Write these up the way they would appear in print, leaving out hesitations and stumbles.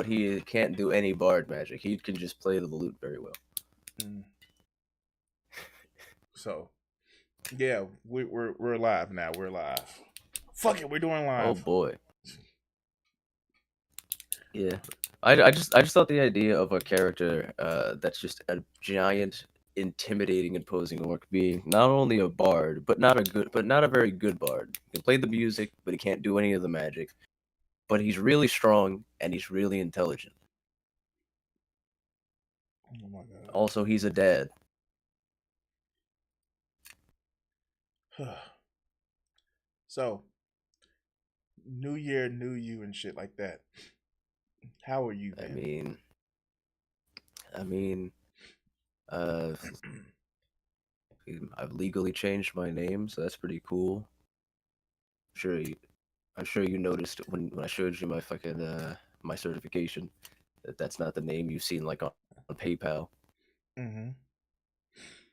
but he can't do any bard magic. He can just play the lute very well. Mm. So, yeah, we're live now. We're live. Fuck it, we're doing Oh live. boy. Yeah. I just thought the idea of a character that's just a giant, intimidating, imposing orc being not only a bard, but not a very good bard. He can play the music, but he can't do any of the magic. But he's really strong and he's really intelligent. Oh my Also, he's a dad. god. So, new year, new you, and shit like that. How are you I been? mean, I mean, uh, I've legally changed my name, so that's pretty cool. Sure, I'm sure you noticed when I showed you my fucking my certification that's not the name you've seen like on PayPal. Mm-hmm.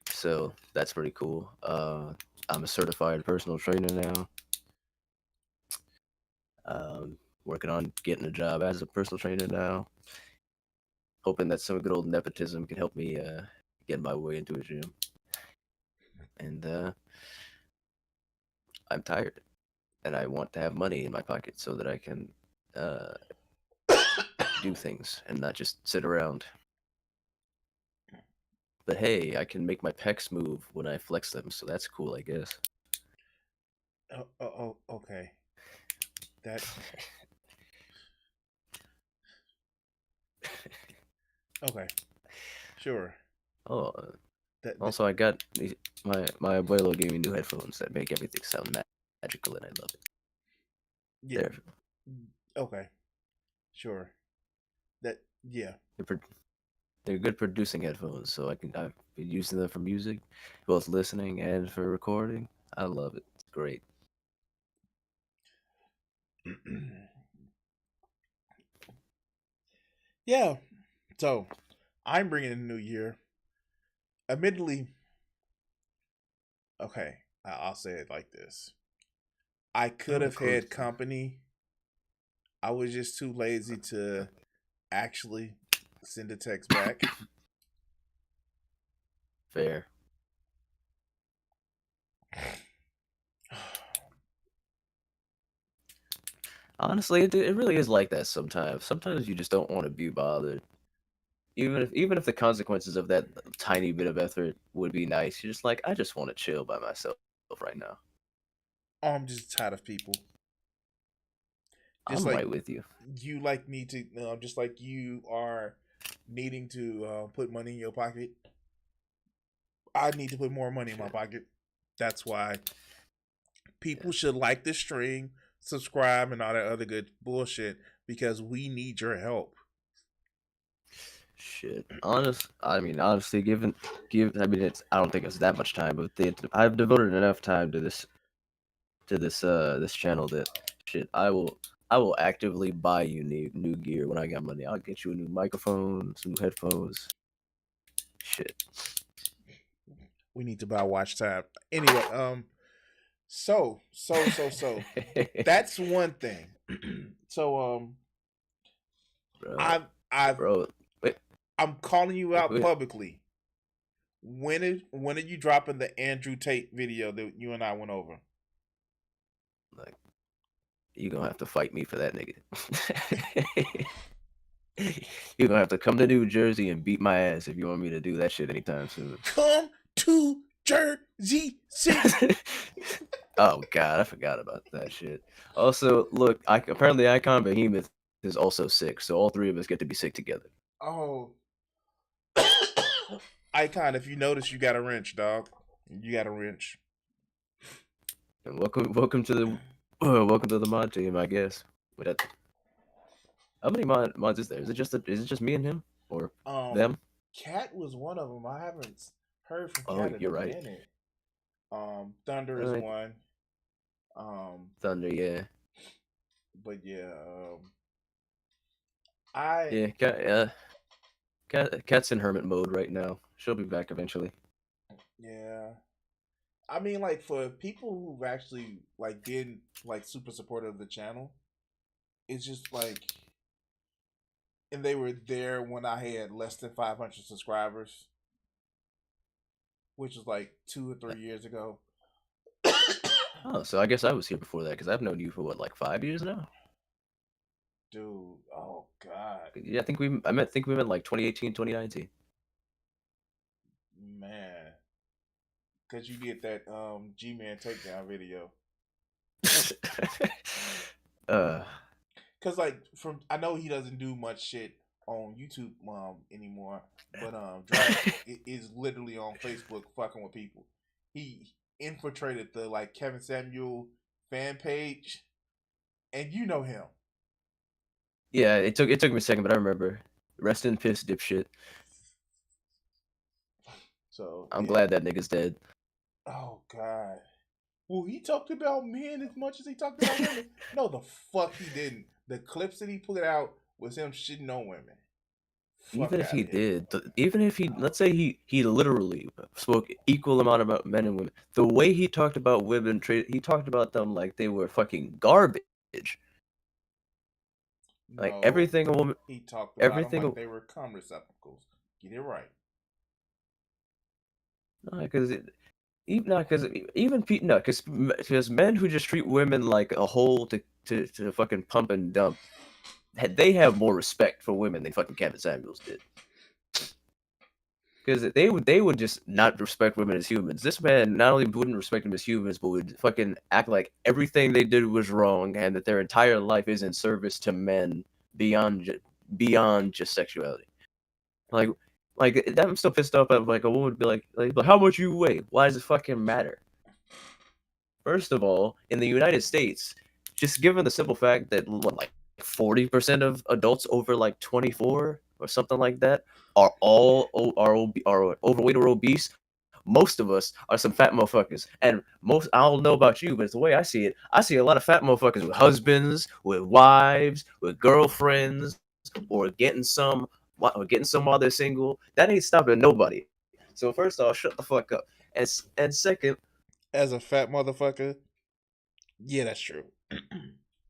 So that's pretty cool. I'm a certified personal trainer now. Working on getting a job as a personal trainer now. Hoping that some good old nepotism can help me get my way into a gym. And I'm tired, and I want to have money in my pocket so that I can uh, do things and not just sit around. But hey, I can make my pecs move when I flex them, so that's cool, I guess. Okay. That okay. Sure. Oh, That also I got my abuelo gave me new headphones that make everything sound magical, and I love it. yeah. They're Okay. Sure. That yeah. they're, pro- they're good producing headphones, so I've been using them for music, both listening and for recording. I love it. It's great. Yeah. So, I'm bringing in a new year. Admittedly, okay, I'll say it like this. I could Oh, have cool. had company. I was just too lazy to actually send a text back. Fair. Honestly, it really is like that sometimes. Sometimes you just don't want to be bothered. Even if the consequences of that tiny bit of effort would be nice, you're just like, I just want to chill by myself right now. I'm just tired of people. Just I'm like right with you. you like me to, just like you are needing to put money in your pocket. I need to put more money in my Shit. pocket. That's why Yeah. people should like the stream, subscribe, and all that other good bullshit because we need your help. Shit. Honestly, I mean, I don't think it's that much time, but I've devoted enough time to this channel that shit. I will actively buy you new gear when I got money. I'll get you a new microphone, some new headphones. Shit. We need to buy watch time. Anyway, so that's one thing. So bro, I've I've bro. Wait, I'm calling you out wait. publicly. When are you dropping the Andrew Tate video that you and I went over? Like, you gonna have to fight me for that, nigga. You're gonna have to come to New Jersey and beat my ass if you want me to do that shit anytime soon. Come to Jersey City. Oh god, I forgot about that shit. Also, look, apparently Icon Behemoth is also sick, so all three of us get to be sick together. Oh, Icon, if you notice, you got a wrench, dog. You got a wrench. And welcome to the mod team, I guess. But how many mods is there? Is it just me and him or Um, them? Cat was one of them. I haven't heard from Oh, Cat in a you're right. minute. Thunder is Uh, one. Um, Thunder, yeah, but yeah, I yeah. Cat's in hermit mode right now. She'll be back eventually. yeah. I mean, like for people who've actually like been like super supportive of the channel, it's just like and they were there when I had less than 500 subscribers, which was like 2 or 3 years ago. Oh, so I guess I was here before that because I've known you for what, like 5 years now? Dude, oh god, Yeah, think we met like 2018, 2019. man, because you did that G-Man takedown video. uh, Because like from I know he doesn't do much shit on YouTube anymore, but Drag is literally on Facebook fucking with people. He infiltrated the like Kevin Samuel fan page, and you know him. yeah, it took me a second, but I remember. Rest in piss, dipshit. So I'm yeah. glad that nigga's dead. Oh god. Well, he talked about men as much as he talked about women. No, the fuck he didn't. The clips that he put out was him shitting on women. Even Fuck if out he of here. did, even if he, let's say he literally spoke equal amount about men and women. The way he talked about women, he talked about them like they were fucking garbage. Like No, he talked about them everything. like they were cum receptacles. Get it right. Because even not because even no, because men who just treat women like a hole to fucking pump and dump, they have more respect for women than fucking Kevin Samuels did. Because they would just not respect women as humans. This man not only wouldn't respect them as humans, but would fucking act like everything they did was wrong and that their entire life is in service to men beyond just sexuality. Like like I'm still pissed off at like a woman would be like how much you weigh? Why does it fucking matter? First of all, in the United States, just given the simple fact that what, like 40% of adults over like 24 or something like that are are overweight or obese, most of us are some fat motherfuckers. And most I don't know about you, but it's the way I see a lot of fat motherfuckers with husbands, with wives, with girlfriends, or getting some while they're single. That ain't stopping nobody. So first off, shut the fuck up. And second, As a fat motherfucker, yeah, that's true.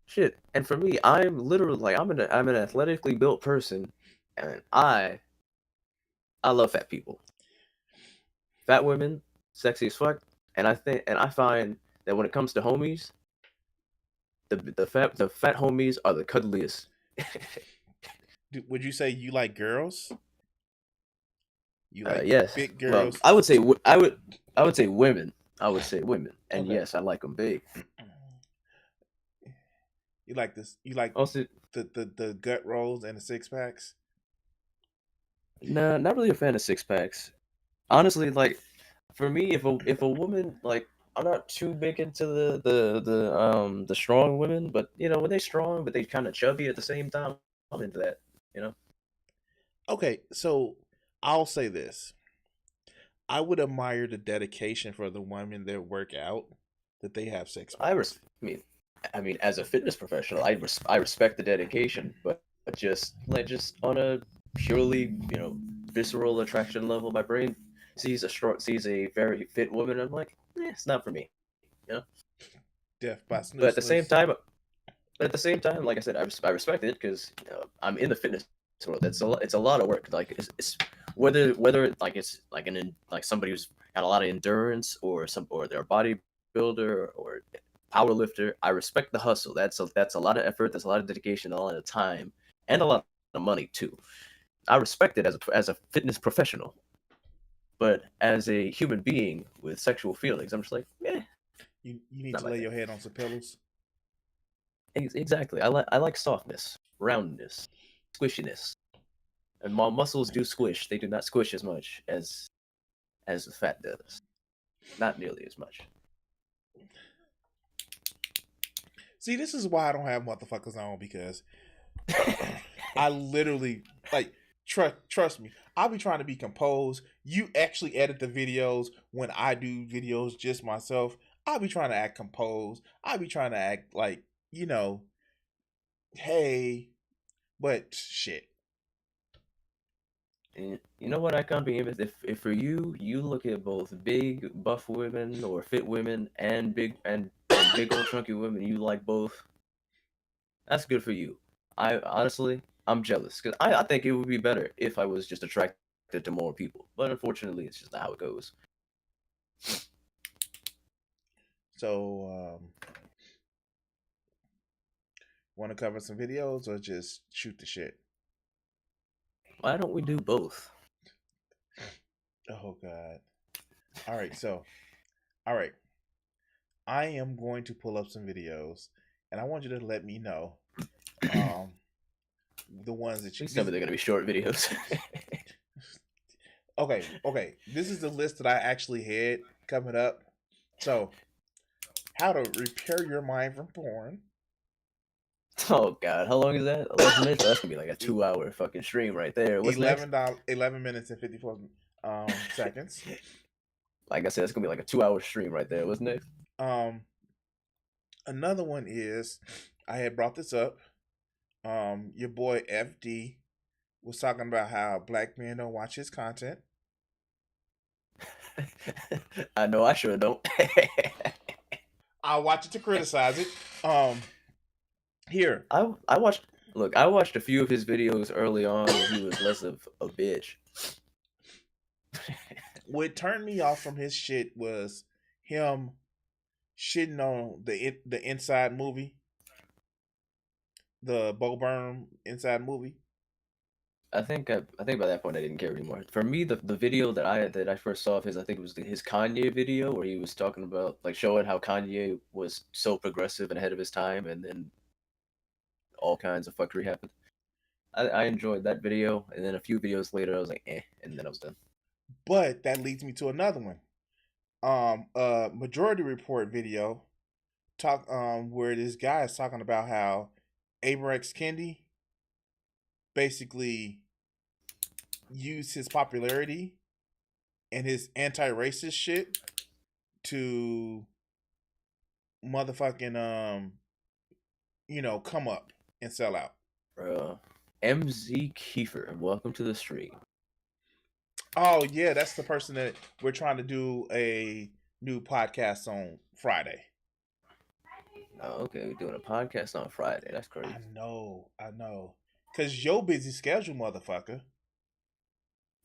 shit. And for me, I'm literally like I'm an athletically built person, and I love fat people, fat women, sexy as fuck. And I find that when it comes to homies, the fat homies are the cuddliest. Would you say you like girls? You like Yes. big Well, girls? I would say women. I would say women, and Okay. yes, I like them big. You like this? You like Also, the gut rolls and the six packs? nah, not really a fan of six packs. Honestly, like for me, if a woman like I'm not too big into the strong women, but when they strong but they kind of chubby at the same time, I'm into that. You know, Okay, so I'll say this: I would admire the dedication for the women that work out that they have six I packs. I mean, as a fitness professional, I respect the dedication, but just on a purely visceral attraction level, my brain sees a very fit woman. I'm like, it's not for me. You know, Death by but snoozeless. at the same time, like I said, I respect it because I'm in the fitness world. It's a lot of work. Like it's whether like it's like like somebody who's got a lot of endurance or they're a bodybuilder or power lifter. I respect the hustle. That's a lot of effort. That's a lot of dedication, a lot of time, and a lot of money too. I respect it as a fitness professional, but as a human being with sexual feelings, I'm just like, You need not to my lay thing. your head on some pillows. Exactly. I like softness, roundness, squishiness. And while muscles do squish, they do not squish as much as the fat does. Not nearly as much. See, this is why I don't have motherfuckers on because I literally like trust me. I'll be trying to be composed. You actually edit the videos when I do videos just myself. I'll be trying to act composed. I'll be trying to act like hey, but shit. And you know what I can't be if for you look at both big buff women or fit women and big old chunky women, you like both. That's good for you. I honestly I'm jealous because I think it would be better if I was just attracted to more people. But unfortunately, it's just not how it goes. So, want to cover some videos or just shoot the shit? Why don't we do both? Oh God! All right, so all right, I am going to pull up some videos, and I want you to let me know um the ones that you. Please tell me they're gonna be short videos. Okay. This is the list that I actually had coming up. So, how to repair your mind from porn. Oh God, how long is that? 11 minutes. Oh, that's gonna be like a 2 hour fucking stream right there. What's next? 11 minutes and 54 seconds. Like I said, it's gonna be like a 2 hour stream right there. What's next? Um, Another one is I had brought this up. Your boy FD was talking about how black men don't watch his content. I know I sure don't. I'll watch it to criticize it. Um, Here, I watched. Look, I watched a few of his videos early on when he was less of a bitch. what turned me off from his shit was him shitting on the Inside movie, the Bo Burnham Inside movie. I think by that point I didn't care anymore. For me, the video that I first saw of his, I think it was his Kanye video where he was talking about like showing how Kanye was so progressive and ahead of his time, and then all kinds of fuckery happened. I enjoyed that video, and then a few videos later I was like, eh, and then I was done. But that leads me to another one. Majority Report video where this guy is talking about how Abrax Kendi basically used his popularity and his anti-racist shit to motherfucking come up and sell out. MZ Kiefer, welcome to the stream. Oh yeah, that's the person that we're trying to do a new podcast on Friday. Oh, okay, we're doing a podcast on Friday. That's crazy. I know. Cause your busy schedule, motherfucker.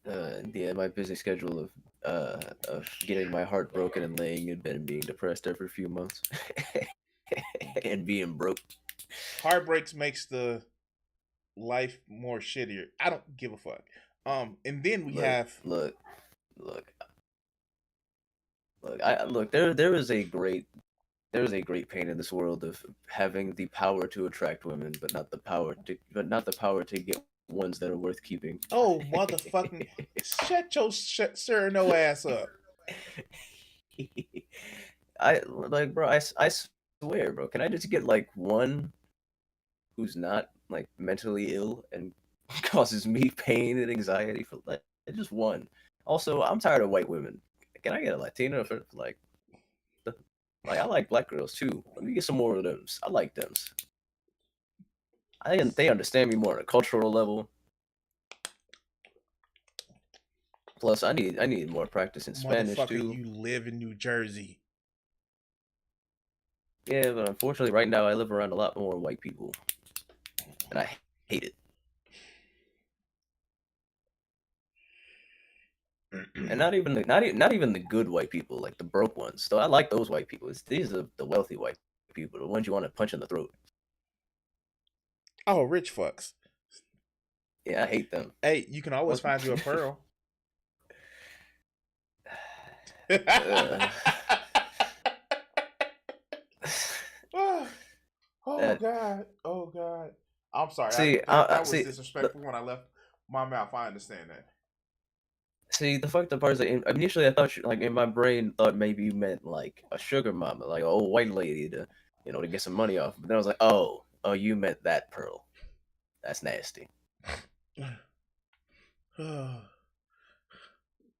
Yeah, my busy schedule of getting my heart broken and laying in bed and being depressed every few months, and being broke. Heartbreaks makes the life more shittier. I don't give a fuck. And then we have look. Look. There is a great pain in this world of having the power to attract women, but not the power to get ones that are worth keeping. Oh motherfucking shut your sir no ass up. I like, bro. I swear, bro. Can I just get like one who's not like mentally ill and causes me pain and anxiety for like just one? Also, I'm tired of white women. Can I get a Latina for like? Like I like black girls too. Let me get some more of them. I like them. They understand me more on a cultural level. Plus, I need more practice in Spanish too. You live in New Jersey. Yeah, but unfortunately, right now I live around a lot more white people, and I hate it. And not even the good white people, like the broke ones. So I like those white people. These are the wealthy white people, the ones you want to punch in the throat. Oh, rich fucks. Yeah, I hate them. Hey, you can always find you a pearl. Oh God. I'm sorry. See, that was disrespectful when I left my mouth. I understand that. See, the fucked up part is that initially I thought like in my brain thought maybe you meant like a sugar mama, like an old white lady to to get some money off. But then I was like, oh, you meant that pearl. That's nasty.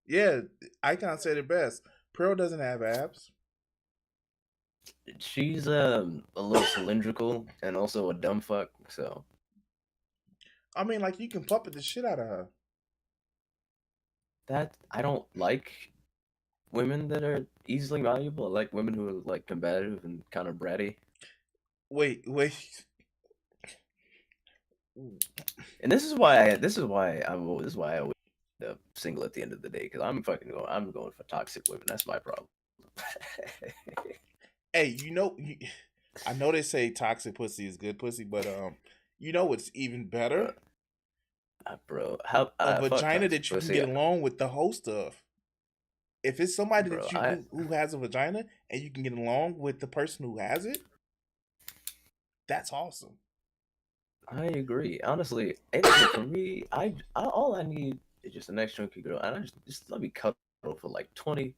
Yeah, I can't say the best. Pearl doesn't have abs. She's a little cylindrical and also a dumb fuck. So I mean, like you can puppet the shit out of her. that I don't like women that are easily malleable. I like women who are like combative and kind of bratty. Wait. And this is why I always end up single at the end of the day because I'm going for toxic women. That's my problem. Hey, I know they say toxic pussy is good pussy, but what's even better? Bro, bro, how A fuck vagina toxic that you can pussy, get along with the host of. If it's somebody bro. that who has a vagina and you can get along with the person who has it, that's awesome. I agree. Honestly, for me, all I need is just a nice chunky girl, and I just let me cuddle for like 20,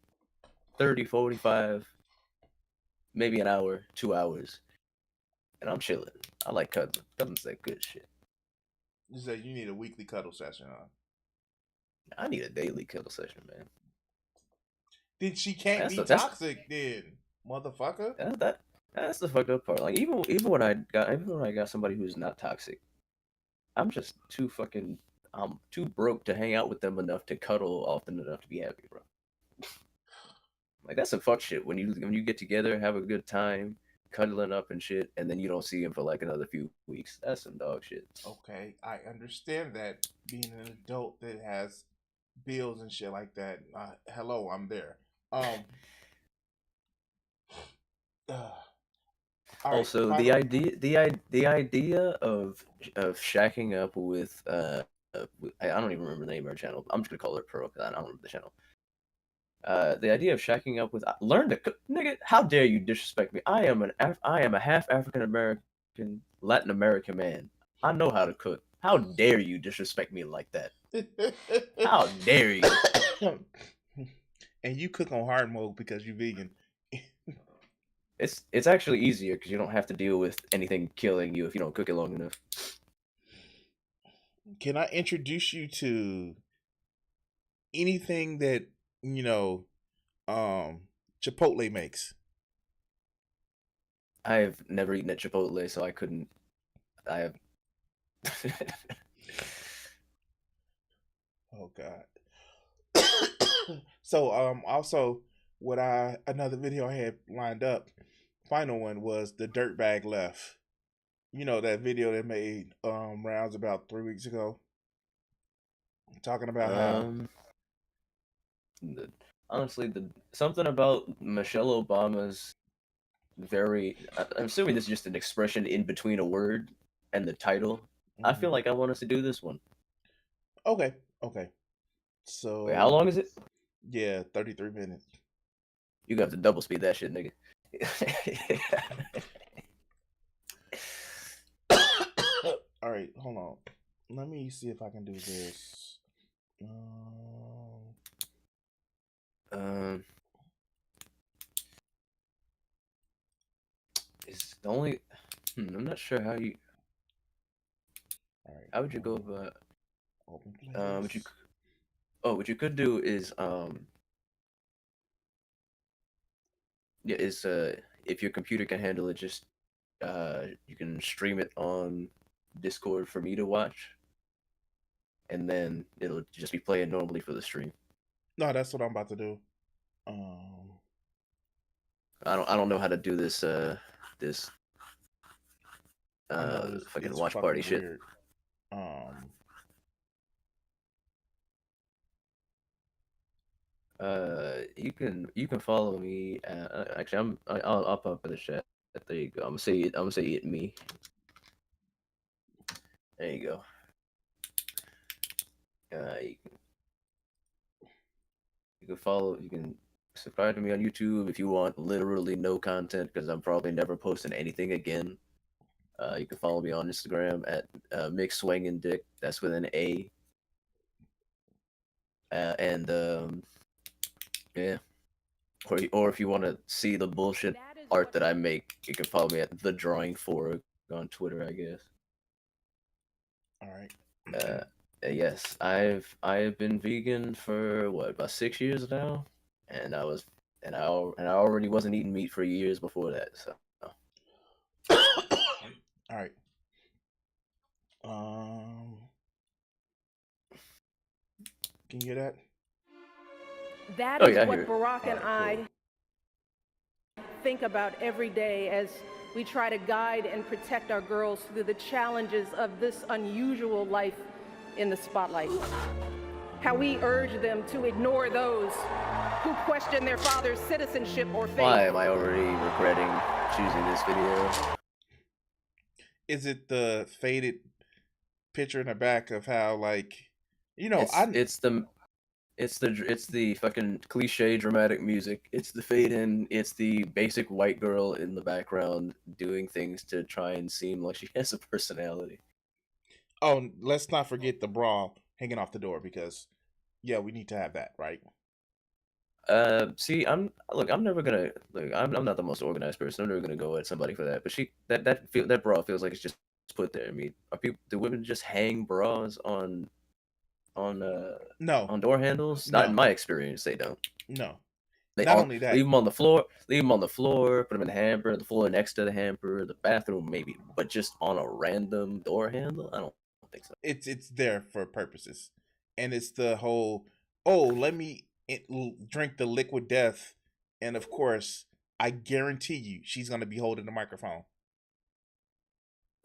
30, 45, maybe an hour, 2 hours, and I'm chilling. I like cuddling. Cuddling's that good shit. You say you need a weekly cuddle session, huh? I need a daily cuddle session, man. Then she can't That's be the that's toxic, then, motherfucker. that, that that's the fucked up part. Like even when I got somebody who's not toxic, I'm just I'm too broke to hang out with them enough to cuddle often enough to be happy, bro. Like that's some fuck shit. When you get together, have a good time, cuddling up and shit, and then you don't see him for like another few weeks. That's some dog shit. Okay, I understand that being an adult that has bills and shit like that. Hello, I'm there. Uh, all right, Also, final. the idea of shacking up with I don't even remember the name of her channel. I'm just gonna call her Pearl because I don't remember the channel. The idea of shacking up with learn to cook, nigga. How dare you disrespect me? I am a half African American Latin American man. I know how to cook. How dare you disrespect me like that? How dare you? And you cook on hard mode because you're vegan. It's actually easier because you don't have to deal with anything killing you if you don't cook it long enough. Can I introduce you to anything that you know um Chipotle makes? I've never eaten at Chipotle, so I couldn't. I have. Oh God. So also what I another video I had lined up, final one was the dirtbag left. You know that video that made rounds about 3 weeks ago, talking about how um, the, honestly, the something about Michelle Obama's I'm assuming this is just an expression in between a word and the title. I feel mhm. like I want us to do this one. Okay, okay. Wait, how So long is it? yeah, 33 minutes. You got to double speed that shit, nigga. All right, hold on. Let me see if I can do this. Um, um, it's the only. I'm not sure how you. all right, How would you go about? open What you? playlist. Oh, what you could do is yeah, is if your computer can handle it, just you can stream it on Discord for me to watch, and then it'll just be playing normally for the stream. No, that's what I'm about to do. Um, I don't know how to do this I know fucking it's watch party fucking shit. weird. Um, You can follow me. Actually, I'll pop up in the chat. There you go. I'm gonna say it me. There you go. You you can follow. You can subscribe to me on YouTube if you want literally no content because I'm probably never posting anything again. You can follow me on Instagram at Mix Swangin' Dick. That's with an A. And yeah, or if you want to see the bullshit art that I make, you can follow me at the Drawing Fork on Twitter, I guess. all right. Uh, yes, I have been vegan for what about 6 years now, and I already wasn't eating meat for years before that. So All right. Um, can you hear that? That oh is yeah, I hear what it. Barack All and right, cool. I think about every day as we try to guide and protect our girls through the challenges of this unusual life in the spotlight. How we urge them to ignore those who question their father's citizenship or faith. Why am I already regretting choosing this video? Is it the faded picture in the back of how, like, you know, it's the fucking cliche dramatic music. It's the fade in. It's the basic white girl in the background doing things to try and seem like she has a personality. Oh, let's not forget the bra hanging off the door, because yeah, we need to have that, right? See, I'm never gonna I'm not the most organized person. I'm never gonna go at somebody for that. But that bra feels like it's just put there. I mean, do women just hang bras No, on door handles? Not no, in my experience, they don't. no. They Not all only that, leave them on the floor, put them in the hamper, the floor next to the hamper, the bathroom maybe, but just on a random door handle, I don't think so. it's there for purposes, and it's the whole, oh, let me drink the liquid death, and of course, I guarantee you, she's gonna be holding the microphone.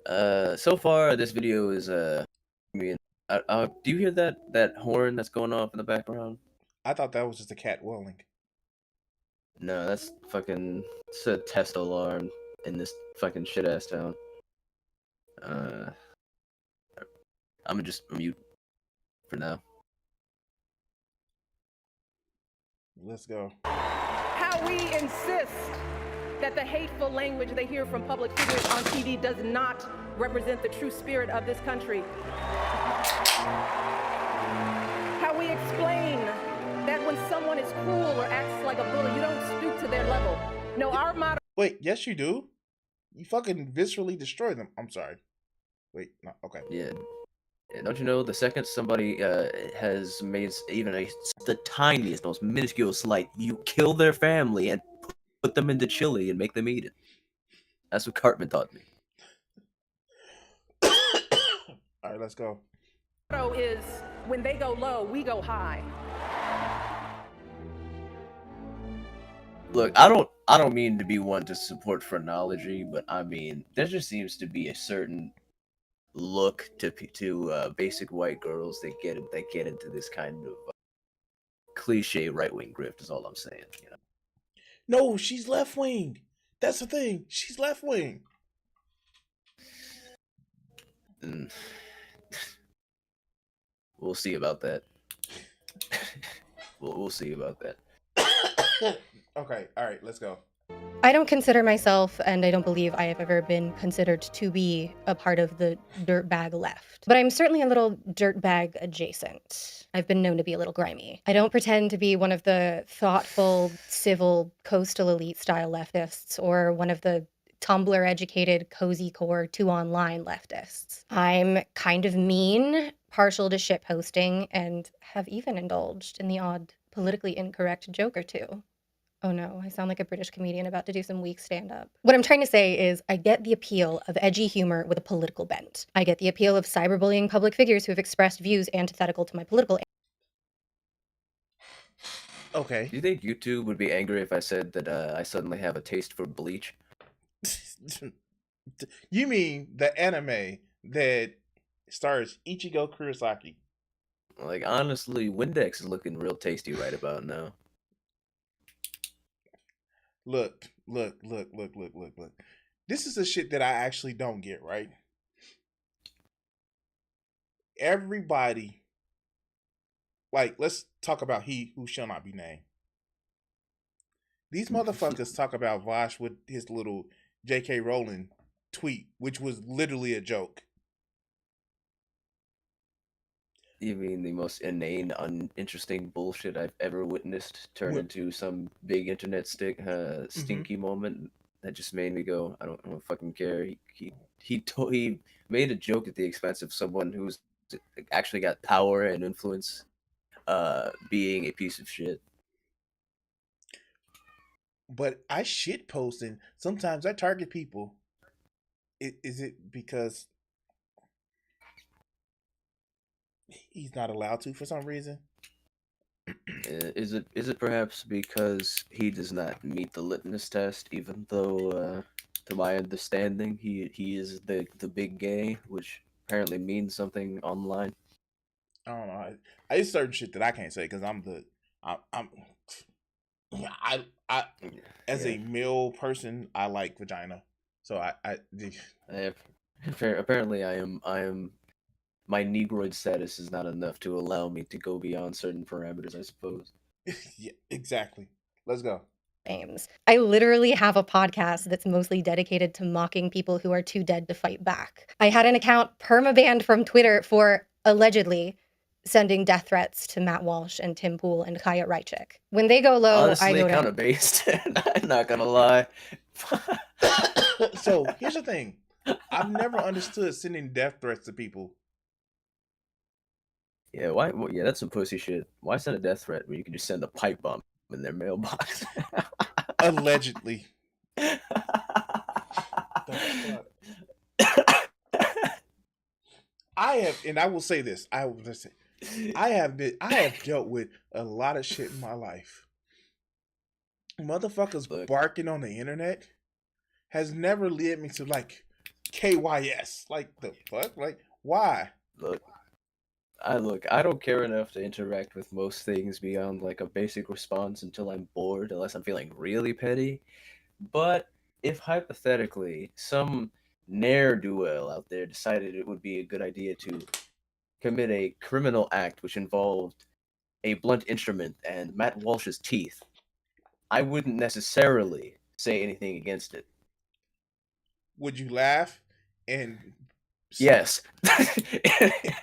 So far this video is I mean, do you hear that horn that's going off in the background? I thought that was just a cat wailing. No, that's fucking, it's a test alarm in this fucking shit ass town. I'm gonna just mute for now. Let's go. How we insist that the hateful language they hear from public figures on TV does not represent the true spirit of this country. How we explain that when someone is cruel or acts like a bully, you don't stoop to their level. No, our motto. Wait, yes, you do. You fucking viscerally destroy them. I'm sorry. Wait, no, okay. Yeah. Don't you know, the second somebody has made even the tiniest, most minuscule slight, you kill their family and put them into chili and make them eat it. That's what Cartman taught me. All right, let's go. Motto is, when they go low, we go high. Look, I don't mean to be one to support phrenology, but I mean there just seems to be a certain look to basic white girls that get into this kind of cliche right wing grift. Is all I'm saying. You know. No, she's left wing. That's the thing. She's left wing. We'll see about that. we'll see about that. Okay, all right, let's go. I don't consider myself, and I don't believe I have ever been considered to be a part of the dirtbag left. But I'm certainly a little dirtbag adjacent. I've been known to be a little grimy. I don't pretend to be one of the thoughtful, civil, coastal elite style leftists, or one of the Tumblr educated, cozy core to online leftists. I'm kind of mean, partial to shit posting, and have even indulged in the odd politically incorrect joke or two. Oh no, I sound like a British comedian about to do some weak stand-up. What I'm trying to say is I get the appeal of edgy humor with a political bent. I get the appeal of cyberbullying public figures who have expressed views antithetical to my political. Okay. Do you think YouTube would be angry if I said that I suddenly have a taste for bleach? You mean the anime that stars Ichigo Kurosaki? Like, honestly, Windex is looking real tasty right about now. Look. This is the shit that I actually don't get, right? Everybody, like, let's talk about he who shall not be named. These motherfuckers talk about Vosh with his little J.K. Rowling tweet, which was literally a joke. You mean the most inane, uninteresting bullshit I've ever witnessed turn into some big internet stinky moment that just made me go, I don't fucking care. He made a joke at the expense of someone who's actually got power and influence, being a piece of shit. But I shit posting. Sometimes I target people. Is it because he's not allowed to for some reason? Is it perhaps because he does not meet the litmus test, even though To my understanding, he is the big gay, which apparently means something online. I don't know. It's certain shit that I can't say because I'm I as Yeah, a male person, I like vagina. So I, apparently I am my Negroid status is not enough to allow me to go beyond certain parameters, I suppose. yeah, exactly. Let's go. names. I literally have a podcast that's mostly dedicated to mocking people who are too dead to fight back. I had an account permabanned from Twitter for allegedly sending death threats to Matt Walsh and Tim Pool and Kaya Rychik. When they go low, I Honestly, go to kind of based. I'm not gonna lie. So here's the thing. I've never understood sending death threats to people. Yeah, why? Well, yeah, that's some pussy shit. Why send a death threat when you can just send a pipe bomb in their mailbox? Allegedly. The fuck? I have, and I will say this. I have dealt with a lot of shit in my life. Motherfuckers Look. barking on the internet has never led me to like KYS. Like the fuck? Like why? Look, I don't care enough to interact with most things beyond like a basic response until I'm bored, unless I'm feeling really petty. But if hypothetically some ne'er-do-well out there decided it would be a good idea to commit a criminal act which involved a blunt instrument and Matt Walsh's teeth, I wouldn't necessarily say anything against it. Would you laugh and Yes.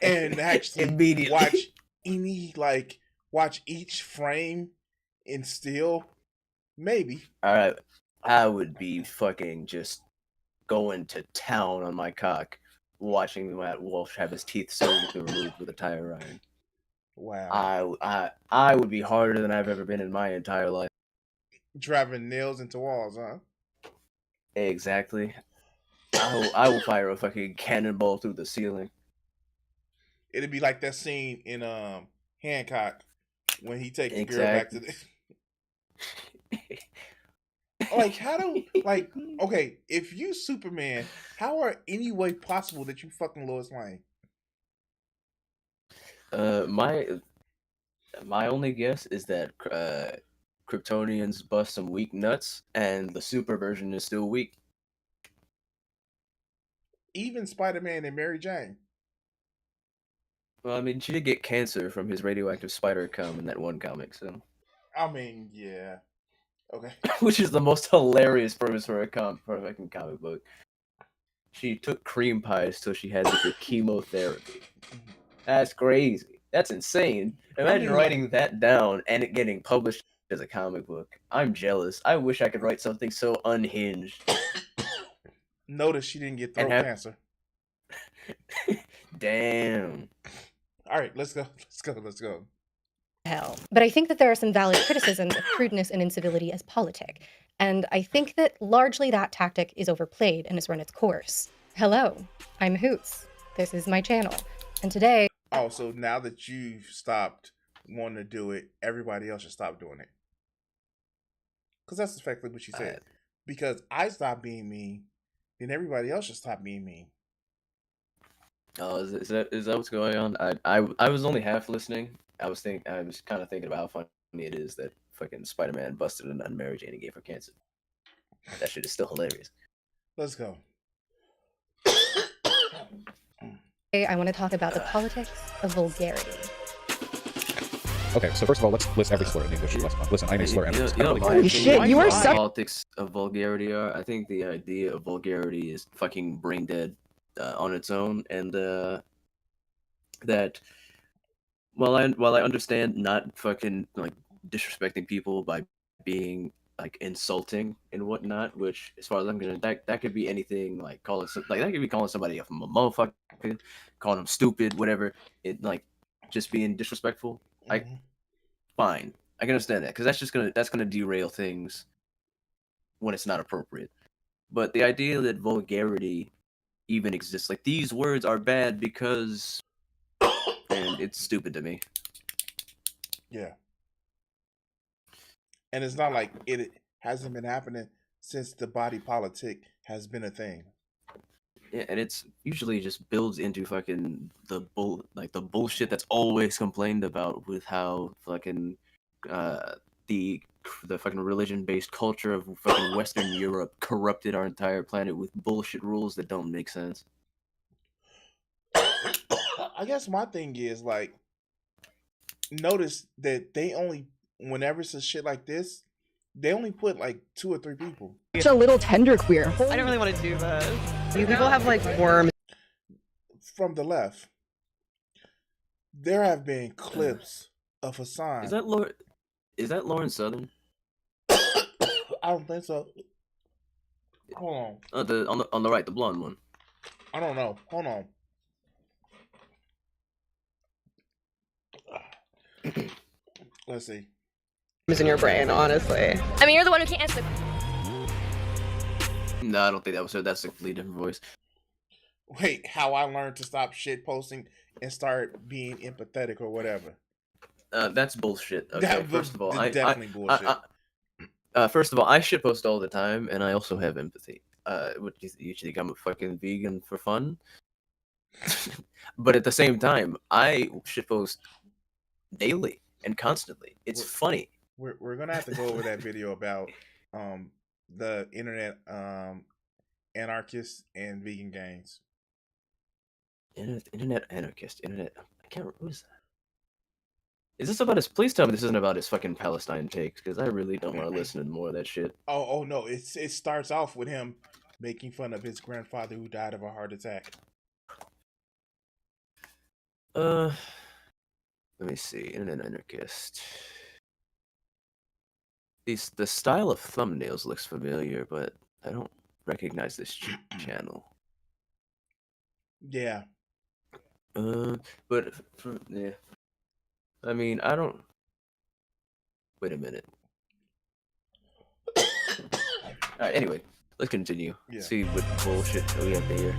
and actually Immediately. watch each frame and still maybe? I would be fucking just going to town on my cock, watching Matt Walsh have his teeth surgically removed with a tire iron. Wow. I would be harder than I've ever been in my entire life. Driving nails into walls, huh? Exactly. I will fire a fucking cannonball through the ceiling. It'd be like that scene in Hancock when he takes the girl back to the like how do like okay, if you Superman, how are any way possible that you fucking Lois Lane? My only guess is that Kryptonians bust some weak nuts, and the super version is still weak. Even Spider-Man and Mary Jane. Well, I mean, she did get cancer from his radioactive spider cum in that one comic, so. I mean, yeah. Okay. Which is the most hilarious premise for a fucking comic book. She took cream pies till she had to get chemotherapy. That's crazy. That's insane. Imagine writing that down and it getting published as a comic book. I'm jealous. I wish I could write something so unhinged. Notice she didn't get throat cancer. Damn. All right, let's go. hell. But I think that there are some valid criticisms of crudeness and incivility as politic. And I think that largely that tactic is overplayed and has run its course. Hello, I'm Hoots. This is my channel. And today... Oh, so now that you've stopped wanting to do it, everybody else should stop doing it. Because that's effectively what she said. Because I stopped being mean, then everybody else should stop being mean. Oh, is that what's going on? I was only half listening. I was kind of thinking about how funny it is that fucking Spider-Man busted a nut and Mary Jane and gave her cancer. That shit is still hilarious. Let's go. I want to talk about the politics of vulgarity. Okay, so first of all, let's list every slur in English. Listen, I may slur enemies. Holy shit, you are such... Politics of vulgarity are. I think the idea of vulgarity is fucking brain dead on its own, and that while I understand not fucking like disrespecting people by being like insulting and whatnot, which as far as I'm concerned, that could be anything like that could be calling somebody a motherfucker, calling them stupid, whatever. It like just being disrespectful. Fine, I can understand that because that's gonna derail things when it's not appropriate. But the idea that vulgarity even exists, like these words are bad because, and it's stupid to me. Yeah. And it's not like it hasn't been happening since the body politic has been a thing. Yeah, and it's usually just builds into fucking the bullshit that's always complained about with how fucking uh the the fucking religion-based culture of fucking Western Europe corrupted our entire planet with bullshit rules that don't make sense. I guess my thing is like, notice that they only, whenever it's a shit like this, they only put like 2 or 3 people. It's a little tender queer. I don't really want to do this. You people have like worms. From the left, there have been clips of Hassan. Is that Lauren Southern? I don't think so. Hold on. On the right, the blonde one. I don't know. Hold on. Let's see. Is in your brain, honestly. I mean, you're the one who can't answer. No, I don't think that was her. That's a completely different voice. Wait, how I learned to stop shit posting and start being empathetic or whatever. That's bullshit. Okay, first of all, definitely bullshit. First of all, I shitpost all the time, and I also have empathy. What do you think I'm a fucking vegan for fun? But at the same time, I shitpost daily and constantly. It's funny. We're gonna have to go over that video about the internet anarchists and vegan gangs. Internet anarchist. I can't remember. Who is that? Is this about his? Please tell me this isn't about his fucking Palestine takes, because I really don't want to listen to more of that shit. Oh no! It starts off with him making fun of his grandfather who died of a heart attack. Let me see. Internet anarchist. The style of thumbnails looks familiar, but I don't recognize this channel. Yeah. But yeah. I mean, I don't. Wait a minute. All right. Anyway, let's continue. Yeah. See what bullshit we have here.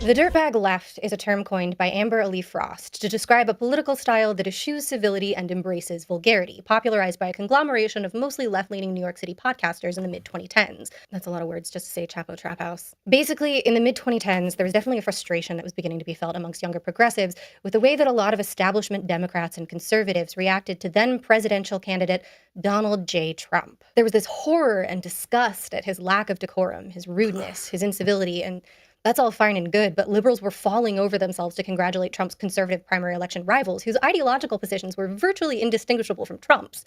The dirtbag left is a term coined by Amber Ali Frost to describe a political style that eschews civility and embraces vulgarity, popularized by a conglomeration of mostly left-leaning New York City podcasters in the mid-2010s. That's a lot of words just to say Chapo Trap House. Basically, in the mid-2010s, there was definitely a frustration that was beginning to be felt amongst younger progressives with the way that a lot of establishment Democrats and conservatives reacted to then presidential candidate Donald J. Trump. There was this horror and disgust at his lack of decorum, his rudeness, his incivility, and that's all fine and good, but liberals were falling over themselves to congratulate Trump's conservative primary election rivals, whose ideological positions were virtually indistinguishable from Trump's.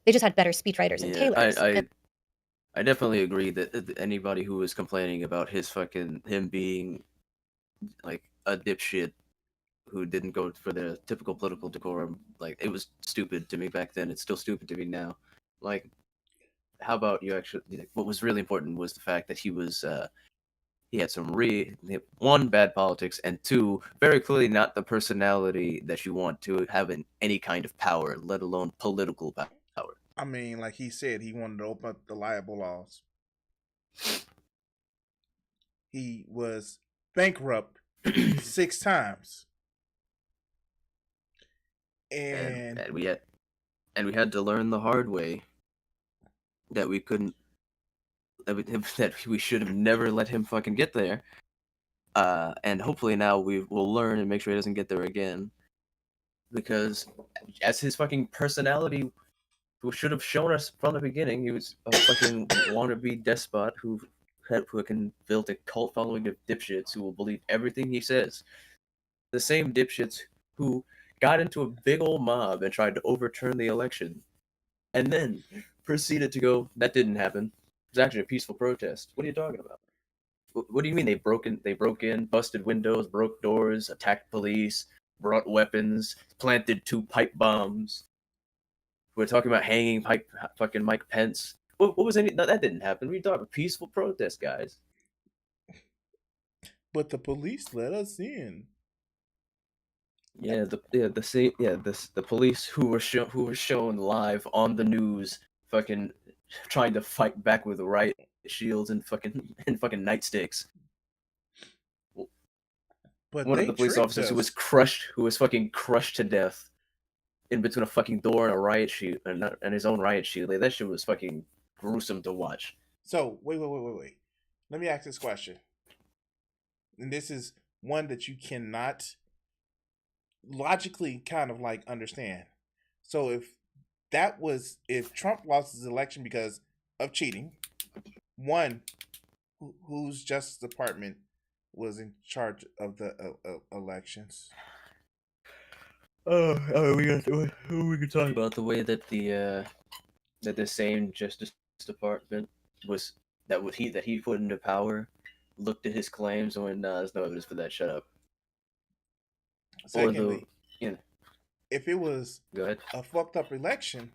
They just had better speechwriters and tailors. I definitely agree that anybody who was complaining about him being like a dipshit who didn't go for the typical political decorum, like, it was stupid to me back then. It's still stupid to me now. Like, how about you actually? What was really important was the fact that he was. He had one, bad politics, and two, very clearly not the personality that you want to have in any kind of power, let alone political power. I mean, like he said, he wanted to open up the libel laws. He was bankrupt 6 times. And we had to learn the hard way that we couldn't. That we should have never let him fucking get there. And hopefully now we will learn and make sure he doesn't get there again. Because as his fucking personality should have shown us from the beginning, he was a fucking wannabe despot who fucking built a cult following of dipshits who will believe everything he says. The same dipshits who got into a big old mob and tried to overturn the election. And then proceeded to go, that didn't happen. It was actually a peaceful protest. What are you talking about? What do you mean they broke in, busted windows, broke doors, attacked police, brought weapons, planted 2 pipe bombs? We're talking about hanging fucking Mike Pence. What was any? No, that didn't happen. We talking about peaceful protest, guys. But the police let us in. Yeah, the police who were shown live on the news, fucking trying to fight back with riot shields and fucking nightsticks. But one of the police officers who was fucking crushed to death in between a fucking door and a riot sheet and his own riot sheet. Like that shit was fucking gruesome to watch. So wait. Let me ask this question, and this is one that you cannot logically kind of like understand. So if Trump lost his election because of cheating, one, whose Justice Department was in charge of the elections? We can talk about the way that the same Justice Department that he put into power looked at his claims and went, nah, there's no evidence for that. Shut up. Secondly, You know, if it was go ahead. a fucked up election,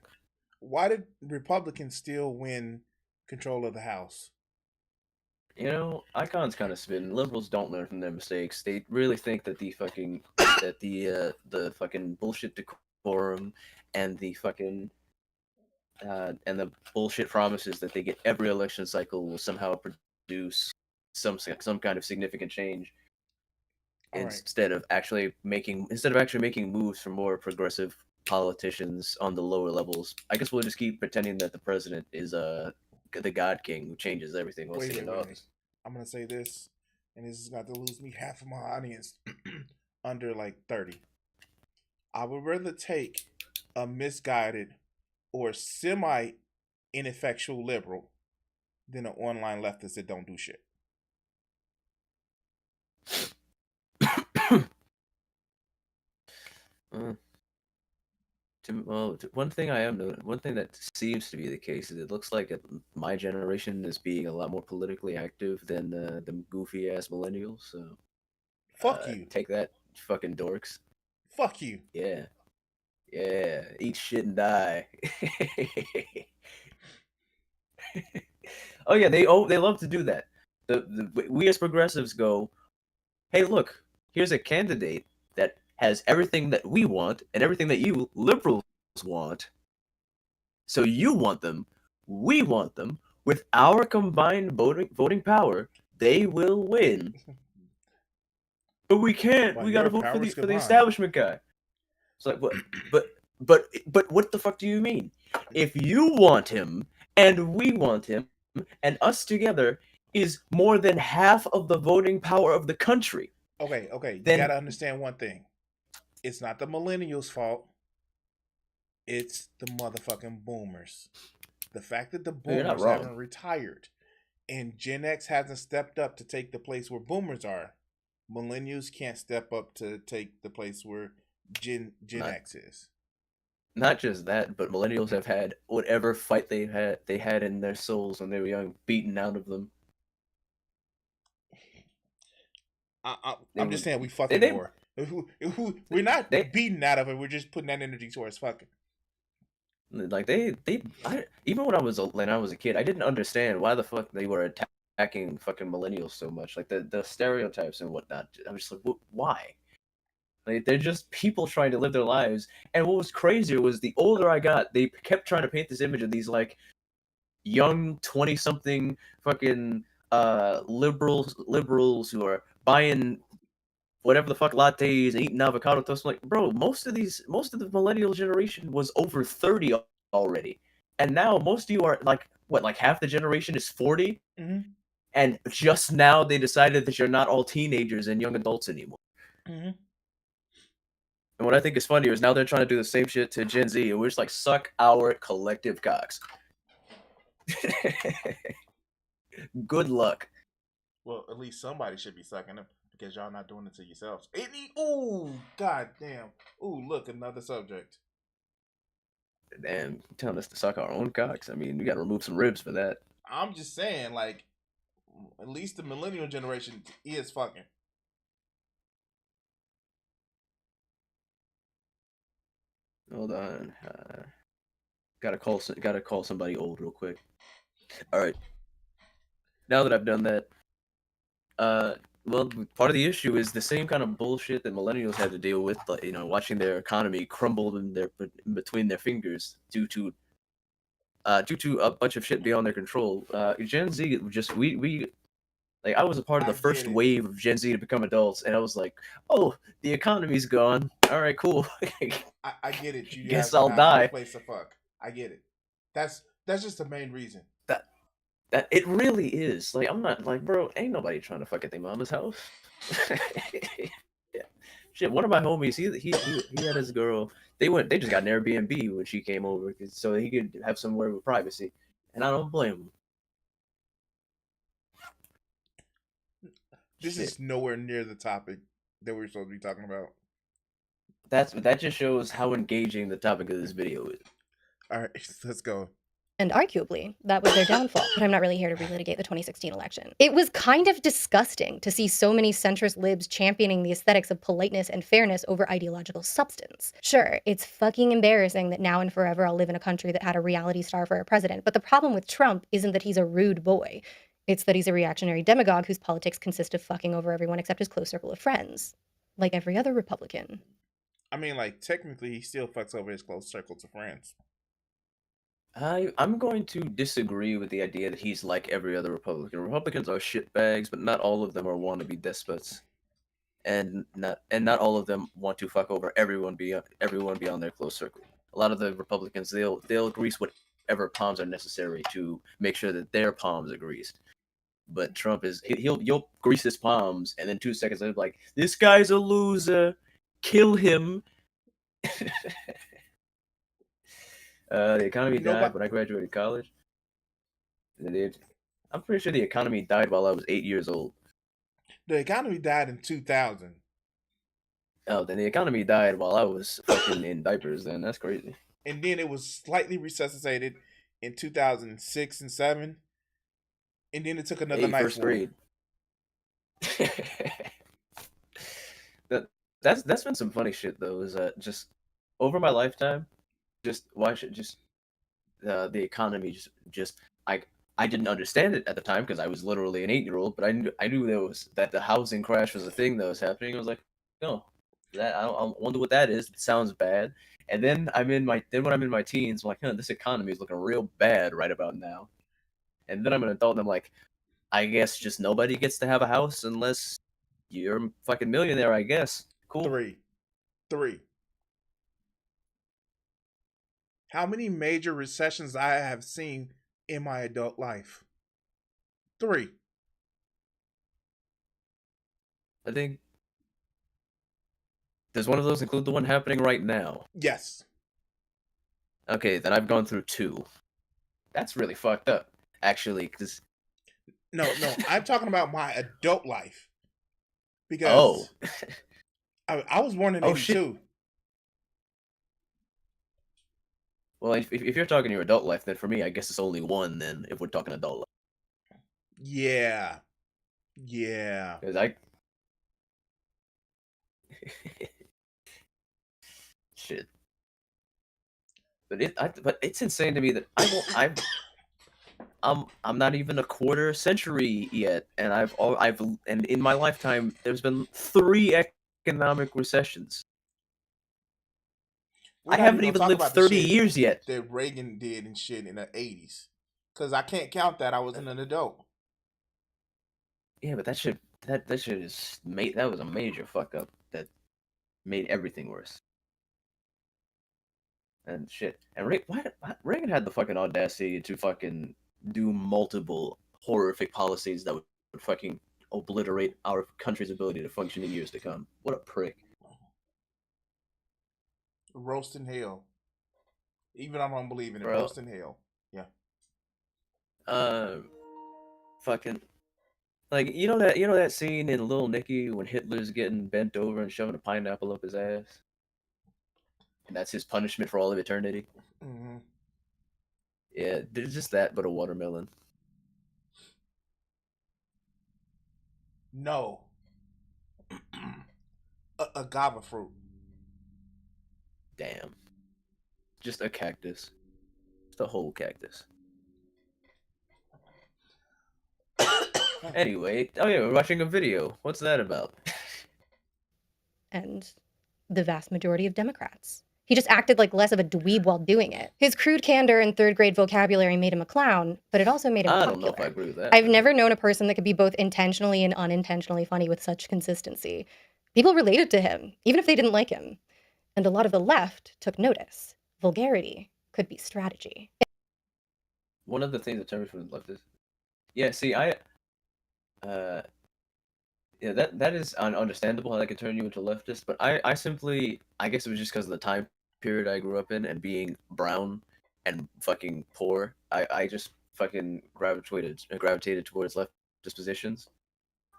why did Republicans still win control of the House? You know, Icon's kind of spitting. Liberals don't learn from their mistakes. They really think that the fucking bullshit decorum and the fucking and the bullshit promises that they get every election cycle will somehow produce some kind of significant change. All right. Instead of actually making moves for more progressive politicians on the lower levels. I guess we'll just keep pretending that the president is the God King who changes everything once he in office. I'm gonna say this, and this is got to lose me half of my audience under like 30. I would rather take a misguided or semi ineffectual liberal than an online leftist that don't do shit. One thing that seems to be the case is it looks like my generation is being a lot more politically active than the goofy ass millennials. So fuck you. Take that, fucking dorks. Fuck you. Yeah, eat shit and die. Oh yeah, they love to do that. We as progressives go, hey, look, here's a candidate that has everything that we want and everything that you liberals want. So you want them, we want them. With our combined voting power, they will win. But we can't. Well, we gotta your vote for powers the combined. establishment guy. It's like, but what the fuck do you mean? If you want him and we want him and us together is more than half of the voting power of the country. Okay. You Then- gotta understand one thing. It's not the millennials' fault. It's the motherfucking boomers. The fact that the You're not boomers wrong. haven't retired and Gen X hasn't stepped up to take the place where boomers are, millennials can't step up to take the place where Gen X is. Not just that, but millennials have had whatever fight they had in their souls when they were young beaten out of them. I'm just saying we fucking more. We're not beating out of it. We're just putting that energy towards fucking. Like even when I was a kid, I didn't understand why the fuck they were attacking fucking millennials so much. Like the stereotypes and whatnot. I was just like, why? Like they're just people trying to live their lives. And what was crazier was the older I got, they kept trying to paint this image of these like young 20-something fucking liberals who are buying whatever the fuck lattes and eating avocado toast. I'm like, bro, most of the millennial generation was over 30 already, and now most of you are like half the generation is 40, and just now they decided that you're not all teenagers and young adults anymore. And what I think is funnier is now they're trying to do the same shit to Gen Z, and we're just like, suck our collective cocks. Good luck. Well, at least somebody should be sucking them because y'all not doing it to yourselves. Oh, god damn. Ooh, look, another subject. Damn, telling us to suck our own cocks. I mean, we got to remove some ribs for that. I'm just saying, like, at least the millennial generation is fucking. Hold on. Gotta call somebody old real quick. All right. Now that I've done that, well, part of the issue is the same kind of bullshit that millennials had to deal with, like, watching their economy crumble in between their fingers due to a bunch of shit beyond their control. Gen Z just we Like I was a part of I the first get it. wave of Gen Z to become adults, and I was like, "Oh, the economy's gone. All right, cool. I get it. You Guess guys I'll cannot have a die." place to fuck. I get it. That's just the main reason. That that it really is. Like I'm not like, bro. Ain't nobody trying to fuck at their mama's house. Yeah. Shit. One of my homies, he had his girl. They just got an Airbnb when she came over, so he could have somewhere with privacy, and I don't blame him. This Shit. is nowhere near the topic that we're supposed to be talking about. That just shows how engaging the topic of this video is. All right, let's go. And arguably, that was their downfall. But I'm not really here to relitigate the 2016 election. It was kind of disgusting to see so many centrist libs championing the aesthetics of politeness and fairness over ideological substance. Sure, it's fucking embarrassing that now and forever I'll live in a country that had a reality star for a president, but the problem with Trump isn't that he's a rude boy. It's that he's a reactionary demagogue whose politics consist of fucking over everyone except his close circle of friends. Like every other Republican. I mean, like, technically, he still fucks over his close circles of friends. I'm going to disagree with the idea that he's like every other Republican. Republicans are shitbags, but not all of them are wannabe despots, and not all of them want to fuck over everyone beyond their close circle. A lot of the Republicans they'll grease whatever palms are necessary to make sure that their palms are greased. But Trump you'll grease his palms, and then 2 seconds later, like, this guy's a loser, kill him. The economy died when I graduated college. I'm pretty sure the economy died while I was 8 years old. The economy died in 2000. Oh, then the economy died while I was fucking in diapers. Then that's crazy. And then it was slightly resuscitated in 2006 and 7. And then it took another night. First grade. That's been some funny shit though. Is just over my lifetime, just watch it. Just the economy. Just I didn't understand it at the time because I was literally an 8-year-old. But I knew that the housing crash was a thing that was happening. I was like, no, I wonder what that is. It sounds bad. And then when I'm in my teens, I'm like, this economy is looking real bad right about now. And then I'm an adult, and I'm like, I guess just nobody gets to have a house unless you're a fucking millionaire, I guess. Cool. Three. How many major recessions I have seen in my adult life? 3. I think. Does one of those include the one happening right now? Yes. Okay, then I've gone through 2. That's really fucked up, actually, because... No, I'm talking about my adult life. Because I was born in 82. Shit. Well, if you're talking your adult life, then for me, I guess it's only 1, then, if we're talking adult life. Yeah. Because I... Shit. But it's insane to me that I'm not even a quarter century yet, and and in my lifetime there's been 3 economic recessions. I haven't even lived 30 years yet. That Reagan did and shit in the 80s, because I can't count that. I wasn't an adult. Yeah, but that shit is that was a major fuck up that made everything worse. And shit. And Reagan had the fucking audacity to fucking do multiple horrific policies that would fucking obliterate our country's ability to function in years to come. What a prick. Roast in hell. Even I don't believe in it. Bro. Roast in hell. Yeah. Fucking, like, you know that scene in Little Nicky when Hitler's getting bent over and shoving a pineapple up his ass? And that's his punishment for all of eternity? Mm-hmm. Yeah, it's just that, but a watermelon. No. A agave fruit. Damn. Just a cactus. Just a whole cactus. Anyway, oh yeah, we're watching a video. What's that about? And the vast majority of Democrats. He just acted like less of a dweeb while doing it. His crude candor and third-grade vocabulary made him a clown, but it also made him I popular. don't know if I agree with that. I've never known a person that could be both intentionally and unintentionally funny with such consistency. People related to him, even if they didn't like him. And a lot of the left took notice. Vulgarity could be strategy. One of the things that turned me from the left is, yeah. See, yeah, that is understandable how that could turn you into a leftist. But I simply, I guess it was just because of the time period I grew up in and being brown and fucking poor. I just fucking gravitated towards leftist positions.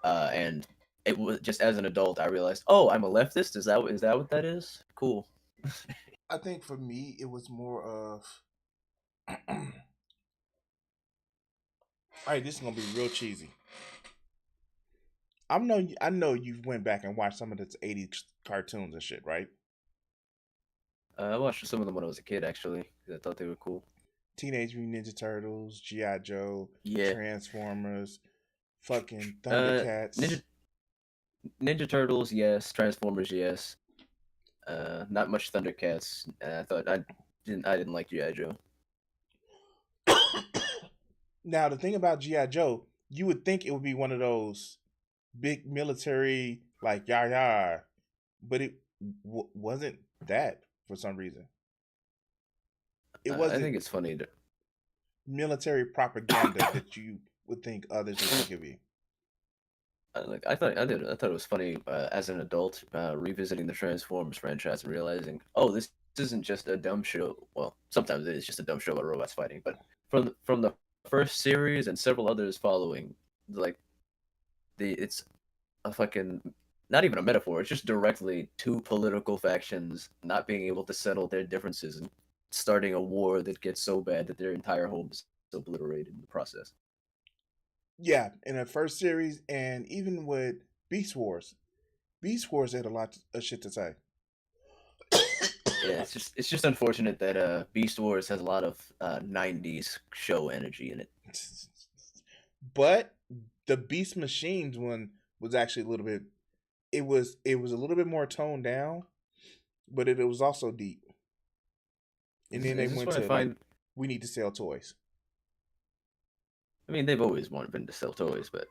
And it was just as an adult I realized, oh, I'm a leftist. Is that what that is? Cool. I think for me, it was more of. All right, this is gonna be real cheesy. I know you went back and watched some of the '80s cartoons and shit, right? I watched some of them when I was a kid, actually, 'cause I thought they were cool. Teenage Mutant Ninja Turtles, G.I. Joe, Yeah. Transformers, fucking Uh, Thundercats. Ninja Turtles, yes. Transformers, yes. Not much Thundercats. I thought I didn't like G.I. Joe. Now the thing about G.I. Joe, you would think it would be one of those big military like yah, but it wasn't that for some reason. It I wasn't think it's funny. military propaganda that you would think others would think it'd be. I thought it was funny as an adult revisiting the Transformers franchise and realizing, oh, this isn't just a dumb show. Well, sometimes it is just a dumb show about robots fighting, but from the first series and several others following, like it's a fucking not even a metaphor. It's just directly two political factions not being able to settle their differences and starting a war that gets so bad that their entire home is obliterated in the process. Yeah, in the first series, and even with Beast Wars had a lot of shit to say. Yeah, it's just unfortunate that Beast Wars has a lot of '90s show energy in it. But the Beast Machines one was actually a little bit. It was a little bit more toned down, but it was also deep. And then they went to like, we need to sell toys. I mean, they've always been to sell toys, but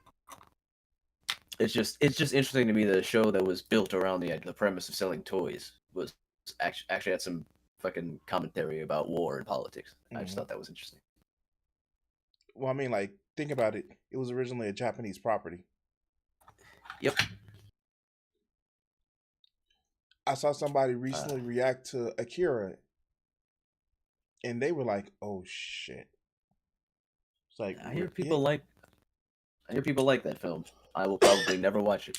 it's just interesting to me that a show that was built around the premise of selling toys was actually had some fucking commentary about war and politics. I just thought that was interesting. Well, I mean, like, think about it. It was originally a Japanese property. Yep. I saw somebody recently react to Akira, and they were like, "Oh shit!" It's like I hear people like that film. I will probably never watch it.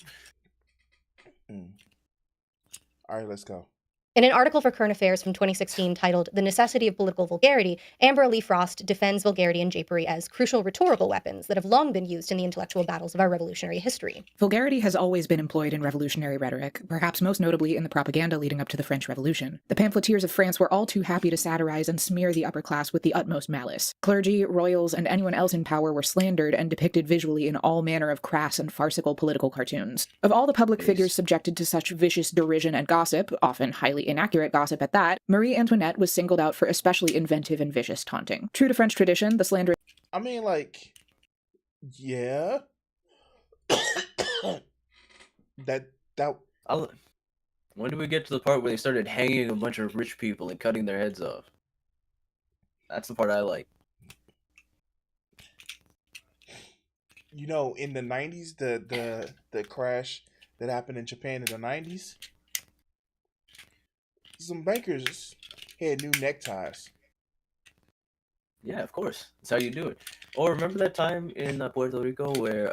All right, let's go. In an article for Current Affairs from 2016 titled The Necessity of Political Vulgarity, Amber Lee Frost defends vulgarity and japery as crucial rhetorical weapons that have long been used in the intellectual battles of our revolutionary history. Vulgarity has always been employed in revolutionary rhetoric, perhaps most notably in the propaganda leading up to the French Revolution. The pamphleteers of France were all too happy to satirize and smear the upper class with the utmost malice. Clergy, royals, and anyone else in power were slandered and depicted visually in all manner of crass and farcical political cartoons. Of all the public figures subjected to such vicious derision and gossip, often highly inaccurate gossip at that, Marie Antoinette was singled out for especially inventive and vicious taunting. True to French tradition, the slander... I mean, like, yeah. When do we get to the part where they started hanging a bunch of rich people and cutting their heads off? That's the part I like. You know, in the 90s, the crash that happened in Japan in the 90s, some bankers had new neckties. Yeah, of course. That's how you do it. Or remember that time in Puerto Rico where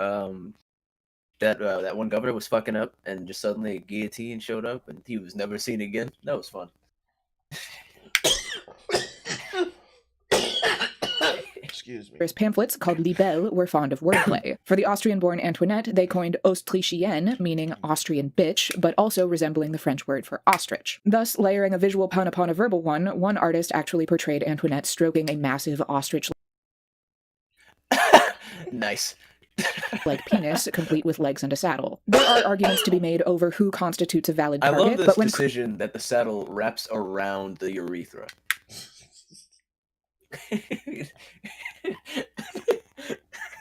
that one governor was fucking up and just suddenly a guillotine showed up and he was never seen again? That was fun. Excuse me. Pamphlets called libelles were fond of wordplay. For the Austrian-born Antoinette, they coined Austrichienne, meaning Austrian bitch, but also resembling the French word for ostrich. Thus, layering a visual pun upon a verbal one artist actually portrayed Antoinette stroking a massive ostrich. Nice. like penis, complete with legs and a saddle. There are arguments to be made over who constitutes a valid I target, love this but when decision that the saddle wraps around the urethra.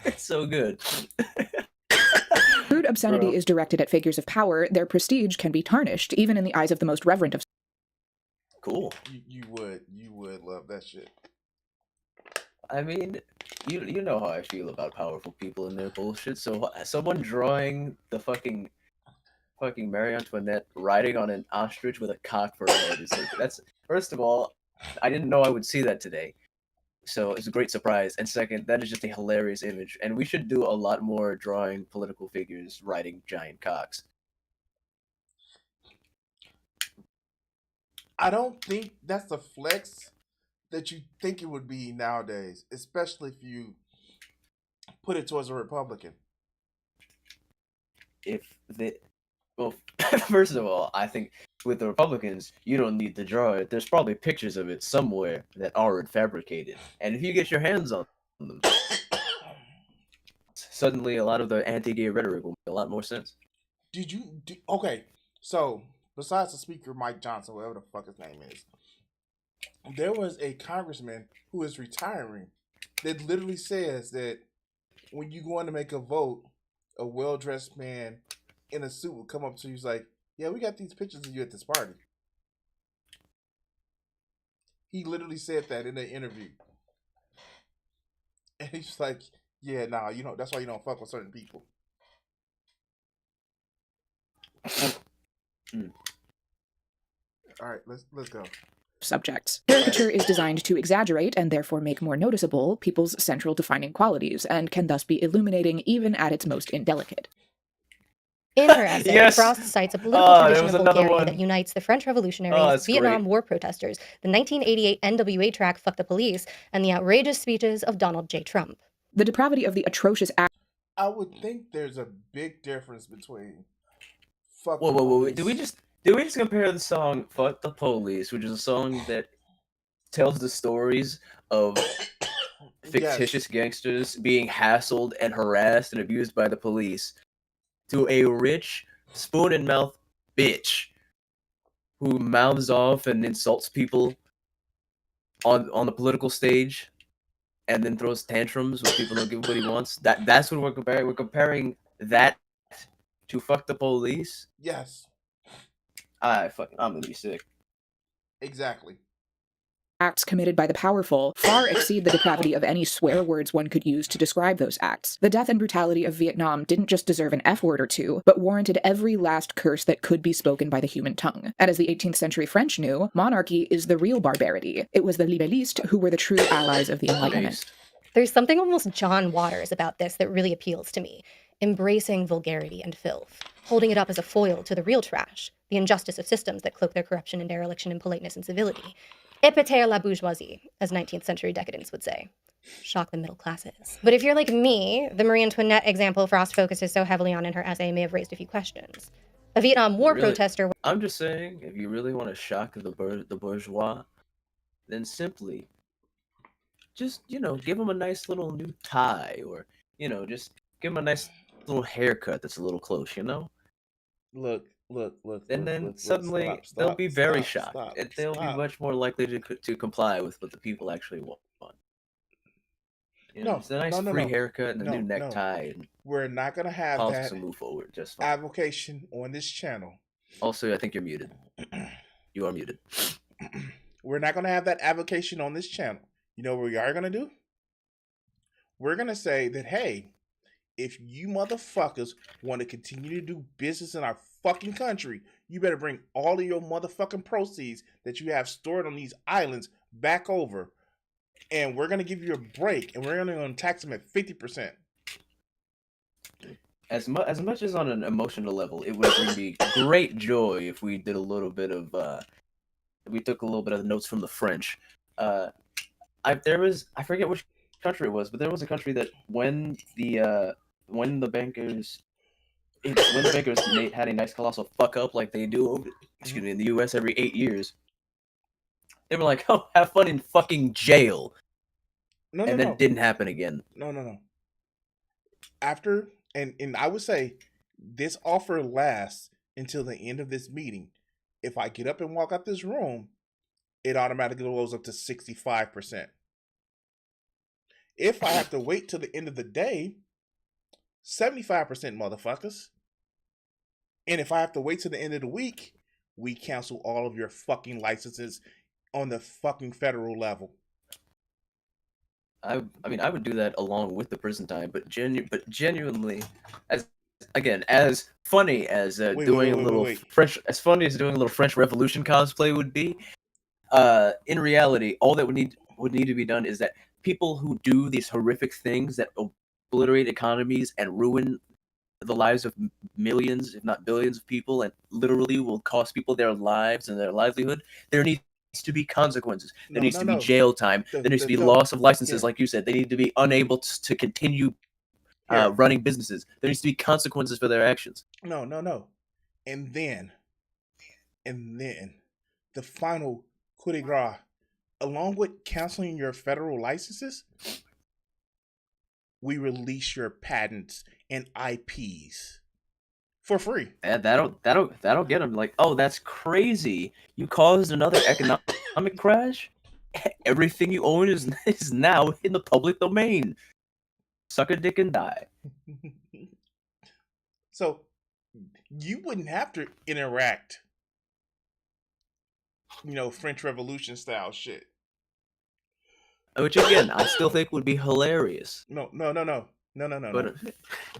It's so good. crude obscenity Bro. is directed at figures of power, their prestige can be tarnished, even in the eyes of the most reverent of. Cool. You would love that shit. I mean, you know how I feel about powerful people and their bullshit. So someone drawing the fucking Marie Antoinette riding on an ostrich with a cock for a head is like, that's, first of all, I didn't know I would see that today. So it's a great surprise. And second, that is just a hilarious image. And we should do a lot more drawing political figures riding giant cocks. I don't think that's the flex that you think it would be nowadays, especially if you put it towards a Republican. If the Well, first of all, I think with the Republicans, you don't need to draw it. There's probably pictures of it somewhere that aren't fabricated. And if you get your hands on them, suddenly a lot of the anti-gay rhetoric will make a lot more sense. Okay, so besides the speaker, Mike Johnson, whatever the fuck his name is, there was a congressman who is retiring that literally says that when you go in to make a vote, a well-dressed man in a suit will come up to you. He's like, "Yeah, we got these pictures of you at this party." He literally said that in an interview, and he's like, "Yeah, nah, that's why you don't fuck with certain people." All right, let's go. Subjects. Caricature is designed to exaggerate and therefore make more noticeable people's central defining qualities, and can thus be illuminating even at its most indelicate. In her essay, Yes. Frost cites a political there tradition was of another vulgarity one. that unites the French revolutionaries, that's Vietnam great. War protesters, the 1988 NWA track Fuck the Police, and the outrageous speeches of Donald J. Trump. The depravity of the atrocious act. I would think there's a big difference between fuck Whoa, the whoa, whoa! police. Did we just compare the song "Fuck the Police," which is a song that tells the stories of fictitious gangsters being hassled and harassed and abused by the police, to a rich, spoon-in-mouth bitch who mouths off and insults people on the political stage and then throws tantrums when people don't give him what he wants? That's what we're comparing. We're comparing that to "Fuck the Police." Yes, I'm gonna be sick. exactly. Acts committed by the powerful far exceed the depravity of any swear words one could use to describe those acts. The death and brutality of Vietnam didn't just deserve an F word or two, but warranted every last curse that could be spoken by the human tongue. And as the 18th century French knew, monarchy is the real barbarity. It was the libellistes who were the true allies of the Enlightenment. There's something almost John Waters about this that really appeals to me. Embracing vulgarity and filth, holding it up as a foil to the real trash, the injustice of systems that cloak their corruption and dereliction in politeness and civility. Épater la bourgeoisie, as 19th century decadents would say. Shock the middle classes. But if you're like me, the Marie Antoinette example Frost focuses so heavily on in her essay may have raised a few questions. A Vietnam War protester... I'm just saying, if you really want to shock the bourgeois, then simply just, give them a nice little new tie, or, just give them a nice little haircut that's a little close, Look. And then look, suddenly stop, they'll be very stop, shocked. And they'll be much more likely to comply with what the people actually want. No, it's a nice free haircut and a new necktie. And we're not going to have politics that will move forward just fine. avocation on this channel. Also, I think you're muted. You are muted. We're not going to have that avocation on this channel. You know what we are going to do? We're going to say that, hey, if you motherfuckers want to continue to do business in our fucking country, you better bring all of your motherfucking proceeds that you have stored on these islands back over. And we're going to give you a break, and we're going to tax them at 50%. As much as on an emotional level, it would bring me great joy if we did a little bit of, we took a little bit of the notes from the French. I forget which country it was, but there was a country that when the bankers had a nice colossal fuck up like they do in the US every 8 years, they were like, "Oh, have fun in fucking jail." It didn't happen again. No. after, and I would say this offer lasts until the end of this meeting. If I get up and walk out this room, it automatically goes up to 65%. If I have to wait till the end of the day, 75%, motherfuckers. And if I have to wait till the end of the week, we cancel all of your fucking licenses on the fucking federal level. I mean, I would do that along with the prison time, but genuinely, as funny as doing a little French, as funny as doing a little French Revolution cosplay would be, in reality, all that would need to be done is that people who do these horrific things that obliterate economies and ruin the lives of millions, if not billions of people, and literally will cost people their lives and their livelihood, there needs to be consequences. There needs to be jail time. There needs to be loss of licenses, like you said. They need to be unable to continue running businesses. There needs to be consequences for their actions. No. And then, the final coup de grace, along with canceling your federal licenses, we release your patents and IPs for free. And that'll get them like, oh, that's crazy. You caused another economic crash. Everything you own is now in the public domain. Suck a dick and die. So you wouldn't have to interact, French Revolution style shit. Which again, I still think would be hilarious. No. But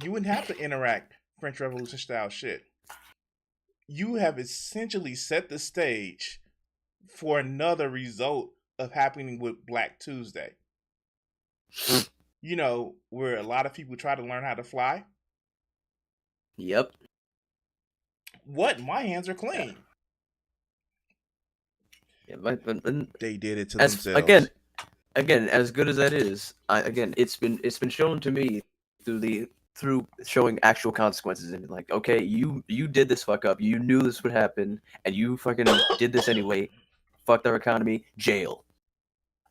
you wouldn't have to interact French Revolution style shit. You have essentially set the stage for another result of happening with Black Tuesday. Where a lot of people try to learn how to fly. Yep. What? My hands are clean. Yeah, but they did it to themselves. Again, as good as that is, it's been shown to me through showing actual consequences and like, okay, you did this fuck up, you knew this would happen, and you fucking did this anyway. Fucked our economy, jail.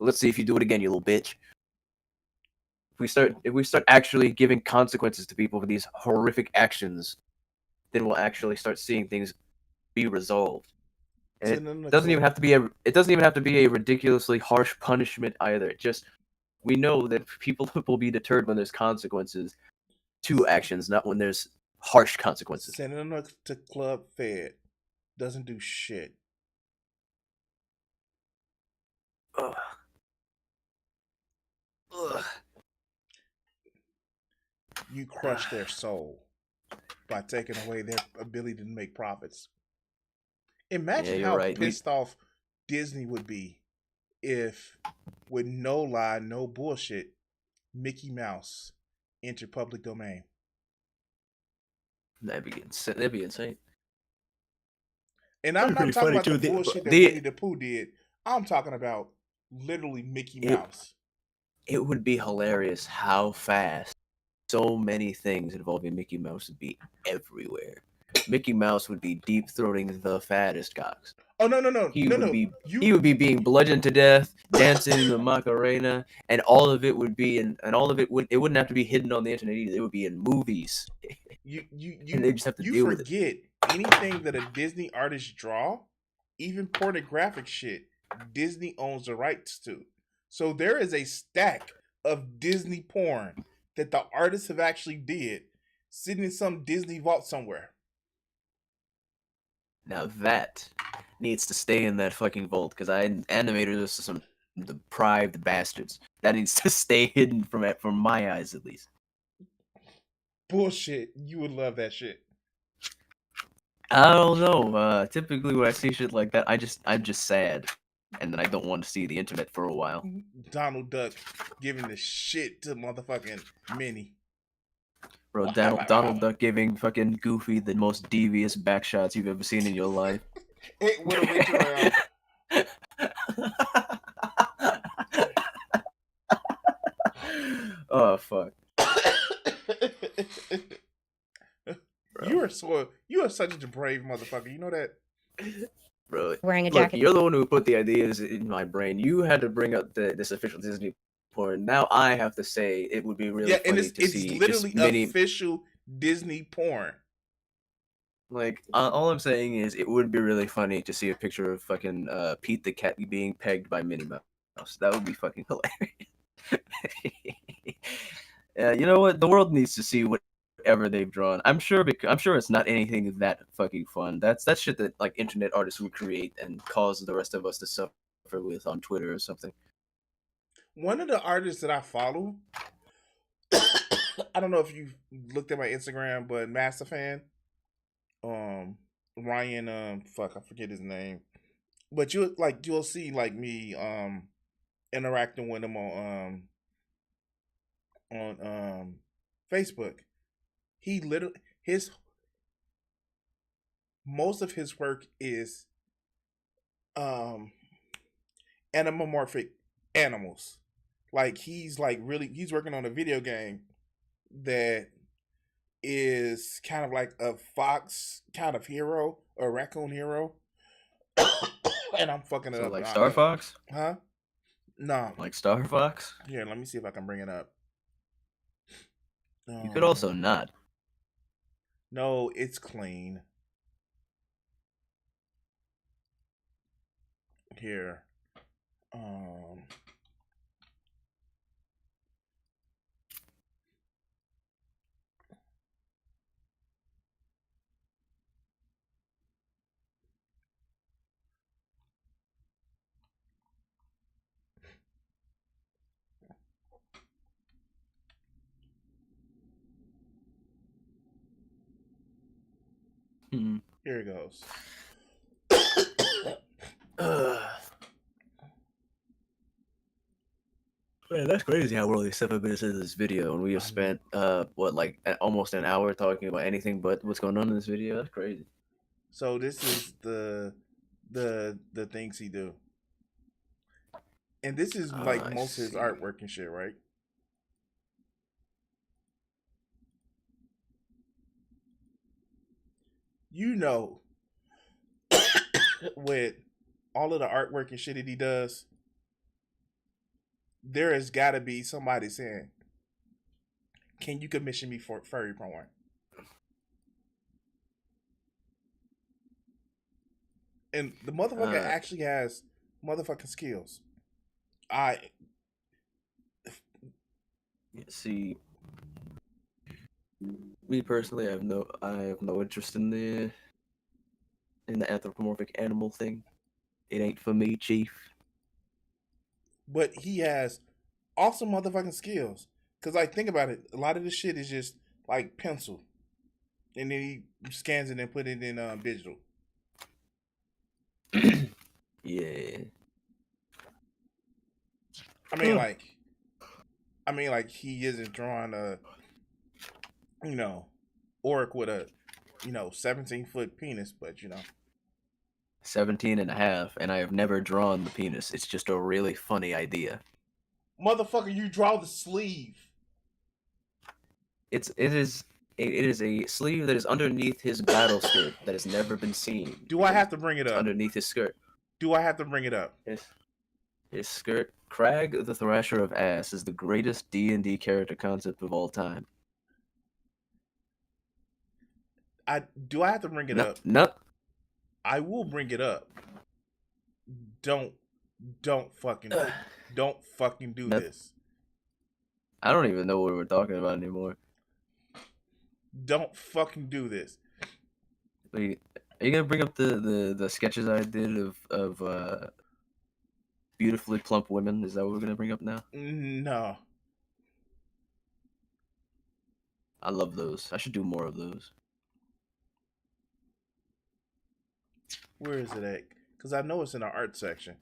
Let's see if you do it again, you little bitch. If we start actually giving consequences to people for these horrific actions, then we'll actually start seeing things be resolved. And it doesn't even have to be a ridiculously harsh punishment either. We know that people will be deterred when there's consequences to actions, not when there's harsh consequences. Sending them to Club Fed doesn't do shit. Ugh. You crush their soul by taking away their ability to make profits. Imagine how pissed off Disney would be if, with no lie, no bullshit, Mickey Mouse entered public domain. That'd be insane. And I'm not talking about the bullshit that Winnie the Pooh did. I'm talking about literally Mickey Mouse. It would be hilarious how fast so many things involving Mickey Mouse would be everywhere. Mickey Mouse would be deep throating the fattest cocks. Oh no! He would be being bludgeoned to death, dancing the Macarena, and all of it would be it wouldn't have to be hidden on the internet either. It would be in movies. And they just have to deal with it. You forget anything that a Disney artist draw, even pornographic shit, Disney owns the rights to. So there is a stack of Disney porn that the artists have actually did, sitting in some Disney vault somewhere. Now that needs to stay in that fucking vault, because animators are some deprived bastards. That needs to stay hidden from my eyes, at least. Bullshit. You would love that shit. I don't know. Typically when I see shit like that, I'm just sad. And then I don't want to see the internet for a while. Donald Duck giving the shit to motherfucking Minnie. Bro, Donald Duck giving fucking Goofy the most devious backshots you've ever seen in your life. It would have went around. Oh fuck. You are such a brave motherfucker. You know that? Bro, wearing a jacket. You're the one who put the ideas in my brain. You had to bring up this official Disney porn. Now I have to say it would be really Yeah, and funny to it's see literally just many. official Disney porn. Like, all I'm saying is it would be really funny to see a picture of fucking Pete the cat being pegged by Minnie Mouse. That would be fucking hilarious. You know what? The world needs to see whatever they've drawn. I'm sure it's not anything that fucking fun. That's shit that like internet artists would create and cause the rest of us to suffer with on Twitter or something. One of the artists that I follow, I don't know if you looked at my Instagram, but Master Fan, Ryan, fuck, I forget his name, but you'll see like me, interacting with him on Facebook. He literally his most of his work is anamorphic animals. Like he's working on a video game that is kind of like a fox kind of hero, a raccoon hero. And I'm fucking it So up. like Star Fox? Huh? No. Like Star Fox? Here, let me see if I can bring it up. You could also not. No, it's clean. Here. Here it goes. Man, that's crazy how we're only 7 minutes into this video and we have spent almost an hour talking about anything but what's going on in this video. That's crazy. So this is the things he do. And this is like most of his artwork and shit, right? You know, with all of the artwork and shit that he does, there has got to be somebody saying, "Can you commission me for furry porn?" And the motherfucker actually has motherfucking skills. See, me personally, I have no interest in the anthropomorphic animal thing. It ain't for me, Chief. But he has awesome motherfucking skills. Cause like think about it, a lot of this shit is just like pencil, and then he scans it and put it in digital. Yeah. I mean, like he isn't drawing a, orc with a, 17-foot penis, but 17 and a half, and I have never drawn the penis. It's just a really funny idea. Motherfucker, you draw the sleeve. It is a sleeve that is underneath his battle skirt that has never been seen. Do I have to bring it up? Underneath his skirt. Do I have to bring it up? His skirt. Crag the Thrasher of Ass is the greatest D&D character concept of all time. Do I have to bring it up? No. I will bring it up. Don't fucking do this. I don't even know what we're talking about anymore. Don't fucking do this. Wait, are you gonna bring up the sketches I did of beautifully plump women? Is that what we're gonna bring up now? No. I love those. I should do more of those. Where is it at? Because I know it's in the art section.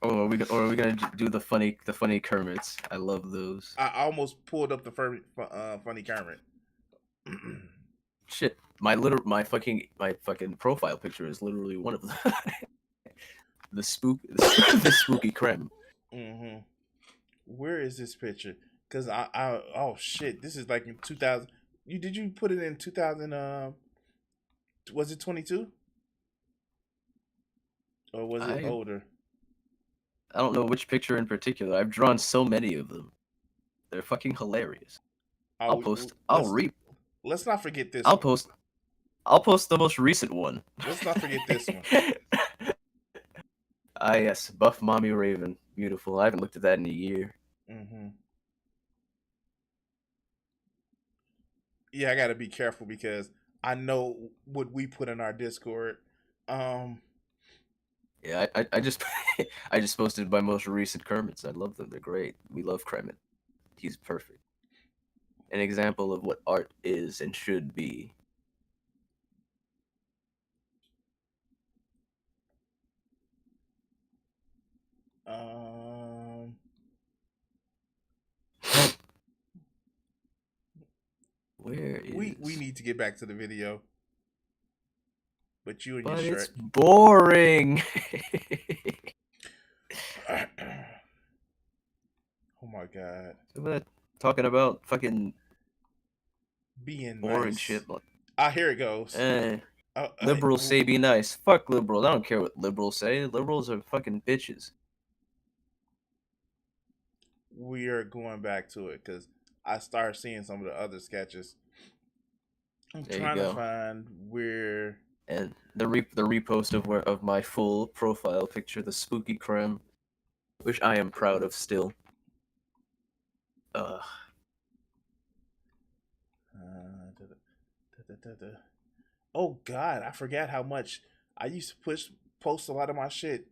Or are we gonna do the funny Kermits? I love those. I almost pulled up the funny Kermit. Shit, my fucking profile picture is literally one of them. the spooky creme. Mm-hmm. Where is this picture? Because oh shit, this is like in 2000. Did you put it in 2000? Was it 22? Or was it older? I don't know which picture in particular. I've drawn so many of them. They're fucking hilarious. I'll post. Let's not forget this I'll one. post. I'll post the most recent one. Let's not forget this one. Ah, yes, Buff Mommy Raven. Beautiful. I haven't looked at that in a year. Mm-hmm. Yeah, I got to be careful because I know what we put in our Discord. Yeah, I just I just posted my most recent Kermits. I love them. They're great. We love Kermit. He's perfect. An example of what art is and should be. Where is we need to get back to the video. But you and your shirt. It's boring. Oh my god. So we're talking about fucking being boring nice. shit. Here it goes. Liberals say be nice. Fuck liberals. I don't care what liberals say. Liberals are fucking bitches. We are going back to it because I started seeing some of the other sketches. I'm trying to find where. And the repost of my full profile picture, the spooky creme, which I am proud of still. Oh god, I forgot how much I used to post a lot of my shit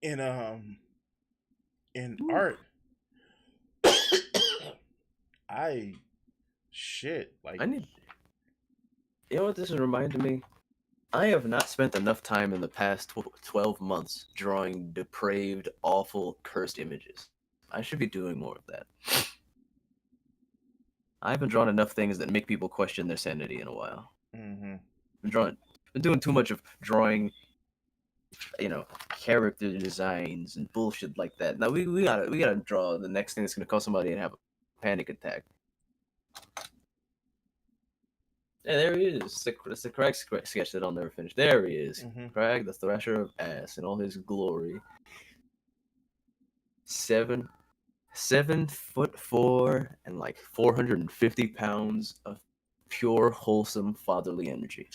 in art. You know what this is reminding me? I have not spent enough time in the past 12 months drawing depraved, awful, cursed images. I should be doing more of that. I haven't drawn enough things that make people question their sanity in a while. Mm-hmm. Been doing too much of drawing, character designs and bullshit like that. Now we gotta draw the next thing that's gonna cause somebody to have a panic attack. Yeah, there he is. It's the Crag sketch that I'll never finish. There he is. Mm-hmm. Crag, the Thrasher of Ass in all his glory. 7'4" and like 450 pounds of pure, wholesome, fatherly energy.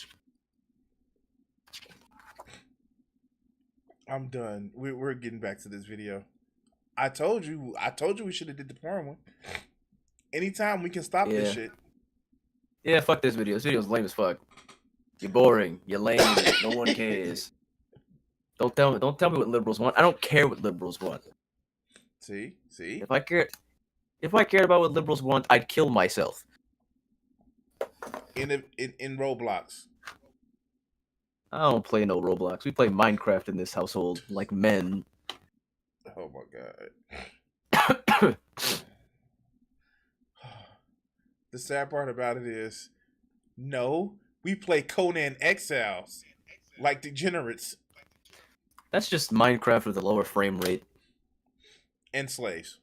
I'm done. We're getting back to this video. I told you we should have did the porn one. Anytime we can stop this shit. Yeah, fuck this video. This video's lame as fuck. You're boring. You're lame. No one cares. Don't tell me what liberals want. I don't care what liberals want. See? If I cared about what liberals want, I'd kill myself. In Roblox. I don't play no Roblox. We play Minecraft in this household, like men. Oh my god. The sad part about it is, no, we play Conan Exiles like degenerates. That's just Minecraft with a lower frame rate. And slaves.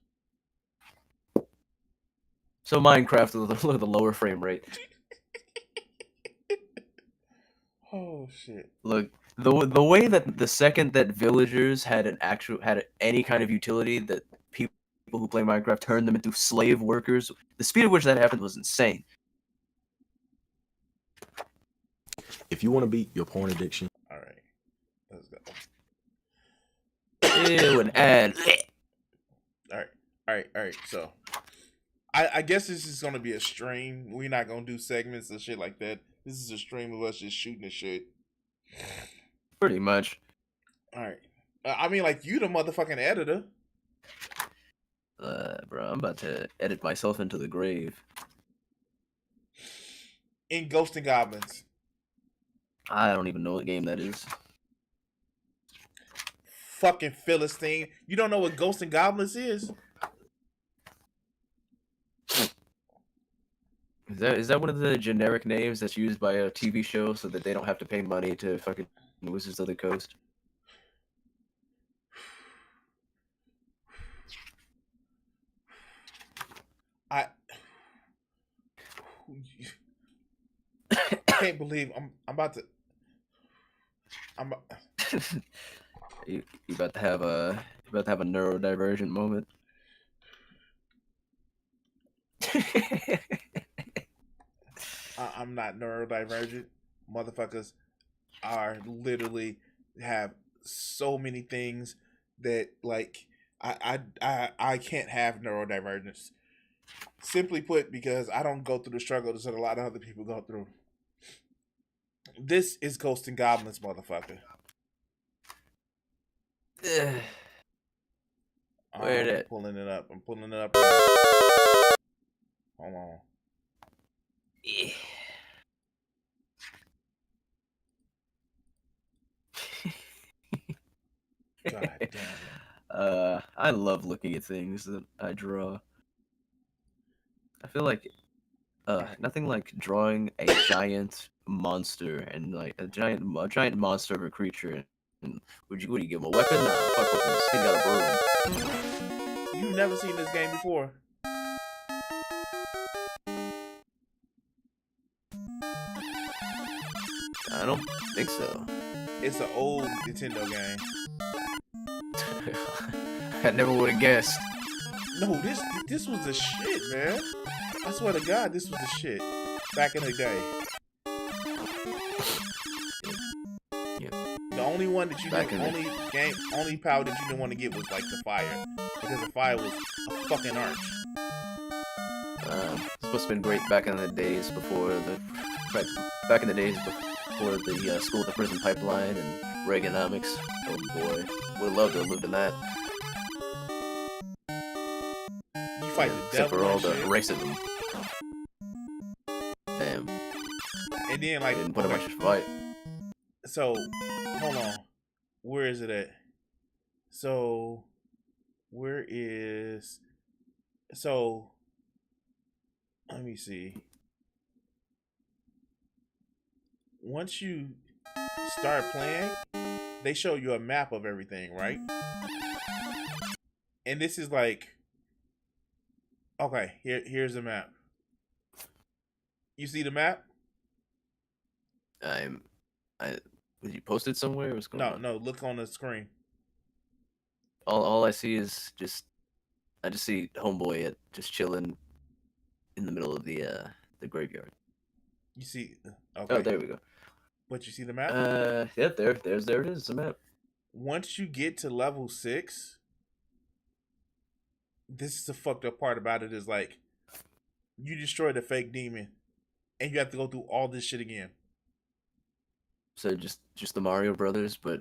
So Minecraft with a lower frame rate. Oh shit! Look, the way that the second that villagers had any kind of utility, that people who play Minecraft turned them into slave workers, the speed at which that happened was insane. If you want to beat your porn addiction, all right, let's go. Ew, an ad. All right. So, I guess this is gonna be a stream. We're not gonna do segments and shit like that. This is a stream of us just shooting the shit. Pretty much. All right. I mean, like, you the motherfucking editor. Bro, I'm about to edit myself into the grave. In Ghosts and Goblins. I don't even know what game that is. Fucking Philistine. You don't know what Ghosts and Goblins is? Is that one of the generic names that's used by a TV show so that they don't have to pay money to fucking Wizards of the Coast? I can't believe I'm about to. You about to have about to have a neurodivergent moment. I'm not neurodivergent. Motherfuckers are literally have so many things that like I can't have neurodivergence. Simply put, because I don't go through the struggles that a lot of other people go through. This is Ghosts and Goblins, motherfucker. Where it I'm at? pulling it up. I'm pulling it up here. Hold on. Yeah. God damn it. I love looking at things that I draw. I feel like nothing like drawing a giant monster and like a giant monster of a creature. And what do you give him a weapon? Nah, fuck weapons. He got a broom. You've never seen this game before. I don't think so. It's an old Nintendo game. I never would have guessed. No, this was the shit, man. I swear to God, this was the shit back in the day. Yeah. The only one that you Back didn't, in the- only power that you didn't want to get was like the fire, because the fire was a fucking arch. It's supposed to have been great back in the days before the back in the days before the school to prison pipeline and Reaganomics. Oh boy, would have loved to have lived in that. You fight the Except devil for all and the shit. racism. Damn, And then like, didn't put okay, much fight. so hold on, where is it at? So where is so? Let me see. Once you start playing, they show you a map of everything, right? And this is like, okay, here's the map. You see the map? Was you posted somewhere? What's going on? No, look on the screen. All I see is I just see homeboy just chilling in the middle of the graveyard. You see, okay. Oh, there we go. But you see the map? Yeah, there it is, the map. Once you get to level 6, this is the fucked up part about it, is like, you destroy the fake demon and you have to go through all this shit again. So just the Mario Brothers, but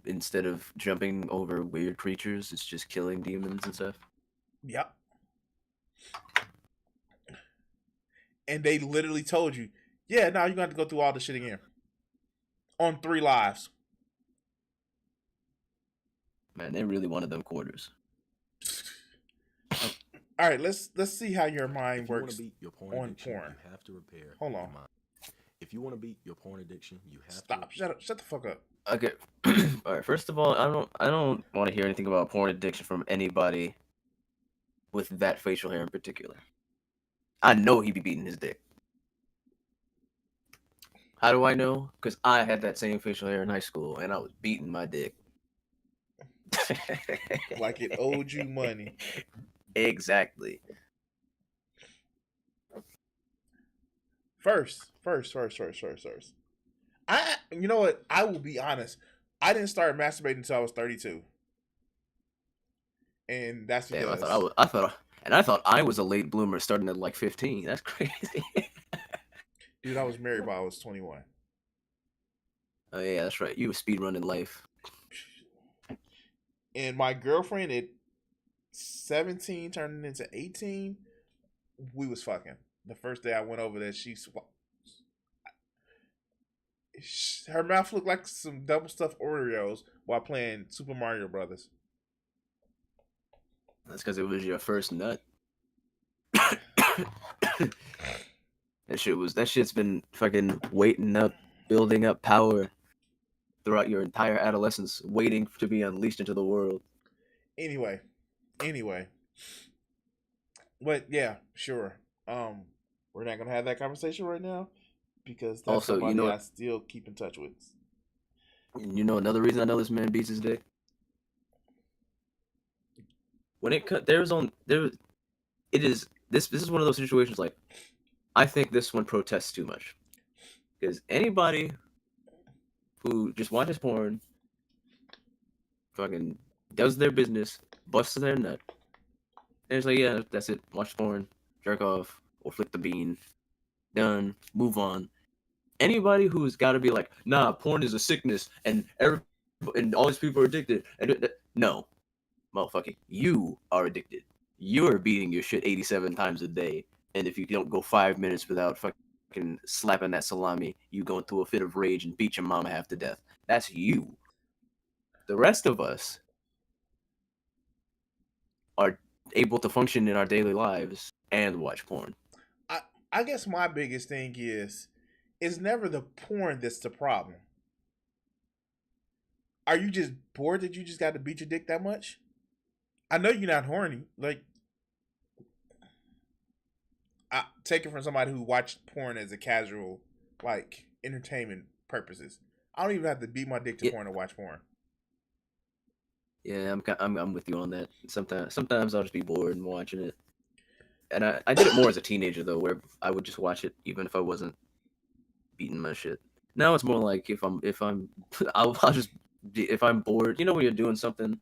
instead of jumping over weird creatures, it's just killing demons and stuff. Yep. And they literally told you, yeah, now you're going to have to go through all this shit again. On 3 lives. Man, they really wanted them quarters. All right, let's see how your mind If you want works to beat your porn on addiction, porn. you have to repair Hold your on. mind. If you want to beat your porn addiction, you have Stop. to Shut up. Shut the fuck up. Okay. All right. First of all, I don't want to hear anything about porn addiction from anybody with that facial hair in particular. I know he be beating his dick. How do I know? Because I had that same facial hair in high school, and I was beating my dick. Like it owed you money. Exactly. First. You know what? I will be honest. I didn't start masturbating until I was 32. And that's because Damn, I thought I was a late bloomer starting at like 15. That's crazy. dude, I was married by I was 21. Oh yeah, that's right. You were speedrunning life. And my girlfriend at 17 turning into 18, we was fucking. The first day I went over there, her mouth looked like some double stuffed Oreos while playing Super Mario Brothers. That's because it was your first nut. That shit's been fucking waiting up, building up power throughout your entire adolescence, waiting to be unleashed into the world. Anyway. But yeah, sure. We're not gonna have that conversation right now because that's Also, somebody you know I what? still keep in touch with. You know another reason I know this man beats his dick? when it cut, it is this is one of those situations like I think this one protests too much because anybody who just watches porn, fucking does their business, busts their nut, and it's like, yeah, that's it. Watch porn, jerk off, or flick the bean. Done. Move on. Anybody who's got to be like, nah, porn is a sickness, and all these people are addicted. No, motherfucker, you are addicted. You're beating your shit 87 times a day, and if you don't go 5 minutes without fucking slapping that salami, you go into a fit of rage and beat your mama half to death. That's you. The rest of us are able to function in our daily lives and watch porn. I guess my biggest thing is it's never the porn that's the problem. Are you just bored that you just got to beat your dick that much? I know you're not horny. Like, I take it from somebody who watched porn as a casual, like, entertainment purposes. I don't even have to beat my dick to porn to watch porn. Yeah, I'm with you on that. Sometimes I'll just be bored and watching it. And I did it more as a teenager though, where I would just watch it even if I wasn't beating my shit. Now it's more like if I'll just if I'm bored, you know, when you're doing something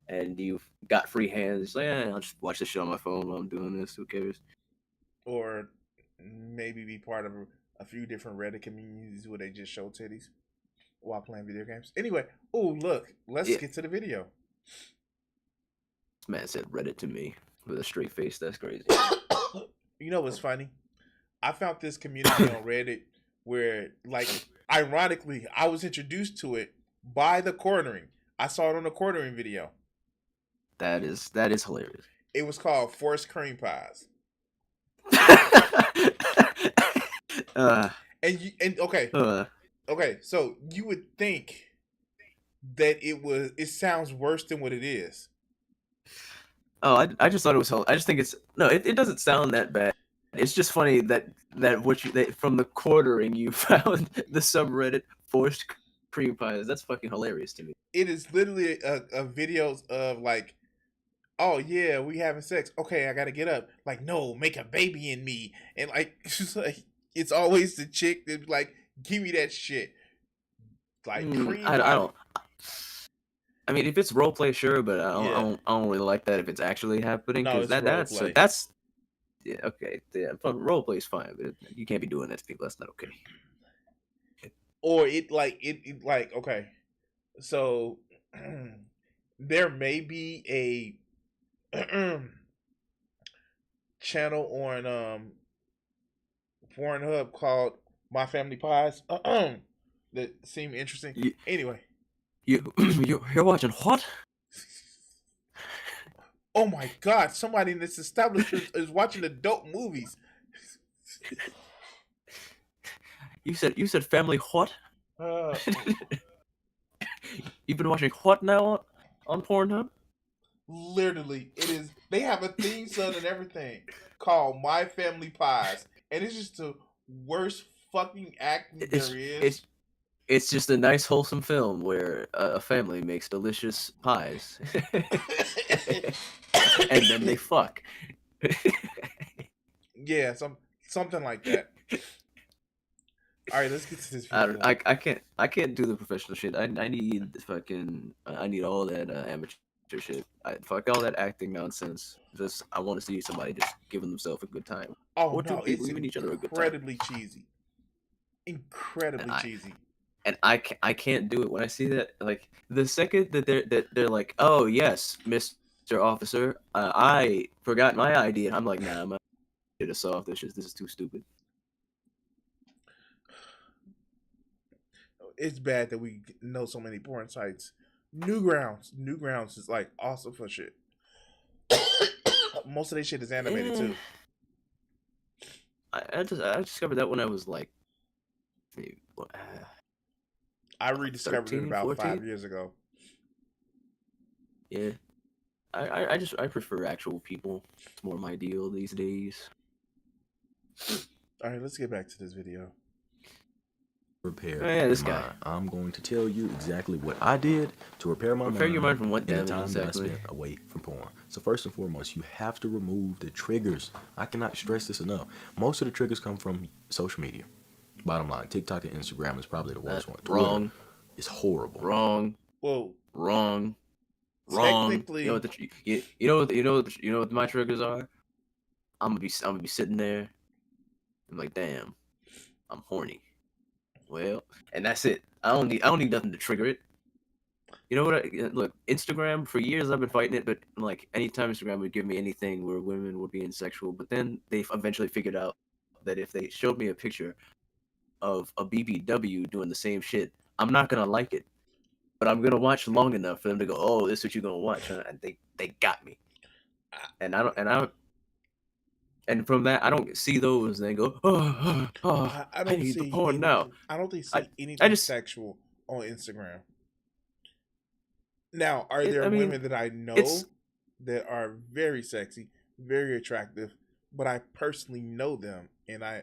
and you've got free hands, it's like, I'll just watch this shit on my phone while I'm doing this. Who cares? Or maybe be part of a few different Reddit communities where they just show titties while playing video games. Anyway, look, let's get to the video. This man said Reddit to me with a straight face. That's crazy. You know what's funny? I found this community on Reddit where, like, ironically, I was introduced to it by the cornering. I saw it on the cornering video. That is hilarious. It was called Forced Cream Pies. Okay, so you would think that it sounds worse than what it is. Oh, I just thought it was. I just think it doesn't sound that bad. It's just funny that from the quartering you found the subreddit forced cream pies. That's fucking hilarious to me. It is literally a videos of like, oh yeah, we having sex. Okay, I gotta get up. Like, no, make a baby in me. And like, it's just like, it's always the chick that like, give me that shit. Like cream. I don't. I mean, if it's role play, sure, but I don't really like that if it's actually happening. No, that's yeah, okay. Yeah, role play is fine, but you can't be doing that to people. That's not okay. Or it okay. So there may be a channel on Pornhub called My Family Pies that seem interesting. Anyway, you're watching what? Oh my God! Somebody in this establishment is watching adult movies. You said family what? You've been watching what now on Pornhub? Literally, it is. They have a theme song and everything called My Family Pies, and it's just the worst fucking acting there is. It's just a nice wholesome film where a family makes delicious pies, and then they fuck. Yeah, something like that. All right, let's get to this video. I can't do the professional shit. I need all that amateur shit. Fuck all that acting nonsense. I want to see somebody just giving themselves a good time. Oh or no, two people it's giving each other a good time. Incredibly cheesy. Incredibly cheesy. And I can't do it when I see that. Like the second that they're like, oh yes, Mr. Officer, I forgot my ID, and I'm like, nah, my shit is soft. This is too stupid. It's bad that we know so many porn sites. Newgrounds is like awesome for shit. Most of their shit is animated too. I discovered that when I was like, I rediscovered 13, it about 14? 5 years ago. Yeah, I prefer actual people. It's more my deal these days. All right, let's get back to this video. repair Oh, yeah, this your guy. mind. I'm going to tell you exactly what I did to repair my Repair mind. your mind from what in the damage time exactly? that I spent away from porn. So first and foremost, you have to remove the triggers. I cannot stress this enough. Most of the triggers come from social media. Bottom line, TikTok and Instagram is probably the worst one. Wrong. Twitter is horrible. Wrong. Well, Wrong. technically, You know what you know what my triggers are? I'm gonna be sitting there. I'm like, damn, I'm horny. Well, and that's it. I don't need nothing to trigger it. You know what? Look, Instagram for years I've been fighting it, but like anytime Instagram would give me anything where women were being sexual, but then they eventually figured out that if they showed me a picture of a BBW doing the same shit, I'm not gonna like it, but I'm gonna watch long enough for them to go, "Oh, this is what you're gonna watch," and they got me. And and from that I don't see those and then go, I I don't need the see porn now. I don't think I see anything just sexual on Instagram. Now, are there I mean, women that I know it's that are very sexy, very attractive, but I personally know them and I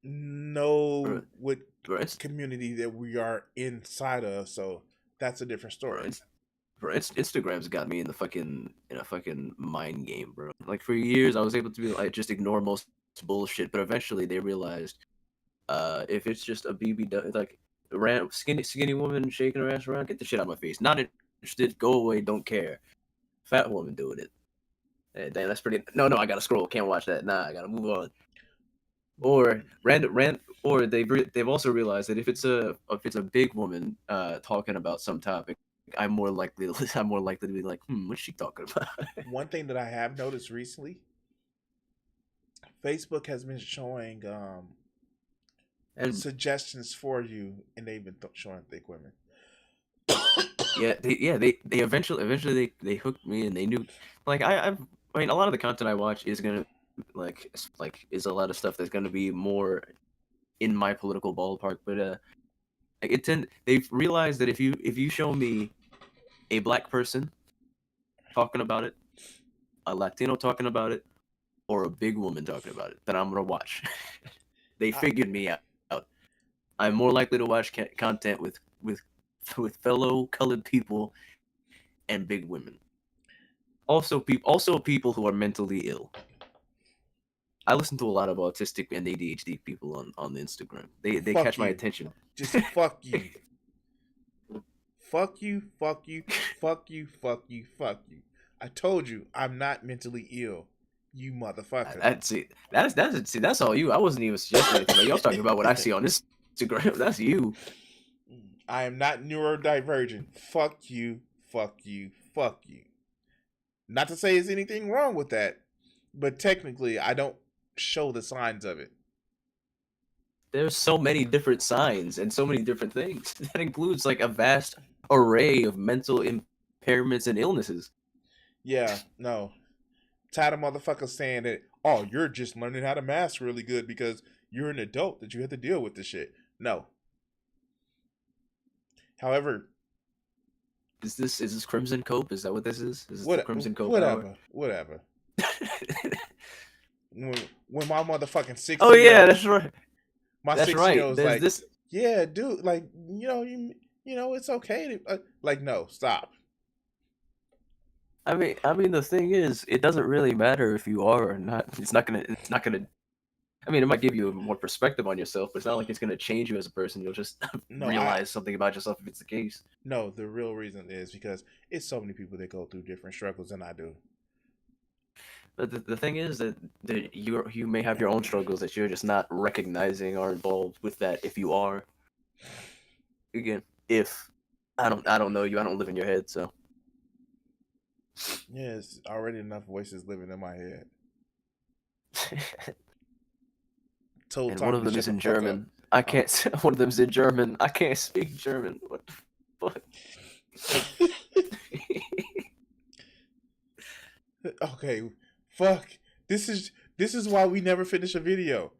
know bro, what bro, it's community that we are inside of, so that's a different bro, story. Instagram's got me in a fucking mind game, bro. Like for years, I was able to be like just ignore most bullshit, but eventually they realized, if it's just a BB, like skinny woman shaking her ass around, get the shit out of my face. Not interested. Go away. Don't care. Fat woman doing it. Hey, damn, that's pretty. No, I gotta scroll. Can't watch that. Nah, I gotta move on. Or or they've also realized that if it's a big woman talking about some topic, I'm more likely to be like, what's she talking about? One thing that I have noticed recently, Facebook has been showing And suggestions for you, and they've been showing thick women. they eventually they hooked me and they knew, like I mean a lot of the content I watch is gonna is a lot of stuff that's gonna be more in my political ballpark, but they've realized that if you show me a black person talking about it, a Latino talking about it, or a big woman talking about it, then I'm gonna watch. They figured me out. I'm more likely to watch content with fellow colored people and big women. Also, people who are mentally ill. I listen to a lot of autistic and ADHD people on Instagram. They Fuck catch my you. attention. Just fuck you. Fuck you, fuck you, fuck you, fuck you, fuck you. I told you I'm not mentally ill, you motherfucker. That's all you. I wasn't even suggesting anything. Like, y'all talking about what I see on Instagram. That's you. I am not neurodivergent. Fuck you, fuck you, fuck you. Not to say there's anything wrong with that, but technically I don't show the signs of it. There's so many different signs and so many different things. That includes like a vast array of mental impairments and illnesses. Yeah, no. Tired of motherfuckers saying that, oh, you're just learning how to mask really good because you're an adult that you have to deal with this shit. No. However, Is this Crimson Cope? Is that what this is? Is this the Crimson Cope? Whatever. When my motherfucking 16 Oh yeah, that's right. My That's 16-year-old's right. like, This yeah, dude, like, you know, it's okay to, like, no, stop. I mean, the thing is, it doesn't really matter if you are or not. It's not gonna. I mean, it might give you more perspective on yourself, but it's not like it's gonna change you as a person. You'll just realize something about yourself if it's the case. No, the real reason is because it's so many people that go through different struggles than I do. But the thing is that you may have your own struggles that you're just not recognizing are involved with that. If you are, again, if I don't know you, I don't live in your head, so yeah, it's already enough voices living in my head. And one of them is in German. I can't. One of them's in German. I can't speak German. What the fuck? Okay, fuck. This is why we never finish a video.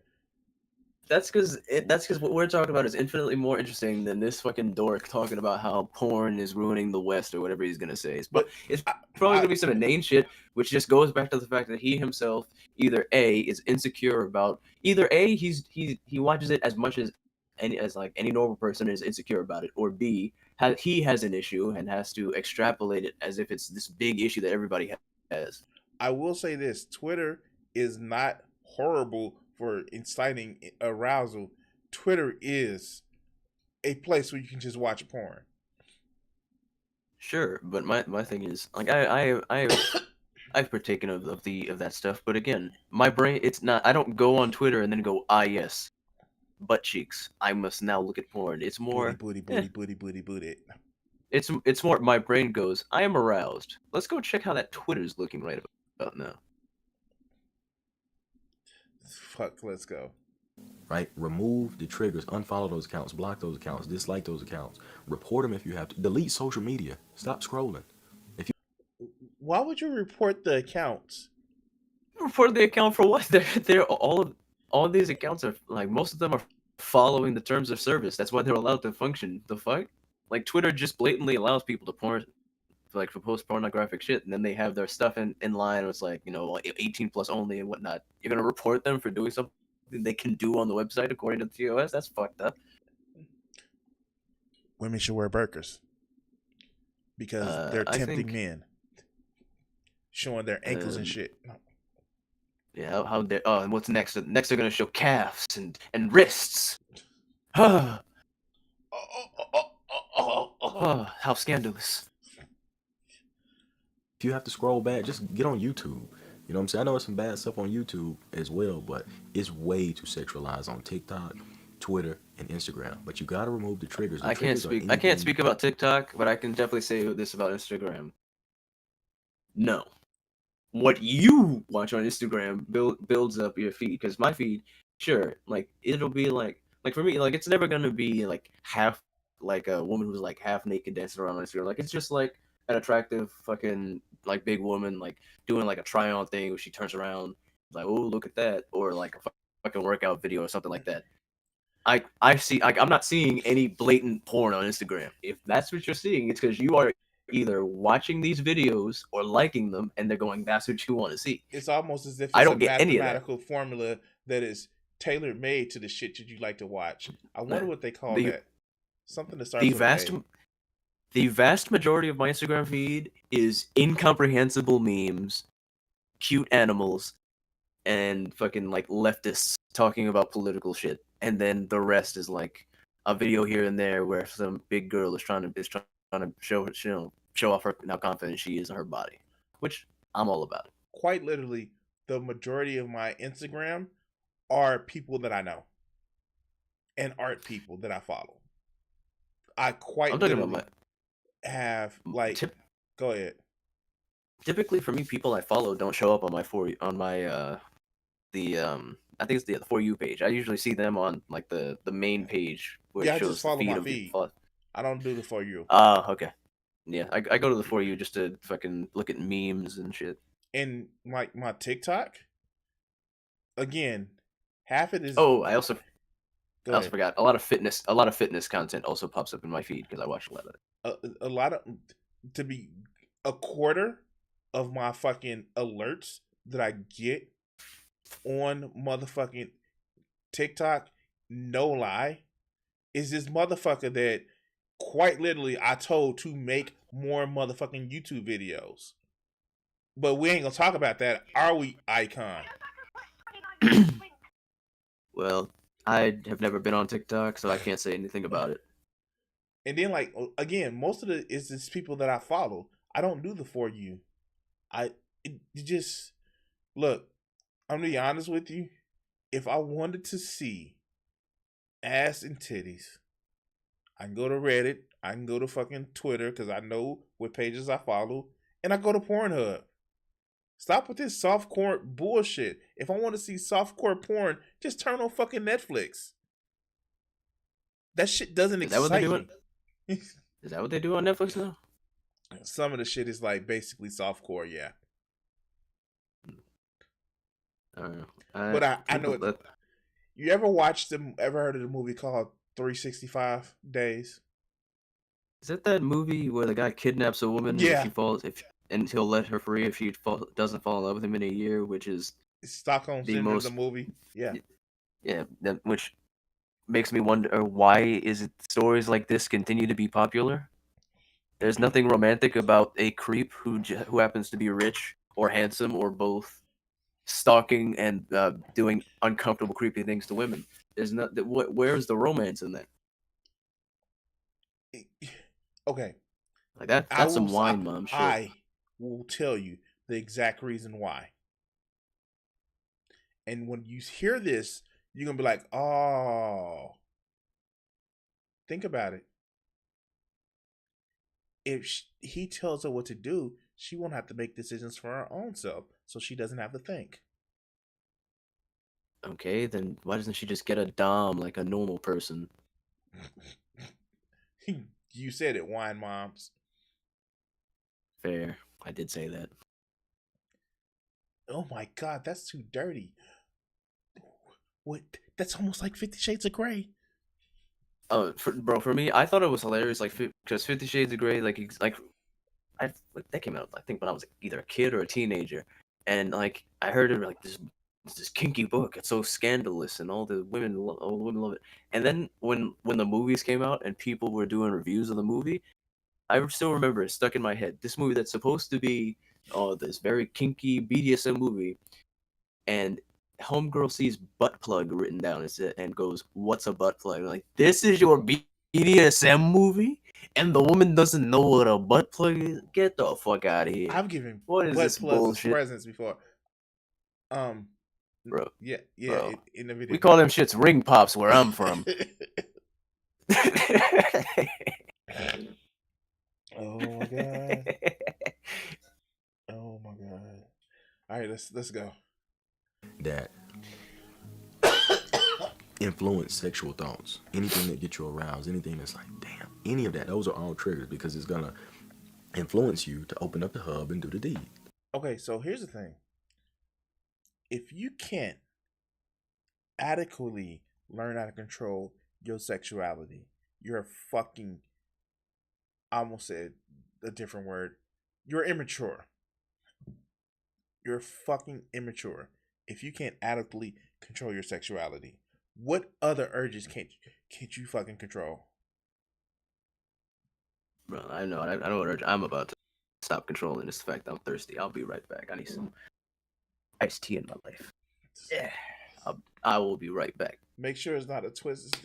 That's because what we're talking about is infinitely more interesting than this fucking dork talking about how porn is ruining the West or whatever he's gonna say. But It's probably gonna be some inane shit, which just goes back to the fact that he himself either A is insecure about either A he watches it as much as any normal person is insecure about it, or B he has an issue and has to extrapolate it as if it's this big issue that everybody has. I will say this: Twitter is not horrible for inciting arousal. Twitter is a place where you can just watch porn. Sure, but my thing is like I've partaken of that stuff, but again, my brain it's not I don't go on Twitter and then go, ah yes, butt cheeks. I must now look at porn. It's more Booty, booty, booty, booty, booty, booty. it's more my brain goes, I am aroused. Let's go check how that Twitter's looking right about now. Fuck, let's go. Right? Remove the triggers, unfollow those accounts, block those accounts, dislike those accounts, report them if you have to, delete social media, stop scrolling. Why would you report the accounts? Report the account for what? They're all of these accounts are like most of them are following the terms of service. That's why they're allowed to function. The fuck? Like Twitter just blatantly allows people to to post pornographic shit, and then they have their stuff in line. And it's like 18 plus only and whatnot. You're gonna report them for doing something they can do on the website according to the TOS? That's fucked up. Women should wear burqas because they're tempting men, showing their ankles and shit. Yeah, how they? Oh, and what's next? Next, they're gonna show calves and wrists. Oh, how scandalous! If you have to scroll back, just get on YouTube. You know what I'm saying? I know there's some bad stuff on YouTube as well, but it's way too sexualized on TikTok, Twitter, and Instagram. But you gotta remove the triggers. I can't speak about TikTok, but I can definitely say this about Instagram. No, what you watch on Instagram builds up your feed. Because my feed, sure, like it'll be like for me, like it's never gonna be like half like a woman who's like half naked dancing around on Instagram. Like it's just like an attractive fucking like big woman like doing like a try on thing where she turns around like, oh, look at that, or like a fucking workout video or something like that. I'm not seeing any blatant porn on Instagram. If that's what you're seeing, it's because you are either watching these videos or liking them, and they're going, "That's what you want to see." It's almost as if it's I don't a get any of that. mathematical formula that is tailor made to the shit that you like to watch. I wonder what they call that. Something that starts with A. The vast majority of my Instagram feed is incomprehensible memes, cute animals, and fucking like leftists talking about political shit. And then the rest is like a video here and there where some big girl is trying to show off how confident she is in her body, which I'm all about. Quite literally, the majority of my Instagram are people that I know and art people that I follow. I quite literally have like. Go ahead. Typically, for me, people I follow don't show up on my I think it's the For You page. I usually see them on like the main page where it shows I just follow the feed my of feed. people. I don't do the For You. Okay. Yeah, I go to the For You just to fucking look at memes and shit. And my TikTok, again, half it is. Oh, I also forgot a lot of fitness content also pops up in my feed because I watch a lot of it. A lot of a quarter of my fucking alerts that I get on motherfucking TikTok, no lie, is this motherfucker that quite literally I told to make more motherfucking YouTube videos. But we ain't gonna talk about that, are we, Icon? Well, I have never been on TikTok, so I can't say anything about it. And then, like, again, most of it is just people that I follow. I don't do the For You. Look, I'm gonna be honest with you. If I wanted to see ass and titties, I can go to Reddit. I can go to fucking Twitter because I know what pages I follow, and I go to Pornhub. Stop with this softcore bullshit. If I want to see softcore porn, just turn on fucking Netflix. That shit doesn't excite me. Is that what they do on Netflix now? Some of the shit is like basically softcore, yeah. I don't know. But I know it. You ever watched them? Ever heard of the movie called 365 Days? Is that that movie where the guy kidnaps a woman Yeah. and he'll let her free if she doesn't fall in love with him in a year, which is Stockholm the Syndrome, most the movie. Yeah. yeah, which makes me wonder why is it stories like this continue to be popular? There's nothing romantic about a creep who happens to be rich or handsome or both, stalking and doing uncomfortable, creepy things to women. There's not. Where's the romance in that? Okay. Like that. That's some wine mom shit. I will tell you the exact reason why. And when you hear this, you're gonna be like, "Oh." Think about it. If he tells her what to do, she won't have to make decisions for her own self, so she doesn't have to think. Okay, then why doesn't she just get a dom like a normal person? You said it, wine moms. Fair. I did say that. Oh my god, that's too dirty. What? That's almost like 50 Shades of Grey. Oh, for me, I thought it was hilarious, like because 50 Shades of Grey, that came out I think when I was either a kid or a teenager, and like I heard it like this kinky book. It's so scandalous, and all the women love it. And then when the movies came out and people were doing reviews of the movie, I still remember it stuck in my head. This movie that's supposed to be this very kinky BDSM movie, and homegirl sees butt plug written down and goes, "What's a butt plug?" I'm like, this is your BDSM movie, and the woman doesn't know what a butt plug is. Get the fuck out of here! I've given What is butt this plugs as bullshit, presents before. bro? Yeah, Bro, in the video. we call them shits ring pops where I'm from. Oh my god. Oh my god. All right, let's go. That influence sexual thoughts. Anything that gets you aroused, anything that's like, damn, any of that, those are all triggers because it's gonna influence you to open up the hub and do the deed. Okay, so here's the thing. If you can't adequately learn how to control your sexuality, you're fucking, I almost said a different word. You're immature. You're fucking immature if you can't adequately control your sexuality. What other urges can't you fucking control? Bro, I know what urge I'm about to stop controlling. This fact I'm thirsty. I'll be right back. I need some iced tea in my life. Yeah, I will be right back. Make sure it's not a twisted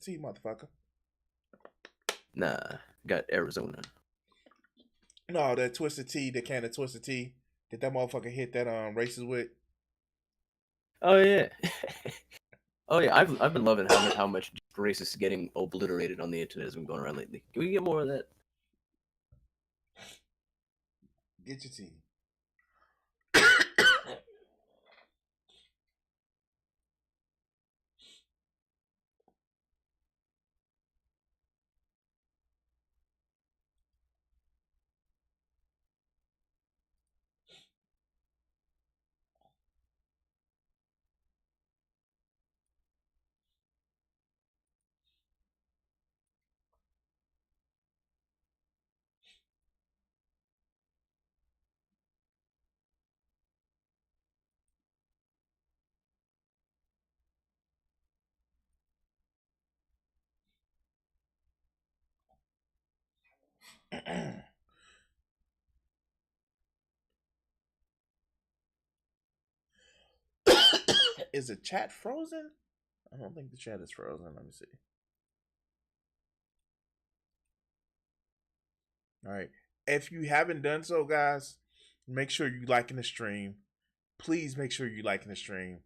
tea, motherfucker. Nah, got Arizona. No, that twisted tea, the can of twisted tea that motherfucker hit that racist with. Oh yeah. Oh yeah, I've been loving how much racist is getting obliterated on the internet has been going around lately. Can we get more of that? Get your tea. Is the chat frozen? I don't think the chat is frozen. Let me see. All right. If you haven't done so, guys, make sure you liking the stream. Please make sure you liking the stream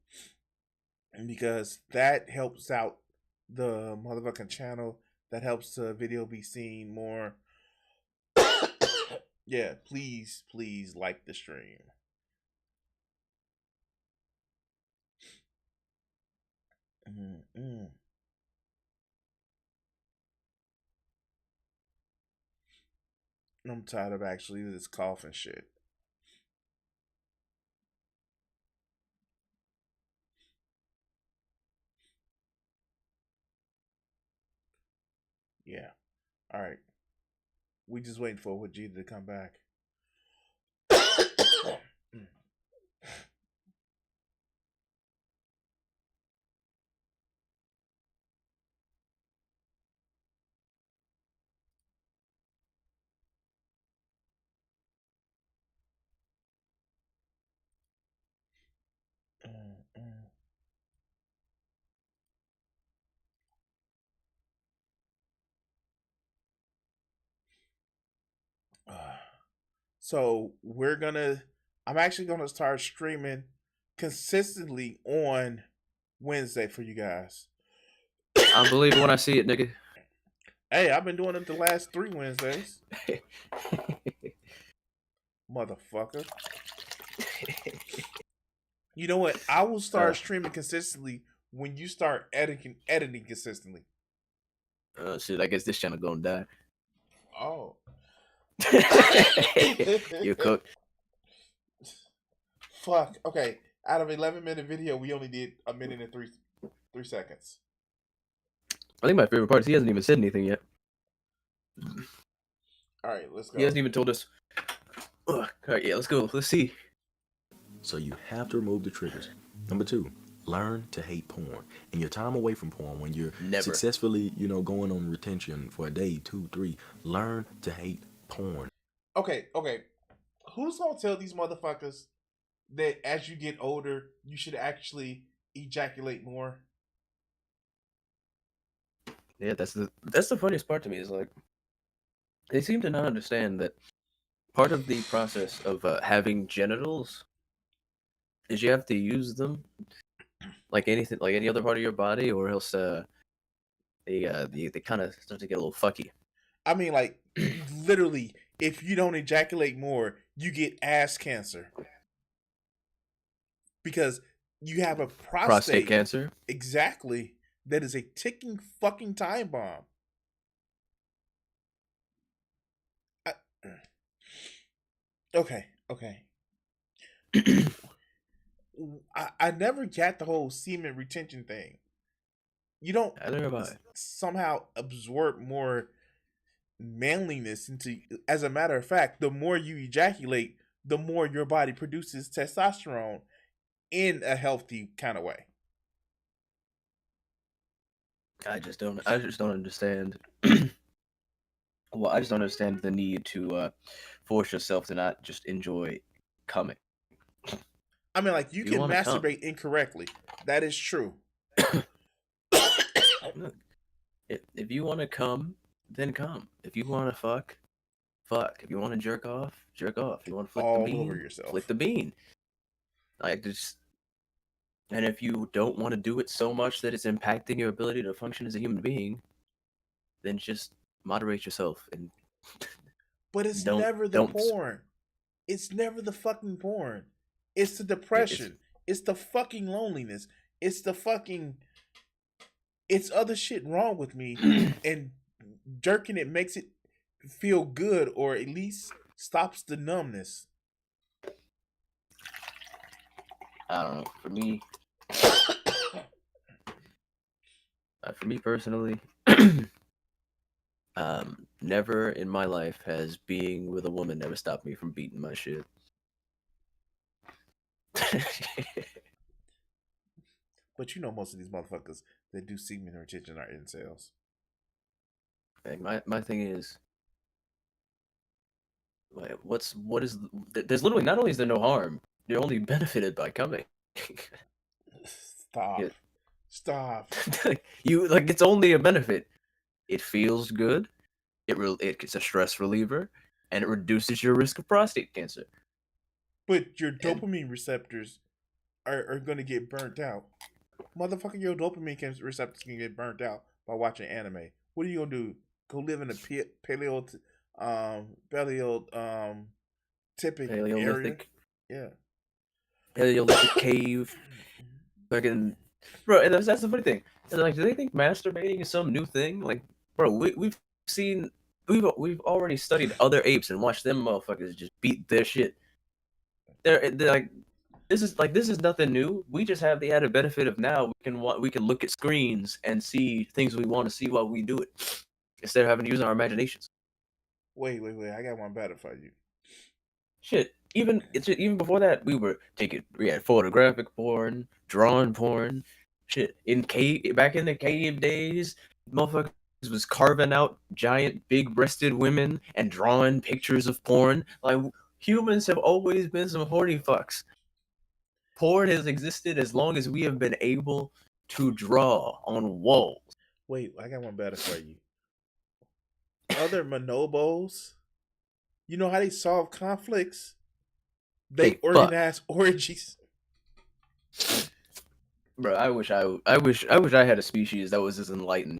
because that helps out the motherfucking channel. That helps the video be seen more. Yeah, please like the stream. I'm tired of actually this coughing shit. All right. We just waiting for Vegeta to come back. So I'm actually gonna start streaming consistently on Wednesday for you guys. I believe it when I see it, nigga. Hey, I've been doing it the last 3 Wednesdays. Motherfucker. You know what? I will start streaming consistently when you start editing consistently. Shit, I guess this channel gonna die. Oh. You cooked. Fuck. Okay. Out of 11-minute video, we only did 1 minute and 3 seconds. I think my favorite part is he hasn't even said anything yet. All right, let's go. He hasn't even told us. All right, yeah, let's go. Let's see. So you have to remove the triggers. Number 2, learn to hate porn. In your time away from porn, when you're successfully, going on retention for a day, 2, 3, learn to hate porn. Okay. Who's gonna tell these motherfuckers that as you get older, you should actually ejaculate more? Yeah, that's the funniest part to me is like they seem to not understand that part of the process of having genitals is you have to use them like anything, like any other part of your body, or else they kind of start to get a little fucky. I mean, like literally, if you don't ejaculate more, you get ass cancer because you have a prostate cancer. Exactly. That is a ticking fucking time bomb. Okay. I never got the whole semen retention thing. You don't somehow absorb more manliness into. As a matter of fact, the more you ejaculate, the more your body produces testosterone in a healthy kind of way. I just don't understand. Well, I just don't understand the need to force yourself to not just enjoy coming. I mean, like, you can masturbate incorrectly. That is true. Look, if you want to come, then come. If you want to fuck. If you want to jerk off. If you want to flick the bean, over yourself. Flick the bean. And if you don't want to do it so much that it's impacting your ability to function as a human being, then just moderate yourself and. But it's never the porn. It's never the fucking porn. It's the depression. It's the fucking loneliness. It's the fucking. It's other shit wrong with me, and jerking it makes it feel good, or at least stops the numbness. I don't know. For me personally, never in my life has being with a woman never stopped me from beating my shit. But you know, most of these motherfuckers that do semen retention are incels. My thing is, there's literally, not only is there no harm, you're only benefited by coming. Stop. It's only a benefit. It feels good. It's a stress reliever, and it reduces your risk of prostate cancer. But your dopamine receptors are going to get burnt out. Motherfucker, your dopamine receptors can get burnt out by watching anime. What are you going to do? Go live in a Paleolithic area? Yeah. Paleolithic cave. Fucking bro, and that's the funny thing. Like, do they think masturbating is some new thing? Like, bro, we've already studied other apes and watched them motherfuckers just beat their shit. They're like, this is nothing new. We just have the added benefit of now we can look at screens and see things we want to see while we do it. instead of having to use our imaginations. Wait. I got one better for you. Shit, even before that, we had photographic porn, drawn porn, shit. Back in the cave days, motherfuckers was carving out giant big-breasted women and drawing pictures of porn. Like, humans have always been some horny fucks. Porn has existed as long as we have been able to draw on walls. Wait, I got one better for you. Other bonobos, you know how they solve conflicts? They organize orgies. Bro, I wish I had a species that was as enlightened.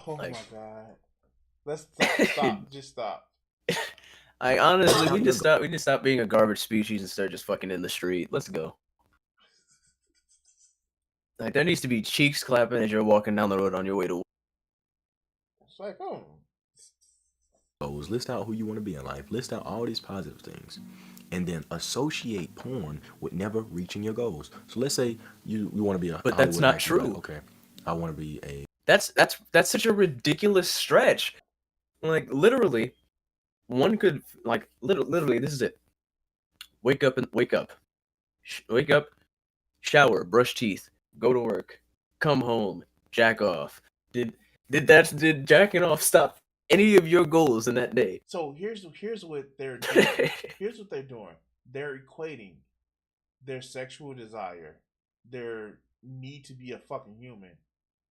Oh my god. Let's stop. Just stop. I honestly, we just stop being a garbage species and start just fucking in the street. Let's go. Like, there needs to be cheeks clapping as you're walking down the road on your way to work. It's like, oh. List out who you want to be in life. List out all these positive things. And then associate porn with never reaching your goals. So let's say you want to be a But that's not true. Like, okay, I want to be a... That's such a ridiculous stretch. Like, literally, one could, like, literally, this is it. Wake up, shower, brush teeth, go to work, come home, jack off. Did jacking off stop any of your goals in that day? So here's what they're doing. Here's what they're doing. They're equating their sexual desire, their need to be a fucking human,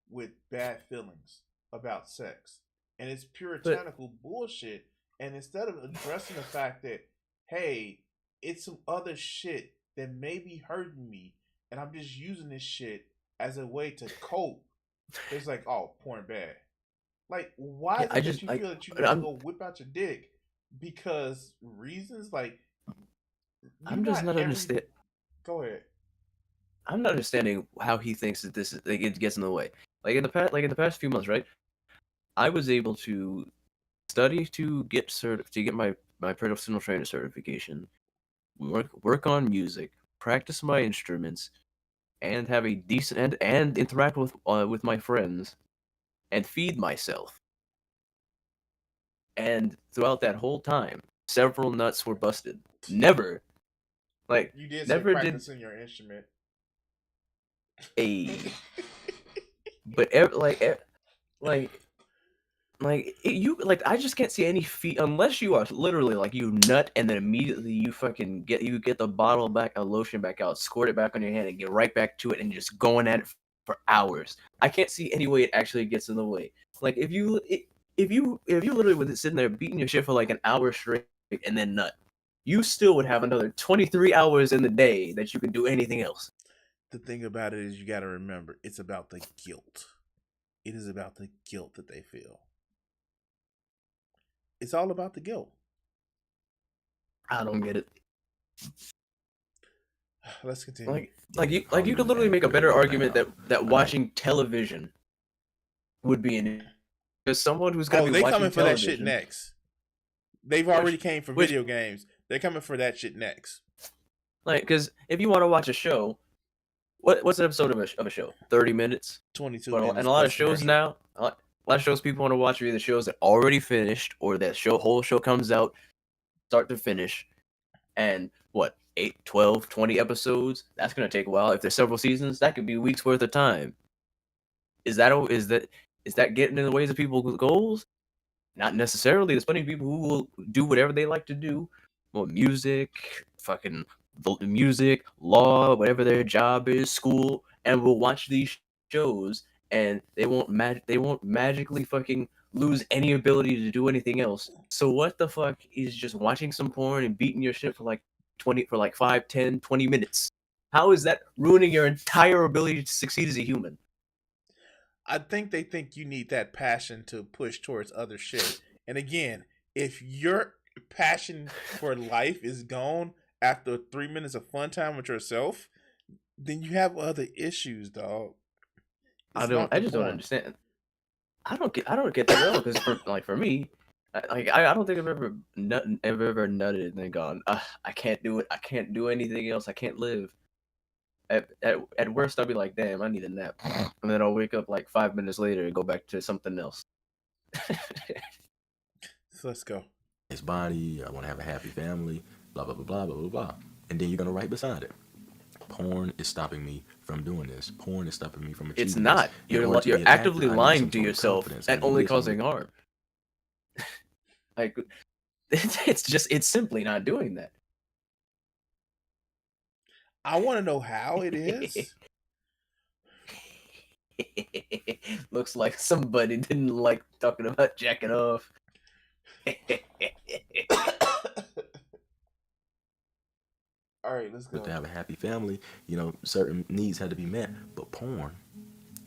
with bad feelings about sex. And it's puritanical bullshit. And instead of addressing the fact that, hey, it's some other shit that may be hurting me, and I'm just using this shit as a way to cope, it's like, oh, porn bad. Like, why is it that you feel that you need to go whip out your dick? Because reasons? Like, I'm just not understanding. Go ahead. I'm not understanding how he thinks that this is, like, it gets in the way. Like in the past few months, right? I was able to study to get my personal trainer certification, work on music, practice my instruments, and have a decent and interact with my friends, and feed myself. And throughout that whole time, several nuts were busted. Never, like, you did never say practicing your instrument. But I just can't see any feet unless you are literally like you nut and then immediately you fucking get the bottle back, a lotion back out, squirt it back on your hand, and get right back to it and just going at it for hours. I can't see any way it actually gets in the way. Like, if you literally was sitting there beating your shit for like an hour straight and then nut, you still would have another 23 hours in the day that you could do anything else. The thing about it is, you got to remember, it's about the guilt. It is about the guilt that they feel. It's all about the guilt. I don't get it. Let's continue. You could literally make a better argument that watching television would be an, because someone who's gonna be watching coming for television, that shit next. They've already came for video games. They're coming for that shit next. Like, because if you want to watch a show, what's an episode of a show? 30 minutes, 22 but, minutes. And a lot of shows now, a lot of shows people want to watch are either shows that already finished or that whole show comes out start to finish, and 8, 12, 20 episodes. That's gonna take a while. If there's several seasons, that could be weeks worth of time. Is that getting in the ways of people's goals? Not necessarily. There's plenty of people who will do whatever they like to do. Well, music, fucking music, law, whatever their job is, school, and will watch these shows, and they won't magically fucking lose any ability to do anything else. So what the fuck is just watching some porn and beating your shit for like 5, 10, 20 minutes? How is that ruining your entire ability to succeed as a human? I think they think you need that passion to push towards other shit. And again, if your passion for life is gone after 3 minutes of fun time with yourself, then you have other issues, dog. I just don't understand. I don't get that at all, because for me, I don't think I've ever nutted and gone, I can't do it. I can't do anything else. I can't live. At worst, I'll be like, damn, I need a nap, and then I'll wake up like 5 minutes later and go back to something else. So let's go. His body. I want to have a happy family. Blah blah blah blah blah blah blah. And then you're gonna write beside it. Porn is stopping me from doing this. Porn is stopping me from achieving It's not. this. In order to You're get actively that, I need lying some to sort of yourself confidence. and I need only this, I need causing harm. Like, it's simply not doing that. I want to know how it is. Looks like somebody didn't like talking about jacking off. All right, let's go. But to have a happy family, you know, certain needs had to be met. But porn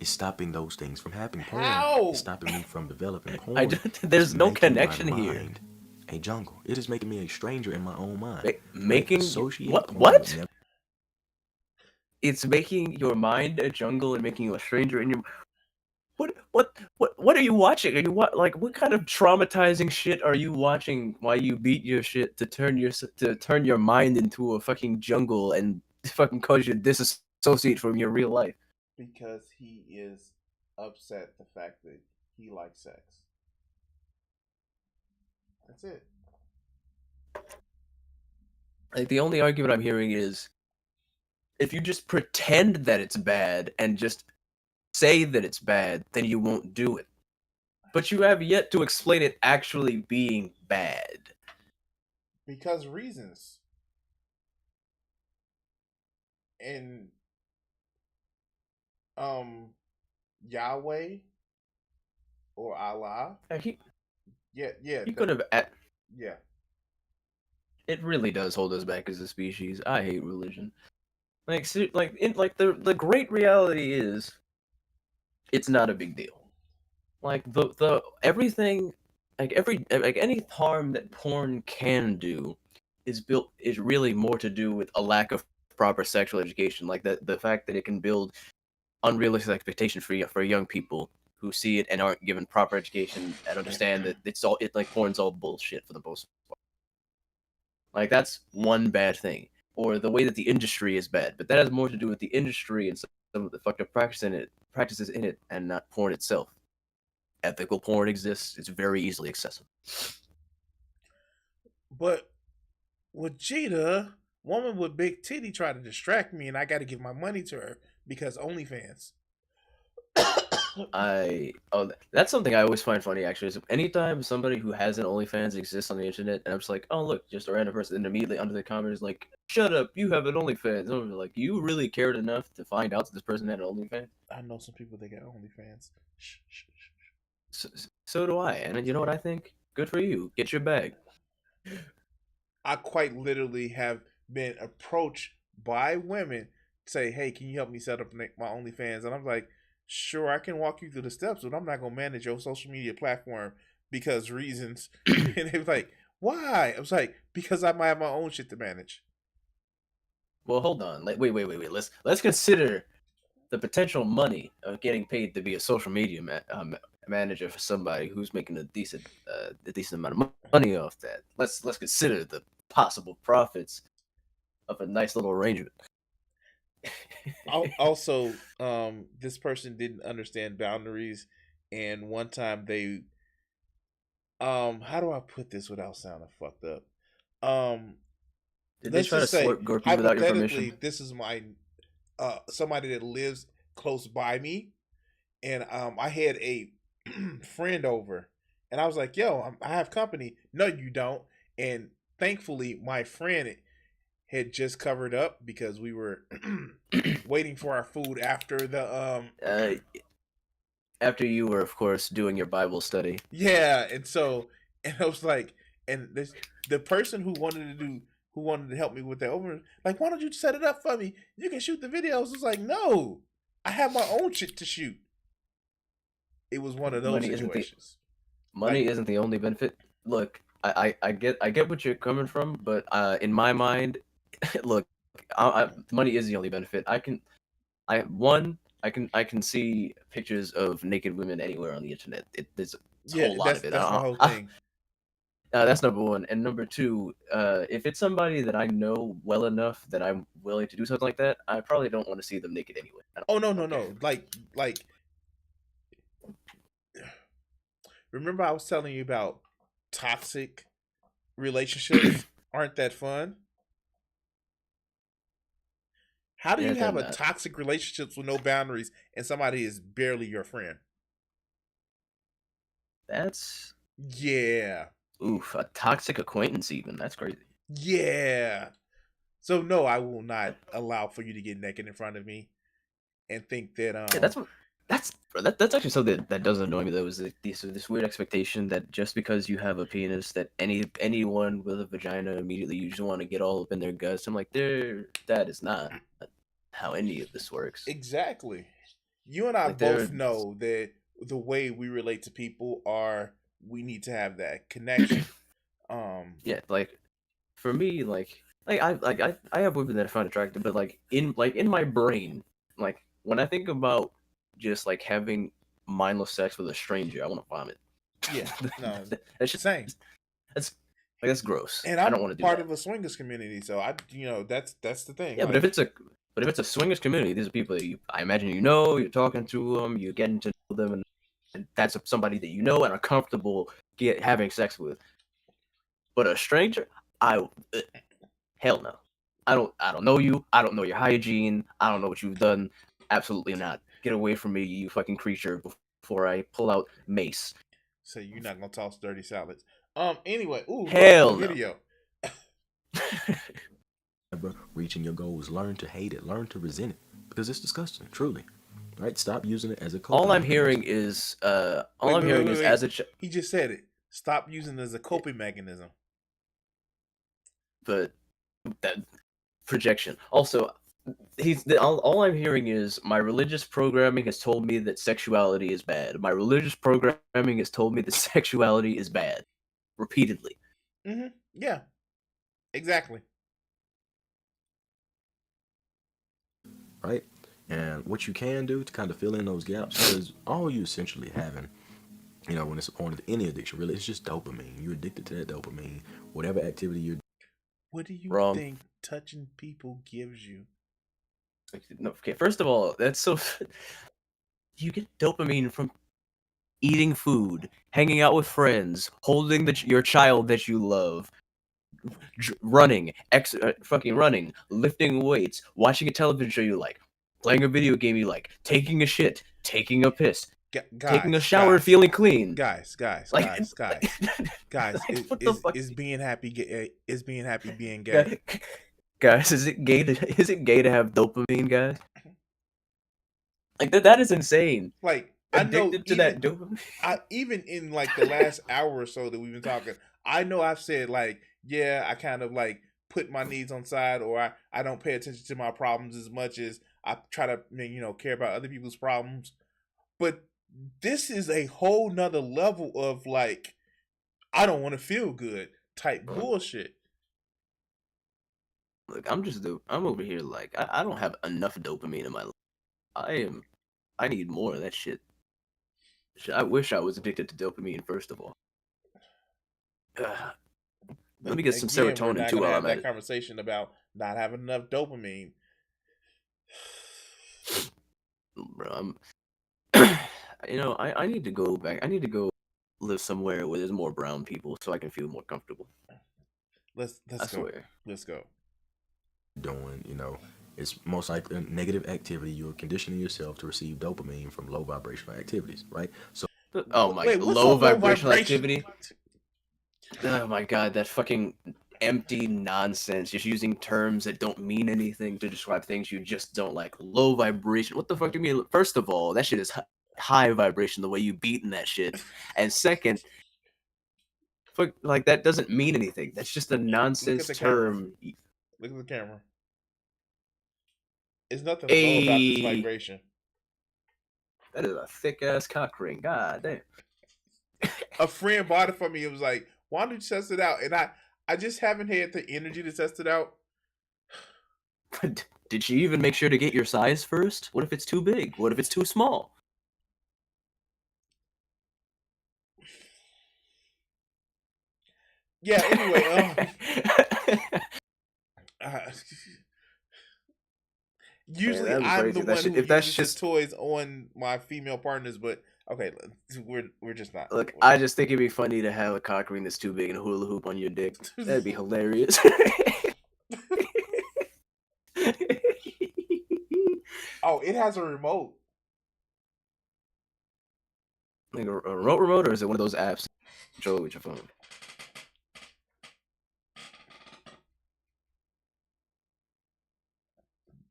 is stopping those things from happening. Porn How? is stopping me from developing. Porn there's is no making my connection here. mind a jungle. It is making me a stranger in my own mind. Making associate what? porn What? with It's making your mind a jungle and making you a stranger in your. What are you watching? Are you what kind of traumatizing shit are you watching while you beat your shit to turn your mind into a fucking jungle and fucking cause you to disassociate from your real life? Because he is upset the fact that he likes sex. That's it. Like, the only argument I'm hearing is if you just pretend that it's bad and just say that it's bad, then you won't do it. But you have yet to explain it actually being bad. Because reasons. And Yahweh or Allah. Yeah. He could have. Yeah. It really does hold us back as a species. I hate religion. The great reality is, it's not a big deal. Like the everything, any harm that porn can do is really more to do with a lack of proper sexual education. Like the fact that it can build unrealistic expectations for young people who see it and aren't given proper education and understand that porn's all bullshit for the most part. Like, that's one bad thing. Or the way that the industry is bad, but that has more to do with the industry and some of the fucked up practices in it, and not porn itself. Ethical porn exists; it's very easily accessible. But with Jada, woman with big titty tried to distract me, and I got to give my money to her because OnlyFans. That's something I always find funny, actually. Is anytime somebody who has an OnlyFans exists on the internet, and I'm just like, oh look, just a random person, and immediately under the comments like, shut up, you have an OnlyFans. And I'm like, you really cared enough to find out that this person had an OnlyFans? I know some people that got OnlyFans. So do I, and you know what I think? Good for you. Get your bag. I quite literally have been approached by women say, hey, can you help me set up my OnlyFans? And I'm like, sure, I can walk you through the steps, but I'm not going to manage your social media platform because reasons. And they was like, why? I was like, because I might have my own shit to manage. Well, hold on. Wait. Let's consider the potential money of getting paid to be a social media manager for somebody who's making a decent amount of money off that. Let's consider the possible profits of a nice little arrangement. Also, this person didn't understand boundaries, and one time they, how do I put this without sounding fucked up? Did they try to slurp Gorky without your permission? This is my somebody that lives close by me, and I had a friend over, and I was like, "Yo, I have company." No, you don't. And thankfully, my friend had just covered up because we were waiting for our food after the after you were, of course, doing your Bible study. Yeah, and I was like, and the person who wanted to help me with that over, like, why don't you set it up for me? You can shoot the videos. It's like, no, I have my own shit to shoot. It was one of those situations. Money isn't the only benefit. Look, I get what you're coming from, but in my mind, look, money is the only benefit. I can see pictures of naked women anywhere on the internet. There's a whole lot of it. That's the whole thing. That's number one. And number two, if it's somebody that I know well enough that I'm willing to do something like that, I probably don't want to see them naked anyway. Oh, no. Like, remember I was telling you about toxic relationships aren't that fun? How do Yeah, you they're have a not. toxic relationships with no boundaries and somebody is barely your friend? That's Yeah. oof, a toxic acquaintance even. That's crazy. Yeah. So no, I will not allow for you to get naked in front of me and think that Yeah, that's actually something that does annoy me though. Is this weird expectation that just because you have a penis, that anyone with a vagina immediately you just want to get all up in their guts. I'm like, that is not how any of this works. exactly. You and I Like there, both know that the way we relate to people are we need to have that connection. yeah, like for me, I have women that I find attractive, but in my brain, like when I think about just like having mindless sex with a stranger, I want to vomit. Yeah, no, That's just same. that's like that's gross. And I don't I'm want to do part that. of a swingers community, so that's the thing. Yeah, Like, but if it's a swingers community, these are people that I imagine you're talking to them, you're getting to know them, and that's somebody that you know and are comfortable having sex with. But a stranger, hell no. I don't know you. I don't know your hygiene. I don't know what you've done. Absolutely not. Get away from me, you fucking creature, before I pull out mace. so you're not gonna toss dirty salads. Anyway, ooh, look, a Hell no. video. Reaching your goals, learn to hate it, learn to resent it, because it's disgusting, truly. Right? Stop using it as a coping All I'm mechanism. hearing is Wait. as a He just said it. Stop using it as a coping mechanism. but that projection. Also, all I'm hearing is my religious programming has told me that sexuality is bad. My religious programming has told me that sexuality is bad, repeatedly. Mm-hmm. Yeah, exactly. Right? And what you can do to kind of fill in those gaps is all you essentially having, when it's on any addiction, really, it's just dopamine. You're addicted to that dopamine. Whatever activity you're What do you Wrong. think touching people gives you? No, okay, first of all, that's so. You get dopamine from eating food, hanging out with friends, holding your child that you love, running, fucking running, lifting weights, watching a television show you like, playing a video game you like, taking a shit, taking a piss, taking a shower, feeling clean. Guys. Like, what the fuck? Is being happy being gay? Guys, is it gay to have dopamine, guys? Like that is insane. Like, Addicted to that dopamine. Even in like the last hour or so that we've been talking, I know I've said like, yeah, I kind of like put my needs on side, or I don't pay attention to my problems as much as I try to care about other people's problems. But this is a whole nother level of like, I don't want to feel good type bullshit. Look, I'm over here like I don't have enough dopamine in my life. I need more of that shit. I wish I was addicted to dopamine first of all. Let me get some Again, we're serotonin not too gonna while have I'm at that it. conversation about not having enough dopamine. Bro, I need to go back. I need to go live somewhere where there's more brown people so I can feel more comfortable. Let's I go. swear. Let's go. doing, it's most likely a negative activity. You're conditioning yourself to receive dopamine from low vibrational activities, right? So, Oh my Wait, what's low a low vibrational vibration? activity. Oh my god, that fucking empty nonsense. Just using terms that don't mean anything to describe things you just don't like. Low vibration. What the fuck do you mean? First of all, that shit is high vibration the way you beating that shit. And second, fuck, like that doesn't mean anything. That's just a nonsense term. Look at the camera. There's nothing low about this vibration. That is a thick ass cock ring. God damn. A friend bought it for me. It was like, why don't you test it out? And I just haven't had the energy to test it out. Did she even make sure to get your size first? What if it's too big? What if it's too small? Yeah, anyway, usually Man, I'm the crazy. one who uses his toys on my female partners, but Okay, we're just not. Look, I just think it'd be funny to have a cock ring that's too big and a hula hoop on your dick. That'd be hilarious. Oh, it has a remote. Like a remote, or is it one of those apps you control with your phone?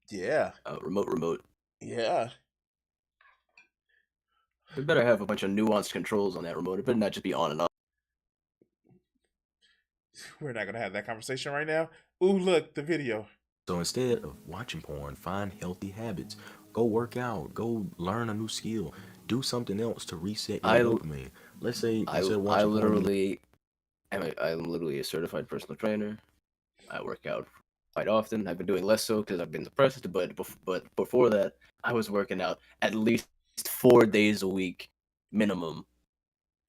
Yeah. Remote. Yeah. We better have a bunch of nuanced controls on that remote. It better not just be on and off. We're not gonna have that conversation right now. Ooh, look, the video. So instead of watching porn, find healthy habits. Go work out. Go learn a new skill. Do something else to reset your dopamine. Let's say instead of watching I'm literally a certified personal trainer. I work out quite often. I've been doing less so because I've been depressed. But before that, I was working out at least 4 days a week minimum.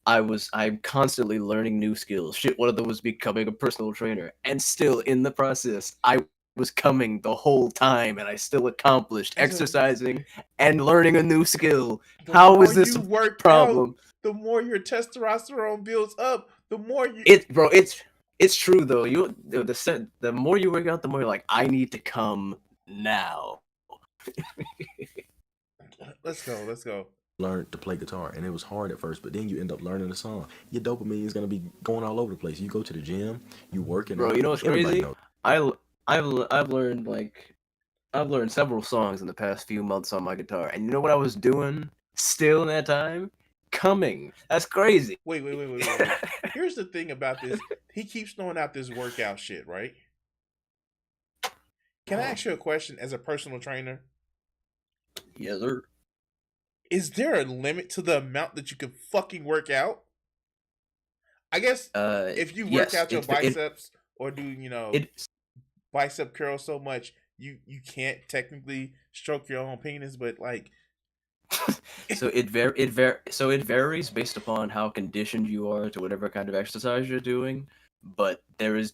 I'm constantly learning new skills. Shit, one of them was becoming a personal trainer, and still in the process, I was coming the whole time, and I still accomplished exercising and learning a new skill. How is this a problem? Out, the more your testosterone builds up, the more you. It's true though. The more you work out, the more you're like, I need to come now. Let's go. Learn to play guitar, and it was hard at first, but then you end up learning the song. Your dopamine is gonna be going all over the place. You go to the gym, you working. Bro, out. You know what's crazy? I've learned several songs in the past few months on my guitar, and you know what I was doing still in that time? Coming. That's crazy. Wait. Here's the thing about this. He keeps throwing out this workout shit, right? Can I ask you a question as a personal trainer? Yes, sir. Is there a limit to the amount that you can fucking work out? I guess if you work out your biceps or do bicep curls so much, you can't technically stroke your own penis, but like. So it varies based upon how conditioned you are to whatever kind of exercise you're doing, but there is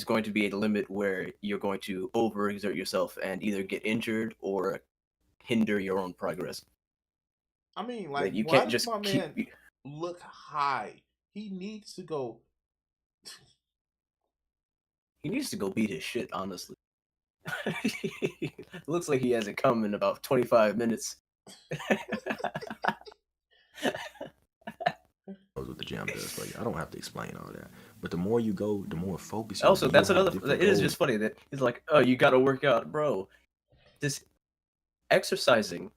going to be a limit where you're going to overexert yourself and either get injured or hinder your own progress. I mean, like you why can't does just my man look high? He needs to go. He needs to go beat his shit, honestly. Looks like he hasn't come in about 25 minutes. What the gym does for you. I don't have to explain all that. But the more you go, the more focused. Also, that's another. It is just funny that he's like, "Oh, you got to work out, bro." This exercising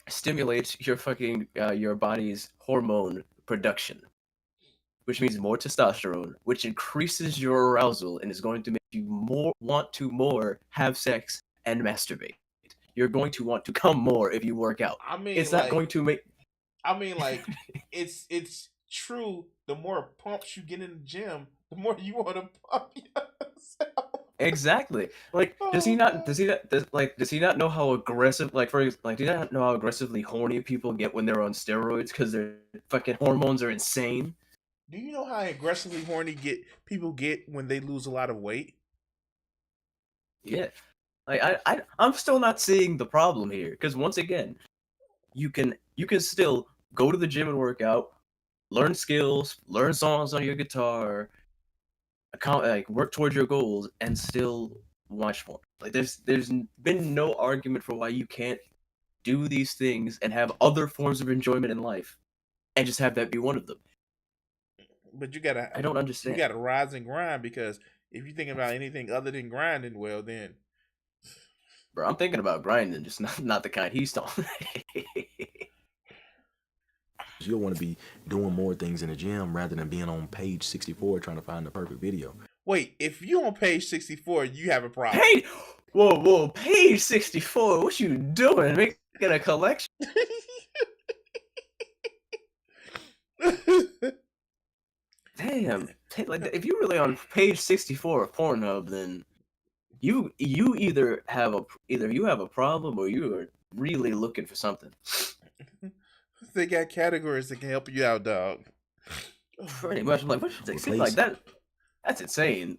stimulates your body's hormone production, which means more testosterone, which increases your arousal and is going to make you want to have sex and masturbate. You're going to want to come more if you work out. I mean, it's not going to make. I mean, like, it's true. The more pumps you get in the gym, the more you want to pump yourself. Exactly. Like, does he not know how aggressive, do you not know how aggressively horny people get when they're on steroids because their fucking hormones are insane? Do you know how aggressively horny people get when they lose a lot of weight? Yeah. Like, I'm still not seeing the problem here, because once again, you can still go to the gym and work out, learn skills, learn songs on your guitar, work towards your goals, and still watch porn. Like, there's been no argument for why you can't do these things and have other forms of enjoyment in life, and just have that be one of them. But you gotta. I don't understand. You gotta rise and grind, because if you think about anything other than grinding, well then. Bro, I'm thinking about grinding, just not the kind he's talking. You'll want to be doing more things in the gym rather than being on page 64 trying to find the perfect video. Wait, if you're on page 64, you have a problem. Hey, whoa, page 64. What you doing? Making a collection? Damn, like if you're really on page 64 of Pornhub, then you either have a problem or you are really looking for something. They got categories that can help you out, dog. Pretty much. Like, what should they say? Like that? That's insane.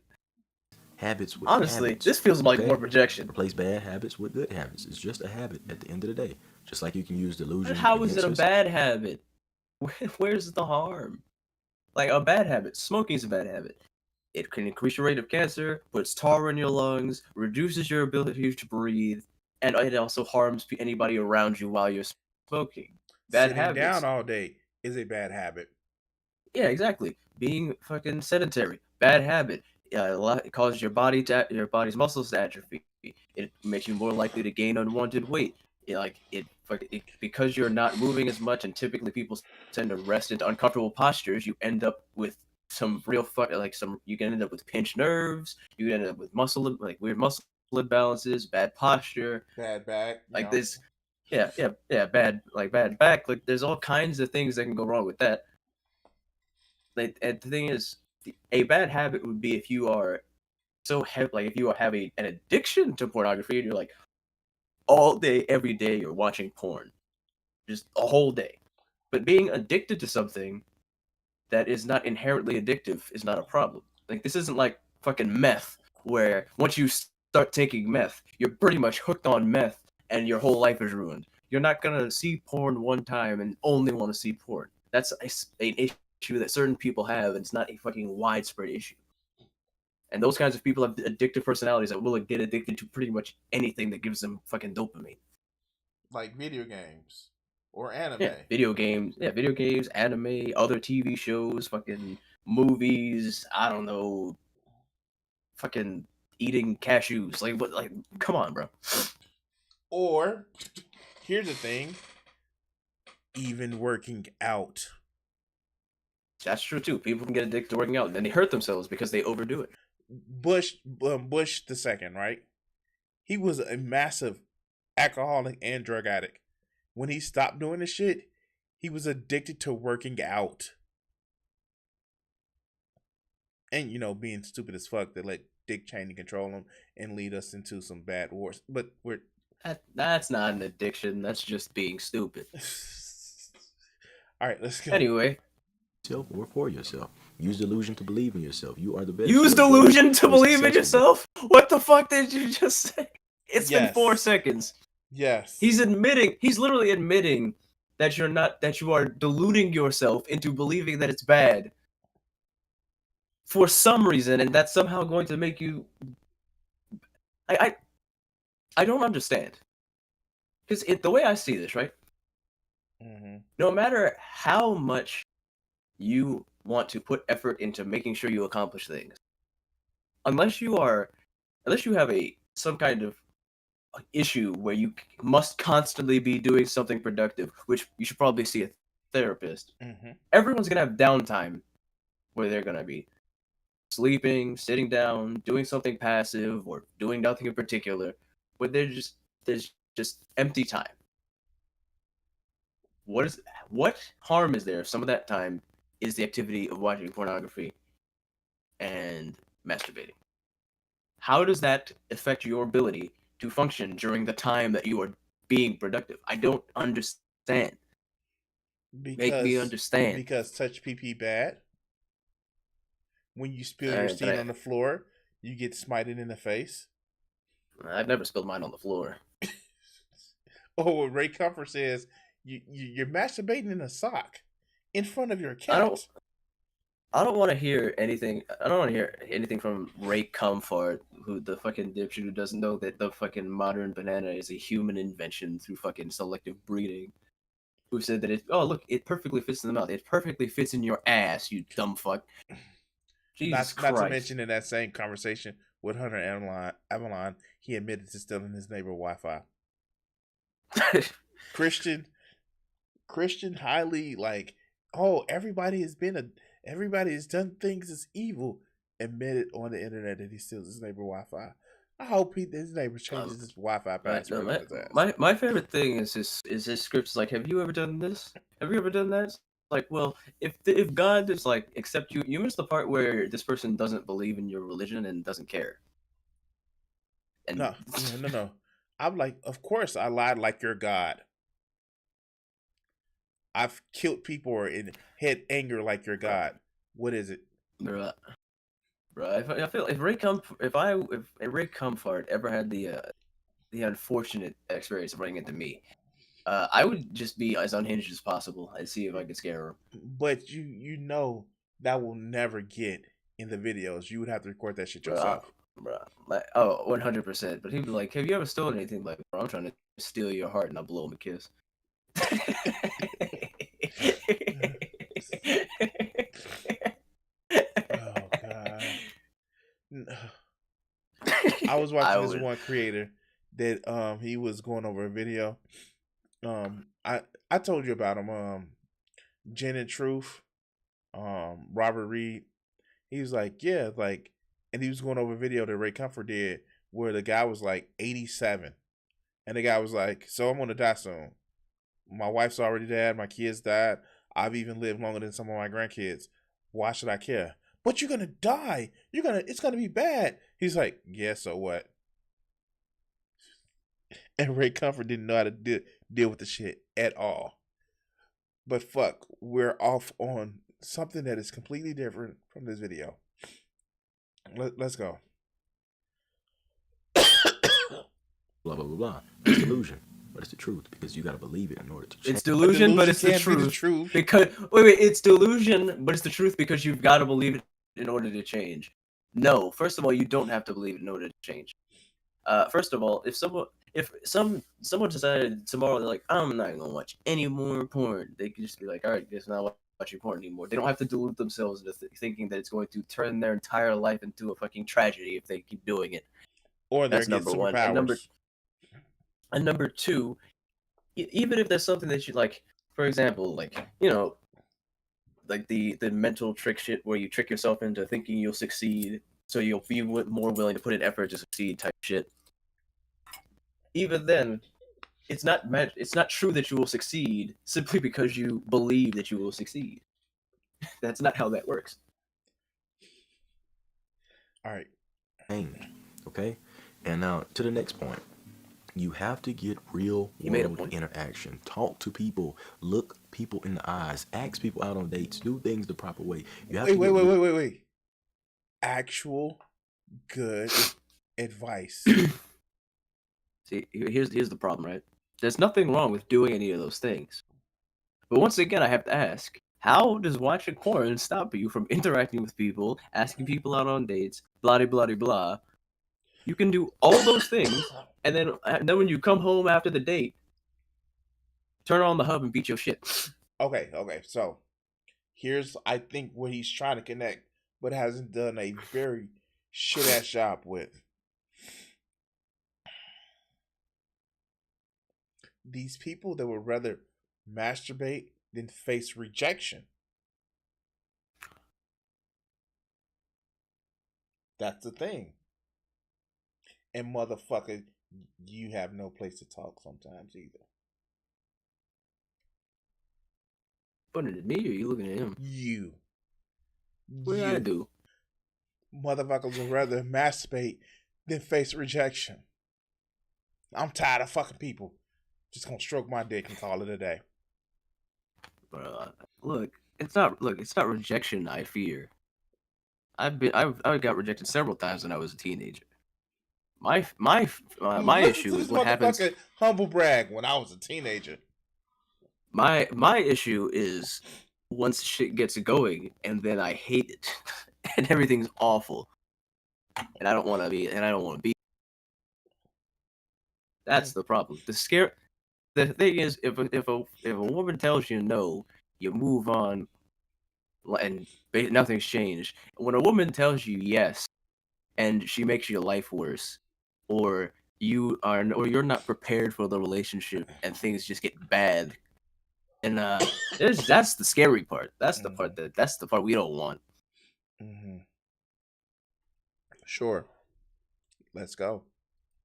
habits with Honestly, habits. this feels like Okay? more projection. Replace bad habits with good habits. It's just a habit at the end of the day. Just like you can use delusion. How is it against a yourself. bad habit? Where's the harm? Like a bad habit. Smoking is a bad habit. It can increase your rate of cancer, puts tar in your lungs, reduces your ability to breathe, and it also harms anybody around you while you're smoking. Bad Sitting habits. down all day is a bad habit. Yeah, exactly. Being fucking sedentary, bad habit. It causes your body's muscles to atrophy. It makes you more likely to gain unwanted weight. Because you're not moving as much, and typically people tend to rest into uncomfortable postures. You end up with some real You can end up with pinched nerves. You can end up with weird muscle imbalances, bad posture, Bad back. like this. Yeah, bad back. Like there's all kinds of things that can go wrong with that. And the thing is, a bad habit would be if you are so heavy, like if you are having an addiction to pornography and you're like all day, every day, you're watching porn, just a whole day. But being addicted to something that is not inherently addictive is not a problem. Like this isn't like fucking meth, where once you start taking meth, you're pretty much hooked on meth and your whole life is ruined. You're not gonna see porn one time and only want to see porn. That's an issue that certain people have, and it's not a fucking widespread issue. And those kinds of people have addictive personalities that will get addicted to pretty much anything that gives them fucking dopamine. Like video games or anime. Yeah, video games, anime, other TV shows, fucking movies. I don't know, fucking eating cashews. Like what? Like, come on, bro. Or here's the thing: even working out. That's true too. People can get addicted to working out, and then they hurt themselves because they overdo it. Bush the second, right? He was a massive alcoholic and drug addict. When he stopped doing this shit, he was addicted to working out. And, being stupid as fuck that let Dick Cheney control him and lead us into some bad wars. But that's not an addiction. That's just being stupid. All right, let's go. Anyway. Yourself or for yourself. Use delusion to believe in yourself. You are the best. Use delusion to believe in yourself? What the fuck did you just say? It's been 4 seconds. Yes. He's literally admitting that you are deluding yourself into believing that it's bad for some reason, and that's somehow going to make you. I don't understand. Because the way I see this, right? Mm-hmm. No matter how much you want to put effort into making sure you accomplish things, unless you have some kind of issue where you must constantly be doing something productive, which you should probably see a therapist. Mm-hmm. Everyone's gonna have downtime where they're gonna be sleeping, sitting down, doing something passive, or doing nothing in particular, where there's just empty time. What harm is there if some of that time is the activity of watching pornography and masturbating? How does that affect your ability to function during the time that you are being productive? I don't understand. Make me understand. Because touch PP bad. When you spill your seed on the floor, you get smited in the face. I've never spilled mine on the floor. Oh, Ray Comfort says you're masturbating in a sock in front of your cat. I don't want to hear anything. I don't want to hear anything from Ray Comfort, who the fucking dipshit who doesn't know that the fucking modern banana is a human invention through fucking selective breeding. Who said that it perfectly fits in the mouth. It perfectly fits in your ass, you dumb fuck. Jesus Christ. Not to mention in that same conversation with Hunter Avalon, he admitted to stealing his neighbor Wi-Fi. Christian highly everybody has done things that's evil. Admitted on the internet that he steals his neighbor Wi-Fi. I hope his neighbor changes his Wi-Fi password. My favorite thing is his scripts. Like, have you ever done this? Have you ever done that? Like, well, if God is like accept you, you miss the part where this person doesn't believe in your religion and doesn't care. And no. I'm like, of course I lied like your God. I've killed people or had anger like your God. What is it? bro. I feel if Ray Comfort ever had the unfortunate experience of running into me, I would just be as unhinged as possible and see if I could scare her. But you know that will never get in the videos. You would have to record that shit Bro, yourself. bro. Like, oh, 100%. But he'd be like, "Have you ever stolen anything?" Like, bro, I'm trying to steal your heart and I blow him a kiss. Oh god. I was watching this one creator that he was going over a video. I told you about him, Jen and Truth, Robert Reed. He was like, yeah, like, and he was going over a video that Ray Comfort did where the guy was like 87. And the guy was like, so I'm gonna die soon. My wife's already dead, my kids died. I've even lived longer than some of my grandkids. Why should I care? But you're gonna die. It's gonna be bad. He's like, yeah, so what? And Ray Comfort didn't know how to deal with the shit at all. But fuck, we're off on something that is completely different from this video. Let's go. Blah, blah, blah, blah. It's delusion, but it's the truth because you got to believe it in order to change. It's delusion, but it's the truth. Because wait, it's delusion, but it's the truth because you've got to believe it in order to change. No, first of all, you don't have to believe it in order to change. First of all, if someone decided tomorrow they're like, I'm not gonna watch any more porn, they could just be like, all right, guess not watching porn anymore. They don't have to delude themselves into thinking that it's going to turn their entire life into a fucking tragedy if they keep doing it. Or that's number one. And number two, even if there's something that you like, for example, like, you know, like the mental trick shit where you trick yourself into thinking you'll succeed, so you'll be more willing to put in effort to succeed type shit. Even then, it's not true that you will succeed simply because you believe that you will succeed. That's not how that works. All right. Okay? And now to the next point. You have to get real world interaction. Talk to people. Look people in the eyes. Ask people out on dates. Do things the proper way. You have wait. Actual good advice. See, here's the problem, right? There's nothing wrong with doing any of those things. But once again, I have to ask, how does watching porn stop you from interacting with people, asking people out on dates, blah, blah, blah, blah? You can do all those things, and then when you come home after the date, turn on the hub and beat your shit. Okay. So here's, I think, what he's trying to connect, but hasn't done a very shit-ass job with. These people that would rather masturbate than face rejection. That's the thing. And motherfucker, you have no place to talk sometimes either. Pointing at me, or are you looking at him? You. What did I do? Motherfuckers would rather masturbate than face rejection. I'm tired of fucking people. Just gonna stroke my dick and call it a day. Look, it's not rejection I fear. I got rejected several times when I was a teenager. My issue is what happens. Humble brag. When I was a teenager. My issue is once shit gets going, and then I hate it, and everything's awful, and I don't want to be. That's the problem. The thing is, if a woman tells you no, you move on, and nothing's changed. When a woman tells you yes, and she makes your life worse, or you're not prepared for the relationship, and things just get bad, and that's the scary part. That's the part we don't want. Mm-hmm. Sure. Let's go.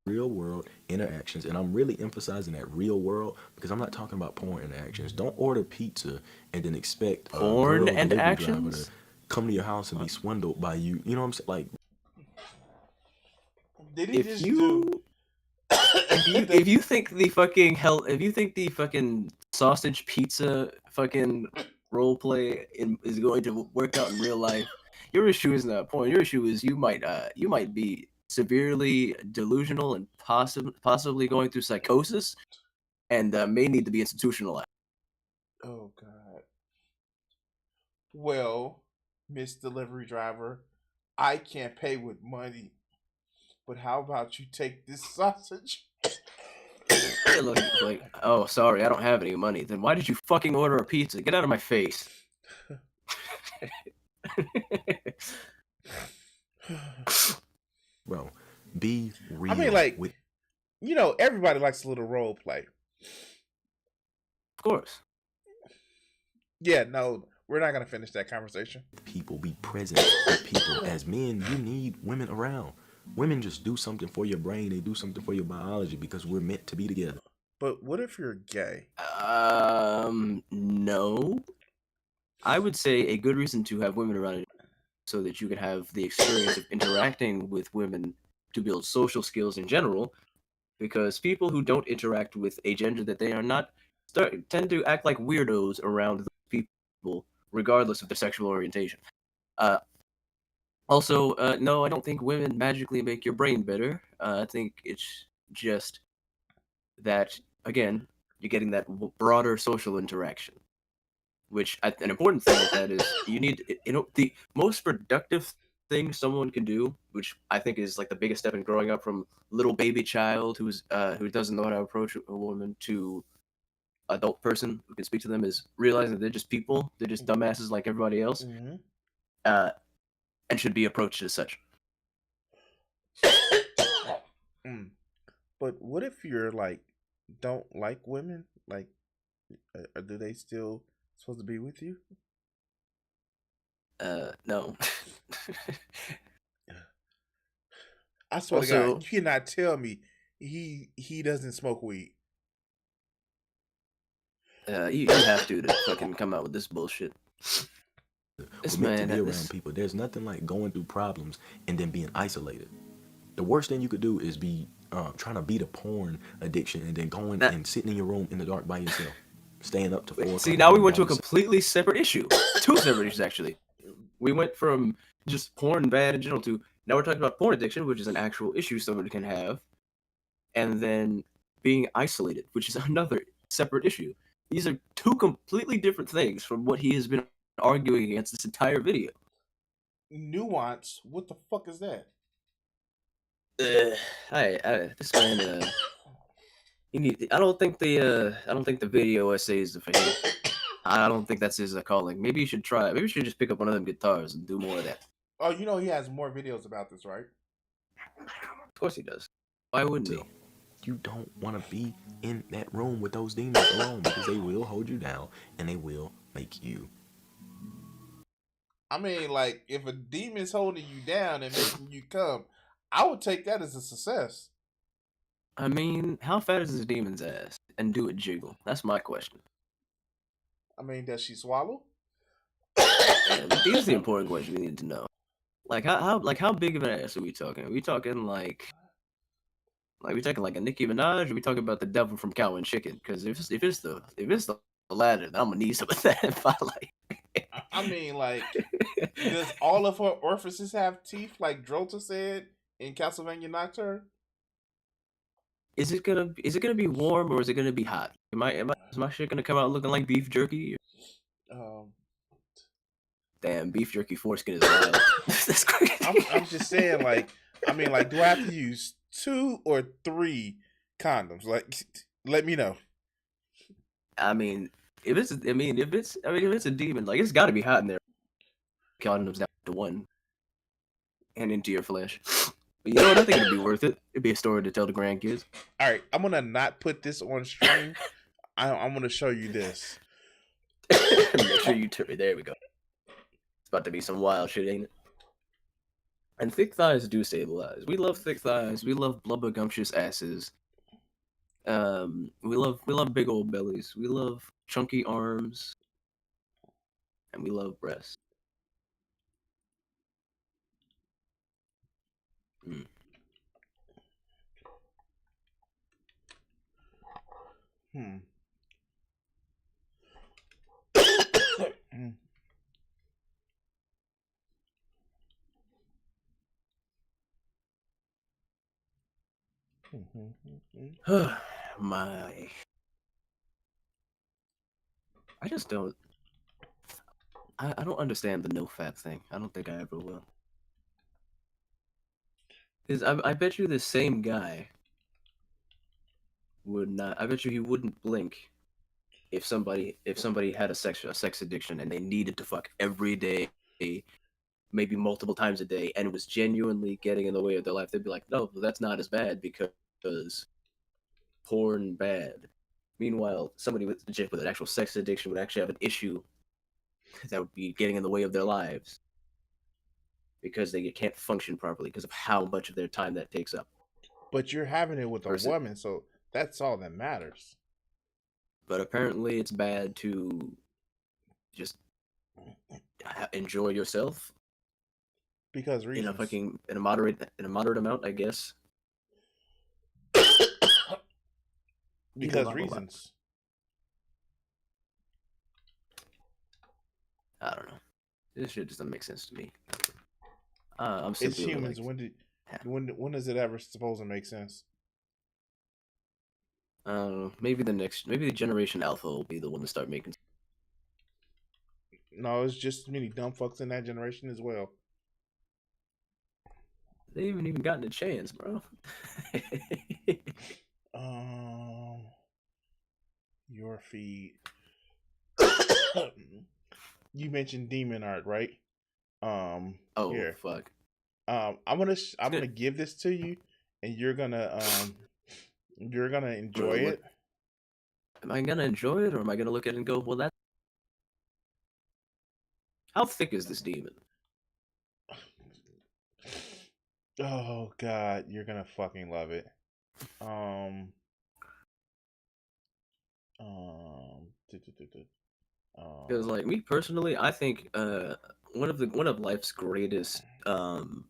Real world interactions, and I'm really emphasizing that real world because I'm not talking about porn interactions. Don't order pizza and then expect porn a and actions to come to your house and be swindled by you. You know what I'm saying? Like, if you think the fucking sausage pizza fucking role play is going to work out in real life, Your issue is not porn. Your issue is you might be severely delusional and possibly going through psychosis, and may need to be institutionalized. Oh God. Well, Miss Delivery Driver, I can't pay with money, but how about you take this sausage? It looks like, oh, sorry, I don't have any money. Then why did you fucking order a pizza? Get out of my face. Bro, be real. I mean, like, you know, everybody likes a little role play. Of course. Yeah, no, we're not gonna finish that conversation. People, be present with people. As men, you need women around. Women just do something for your brain. They do something for your biology because we're meant to be together. But what if you're gay? No. I would say a good reason to have women around so that you can have the experience of interacting with women to build social skills in general, because people who don't interact with a gender that they are not tend to act like weirdos around those people, regardless of their sexual orientation. Also, no, I don't think women magically make your brain better. I think it's just that, again, you're getting that broader social interaction. Which an important thing with that is you need, the most productive thing someone can do, which I think is like the biggest step in growing up from little baby child who doesn't know how to approach a woman to adult person who can speak to them, is realizing that they're just people, they're just dumbasses like everybody else, and should be approached as such. But what if you're like don't like women? Like, do they still supposed to be with you? No. I swear Also, to God, you cannot tell me he doesn't smoke weed. You have to fucking come out with this bullshit. We're meant to be around people. There's nothing like going through problems and then being isolated. The worst thing you could do is be trying to beat a porn addiction and then going and sitting in your room in the dark by yourself, staying up to 4 o'clock. See, now we went to a completely separate issue. Two separate issues, actually. We went from just porn bad in general to now we're talking about porn addiction, which is an actual issue someone can have, and then being isolated, which is another separate issue. These are two completely different things from what he has been arguing against this entire video. Nuance? What the fuck is that? This man. I don't think the video essays are for him. I don't think that's his calling. Maybe you should try it. Maybe you should just pick up one of them guitars and do more of that. Oh, you know he has more videos about this, right? Of course he does. Why wouldn't he? You don't want to be in that room with those demons alone because they will hold you down and they will make you. I mean, like, if a demon's holding you down and making you come, I would take that as a success. I mean, how fat is this demon's ass? And do it jiggle? That's my question. I mean, does she swallow? These are the important questions we need to know. Like how big of an ass are we talking? Are we talking like we talking like a Nicki Minaj? Or are we talking about the devil from Cow and Chicken? Because if it's the latter, then I'm gonna need some of that in my life. I mean, like, does all of her orifices have teeth, like Drota said in Castlevania Nocturne? Is it gonna be warm or is it gonna be hot? Is my shit gonna come out looking like beef jerky? Damn, beef jerky foreskin is wild. That's crazy. I'm just saying, like, I mean, like, do I have to use 2 or 3 condoms? Like, let me know. I mean, if it's a demon, like, it's got to be hot in there. Condoms down to 1 and into your flesh. But you know what? I think it'd be worth it. It'd be a story to tell the grandkids. All right, I'm gonna not put this on stream. I'm gonna show you this. Make sure you turn it. There we go. It's about to be some wild shit, ain't it? And thick thighs do stabilize. We love thick thighs. We love blubbergumptious asses. We love big old bellies. We love chunky arms. And we love breasts. Mm. My. I just don't. I don't understand the no fap thing. I don't think I ever will. Because I bet you the same guy would not. I bet you he wouldn't blink if somebody had a sex addiction and they needed to fuck every day, maybe multiple times a day, and it was genuinely getting in the way of their life. They'd be like, no, that's not as bad because porn bad. Meanwhile, somebody with an actual sex addiction would actually have an issue that would be getting in the way of their lives because they can't function properly because of how much of their time that takes up. But you're having it with a Person. woman, so that's all that matters. But apparently, it's bad to just enjoy yourself because reasons. in a moderate amount, I guess. Because reasons. I don't know. This shit just doesn't make sense to me. I'm simply it's humans. Like, when is it ever supposed to make sense? I don't know. Maybe the Generation Alpha will be the one to start making. No, it's just as many dumb fucks in that generation as well. They haven't even gotten a chance, bro. Your feed. You mentioned demon art, right? Oh here. Fuck. I'm gonna give this to you, and you're gonna enjoy it. Am I gonna enjoy it, or am I gonna look at it and go, well, that? How thick is this demon? Oh God, you're gonna fucking love it. Because like me personally, I think one of life's greatest and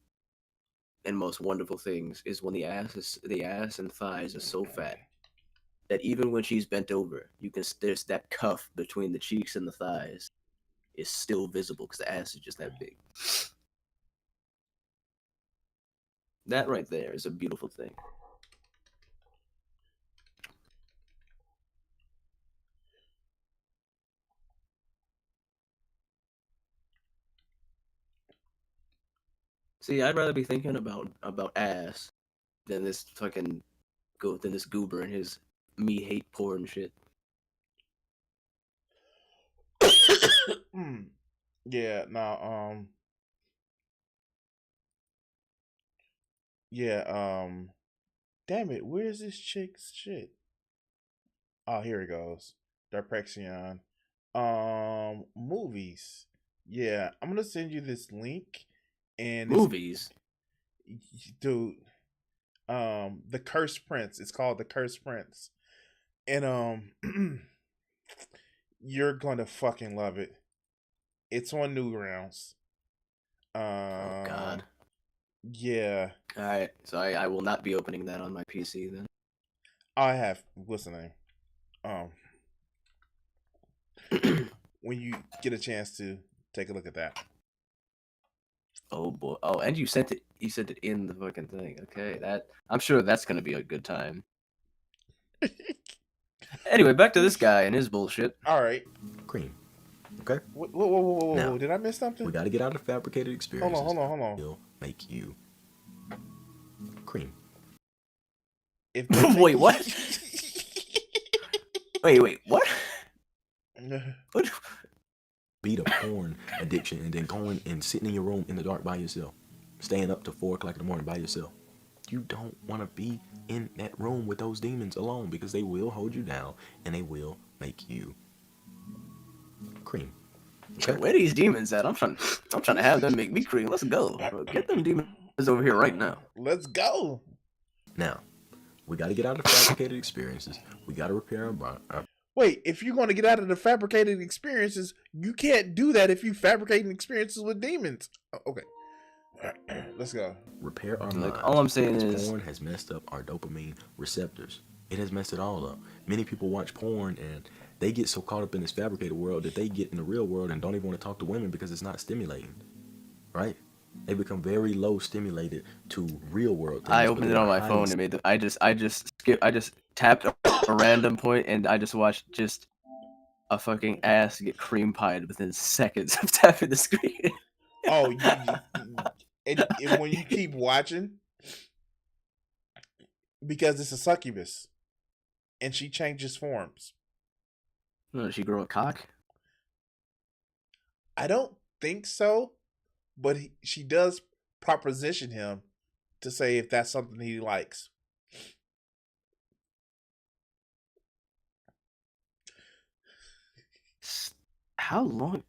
most wonderful things is when the ass and thighs are so fat that even when she's bent over, there's that cuff between the cheeks and the thighs is still visible because the ass is just that big. That right there is a beautiful thing. See, I'd rather be thinking about ass than this goober and his me hate porn shit. Yeah, now yeah, damn it, where's this chick's shit? Oh, here it goes. Darprexion. Movies. Yeah, I'm gonna send you this link and movies. Dude. The Cursed Prince. It's called The Cursed Prince. And you're gonna fucking love it. It's on Newgrounds. Oh God. Yeah. Alright, so I will not be opening that on my PC then. I have listening. When you get a chance to take a look at that. Oh boy. Oh, and you sent it in the fucking thing. Okay, I'm sure that's gonna be a good time. Anyway, back to this guy and his bullshit. Alright. Cream. Okay. Whoa. Now, did I miss something? We gotta get out of fabricated experiences. Hold on. It'll make you cream. Wait, what? Wait, what? What? Beat a porn addiction and then going and sitting in your room in the dark by yourself, staying up to 4 o'clock in the morning by yourself. You don't want to be in that room with those demons alone because they will hold you down and they will make you cream. Okay. Where are these demons at? I'm trying to have them make me cream. Let's go. Get them demons over here right now. Let's go. Now, we got to get out of fabricated experiences. We got to repair our Wait, if you're going to get out of the fabricated experiences, you can't do that if you fabricating experiences with demons. Okay. Let's go. Repair our minds. All I'm saying is porn has messed up our dopamine receptors. It has messed it all up. Many people watch porn and they get so caught up in this fabricated world that they get in the real world and don't even want to talk to women because it's not stimulating. Right? They become very low stimulated to real world things. I but opened they it are on my highly phone and made the. I just tapped a random point and I just watched just a fucking ass get cream pied within seconds of tapping the screen. Oh, and when you keep watching, because it's a succubus, and she changes forms. Does she grow a cock? I don't think so, but she does proposition him to say if that's something he likes. How long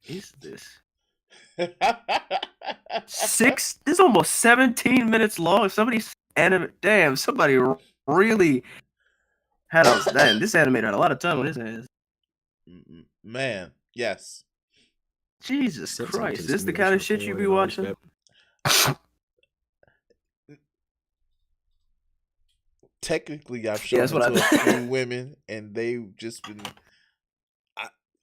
is this? This is almost 17 minutes long. Somebody's damn, somebody really had a damn. This animator had a lot of time on his hands. Man, yes. Jesus Christ, this the kind of shit you be watching? Technically, I've shown it to a few women, and they've just been.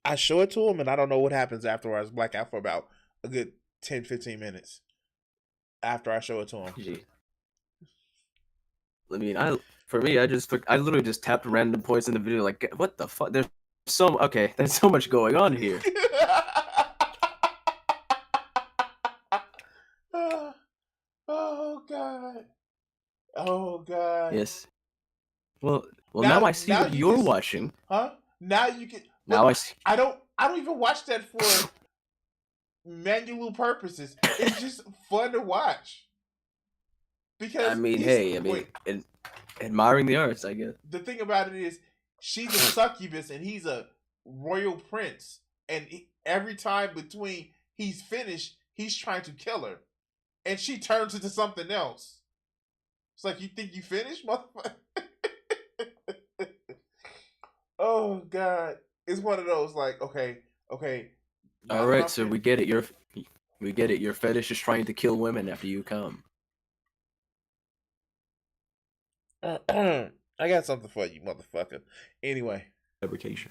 I show it to them, and I don't know what happens afterwards. Black out for about a good 10, 15 minutes after I show it to them. I mean, I literally just tapped random points in the video. Like, what the fuck? There's so much going on here. Oh God! Oh God! Yes. Well, now I see what you're watching. Huh? Now you can. Now I see. I don't even watch that for manual purposes. It's just fun to watch. Because I mean, admiring the arts, I guess. The thing about it is, she's a succubus and he's a royal prince, and every time between he's finished, he's trying to kill her, and she turns into something else. It's like, you think you finished, motherfucker? Oh God. It's one of those like, okay. All right, so we get it. Your fetish is trying to kill women after you come. I got something for you, motherfucker. Anyway, fabrication.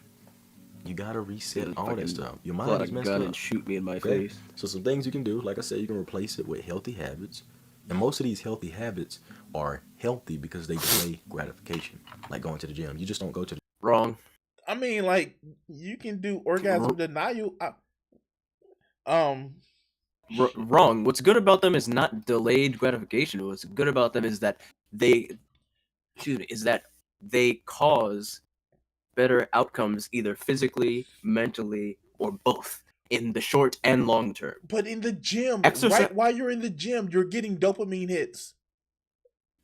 You gotta reset all that stuff. Your mind pull is out a messed gun up. and shoot me in my face. So some things you can do, like I said, you can replace it with healthy habits. And most of these healthy habits are healthy because they delay gratification. Like going to the gym. You just don't go to the Wrong. I mean, like, you can do orgasm denial. Wrong. What's good about them is not delayed gratification. What's good about them is that they cause better outcomes, either physically, mentally, or both, in the short and long term. But in the gym, right while you're in the gym, you're getting dopamine hits.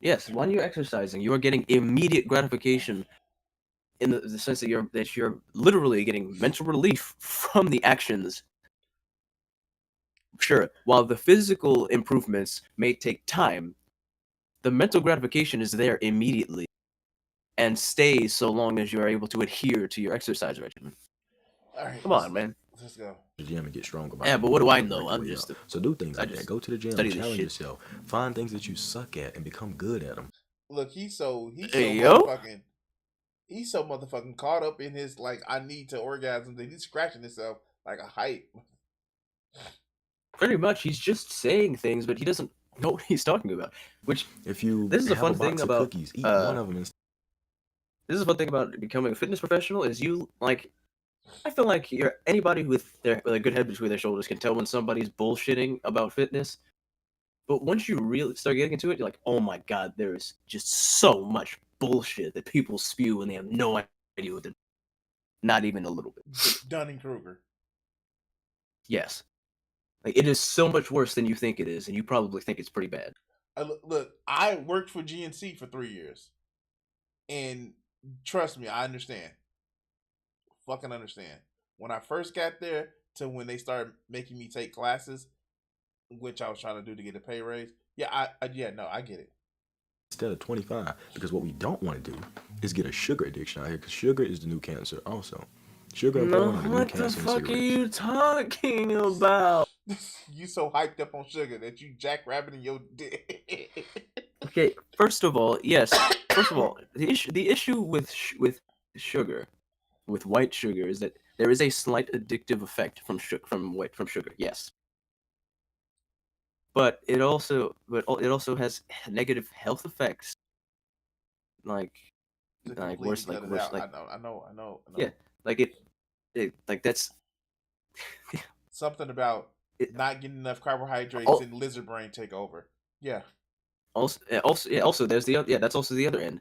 Yes, while you're exercising, you are getting immediate gratification in the sense that you're literally getting mental relief from the actions. Sure, while the physical improvements may take time, the mental gratification is there immediately and stays so long as you are able to adhere to your exercise regimen. All right, come on, man. Let's go. The gym and get stronger. Yeah, but what do I know? I'm just so do things like that. Go to the gym, challenge yourself, find things that you suck at, and become good at them. Look, he's so motherfucking caught up in his like, I need to orgasm that he's scratching himself like a hype. Pretty much, he's just saying things, but he doesn't know what he's talking about. Which, if you this is a fun thing about cookies, eat one of them. This is a fun thing about becoming a fitness professional is you like. I feel like anybody with a good head between their shoulders can tell when somebody's bullshitting about fitness. But once you really start getting into it, you're like, oh my God, there is just so much bullshit that people spew and they have no idea what they're. Not even a little bit. Dunning-Kruger. Yes. Like, it is so much worse than you think it is, and you probably think it's pretty bad. Look, I worked for GNC for 3 years. And trust me, I understand. Fucking understand. When I first got there to when they started making me take classes, which I was trying to do to get a pay raise. Yeah, I get it. Instead of 25, because what we don't want to do is get a sugar addiction out here, because sugar is the new cancer also. Sugar and porn are the new cancer. What the fuck are you talking about? You so hyped up on sugar that you jackrabbiting your dick. Okay, first of all, yes. First of all, the issue with sugar, with white sugar, is that there is a slight addictive effect from sugar. Yes. but it also has negative health effects, like To completely cut it out. like I know. yeah, like it like that's Something about it, not getting enough carbohydrates al- and lizard brain take over. Yeah. also there's the other, that's also the other end,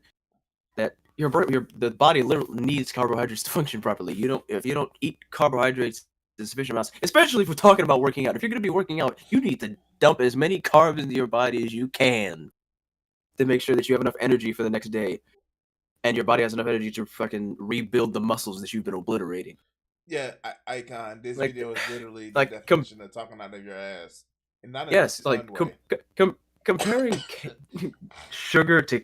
that the body literally needs carbohydrates to function properly. If you don't eat carbohydrates in sufficient amounts, especially if we're talking about working out, if you're going to be working out, you need to dump as many carbs into your body as you can to make sure that you have enough energy for the next day, and your body has enough energy to fucking rebuild the muscles that you've been obliterating. Yeah, Icon. This Like, video is literally the like definition of talking out of your ass, and not in a yes, fun way. comparing sugar to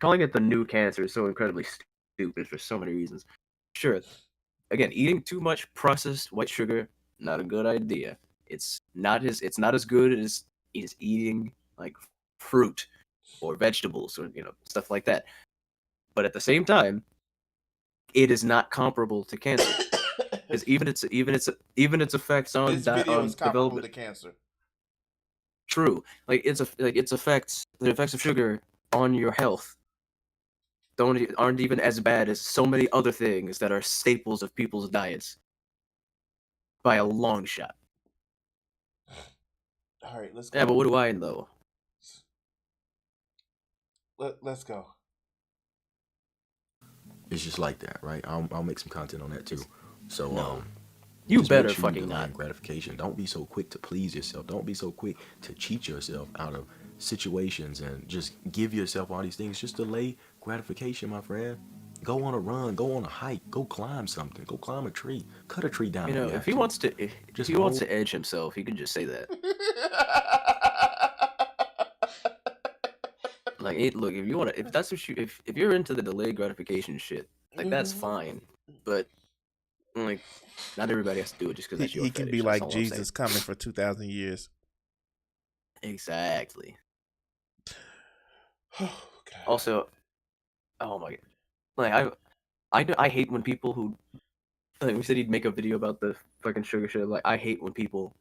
calling it the new cancer is so incredibly stupid for so many reasons. Sure, again, eating too much processed white sugar, not a good idea. It's not as good as eating like fruit or vegetables or stuff like that. But at the same time, it is not comparable to cancer, because even its effects This video is on comparable development. to cancer. True, like its effects, the effects of sugar on your health aren't even as bad as so many other things that are staples of people's diets by a long shot. All right, let's go. Yeah, but what do I know? Let's go. It's just like that, right? I'll make some content on that too. So No. You just better make sure fucking you delay not. gratification. Don't be so quick to please yourself. Don't be so quick to cheat yourself out of situations and just give yourself all these things. Just delay gratification, my friend. Go on a run. Go on a hike. Go climb something. Go climb a tree. Cut a tree down. If he wants to, if he wants to edge himself, he can just say that. Like, look, if you want to, if that's what if you're into the delayed gratification shit, like that's fine. But like, not everybody has to do it just because that's your he can fetish. be That's like all I'm saying. Jesus coming for 2,000 years. Exactly. Oh, God. Also, oh my god, like I hate when people who, like we said he'd make a video about the fucking sugar shit. Like I hate when people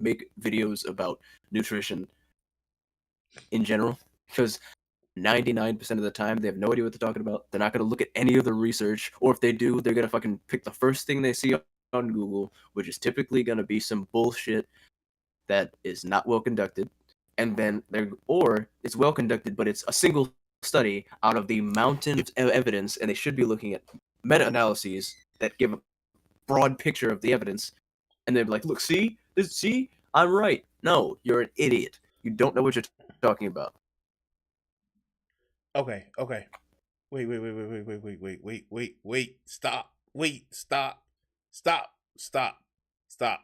make videos about nutrition in general, because 99% of the time they have no idea what they're talking about. They're not going to look at any of the research, or if they do, they're going to fucking pick the first thing they see on Google, which is typically going to be some bullshit that is not well conducted. And then or it's well conducted, but it's a single study out of the mountain of evidence, and they should be looking at meta-analyses that give a broad picture of the evidence. And they're like, look, see, I'm right. No, you're an idiot. You don't know what you're talking about. Okay. Wait. Stop. Stop.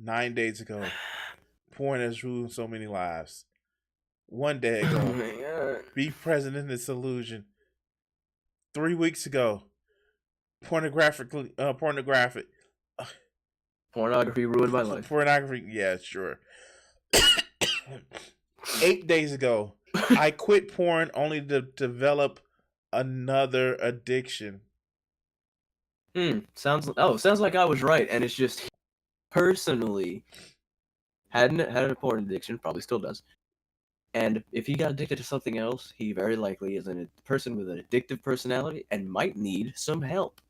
9 days ago, porn has ruined so many lives. 1 day ago, Oh my god. be president is illusion. 3 weeks ago, pornography. Pornography ruined my life. Pornography, yeah, sure. 8 days ago, I quit porn only to develop another addiction. Sounds like I was right, and it's just personally had a porn addiction, probably still does. And if he got addicted to something else, he very likely is a person with an addictive personality and might need some help.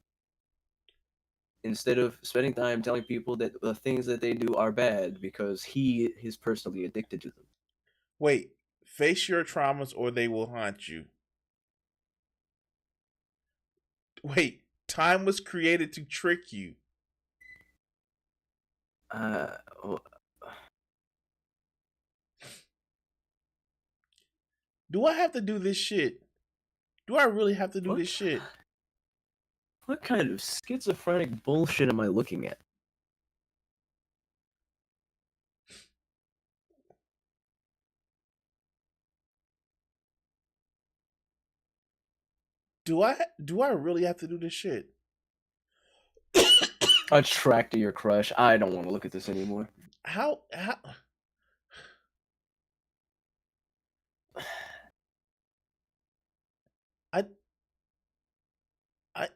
Instead of spending time telling people that the things that they do are bad because he is personally addicted to them. Wait, face your traumas or they will haunt you. Wait, time was created to trick you. Well, Do I have to do this shit? Do I really have to do What? this shit? What kind of schizophrenic bullshit am I looking at? Do I really have to do this shit? Attract to your crush. I don't want to look at this anymore. How I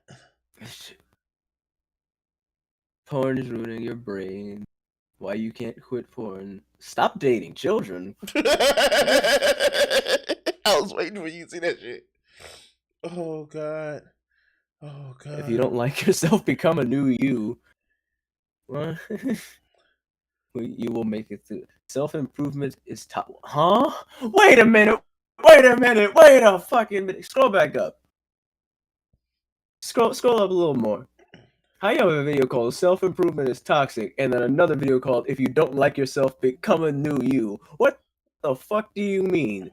Porn is ruining your brain. Why you can't quit porn? Stop dating children. I was waiting for you to see that shit. Oh god. Oh god. If you don't like yourself, become a new you. What? You will make it through. Self-improvement is top. Huh? Wait a minute. Wait a fucking minute. Scroll back up. Scroll up a little more. How you have a video called Self-Improvement is Toxic, and then another video called If You Don't Like Yourself, Become a New You. What the fuck do you mean?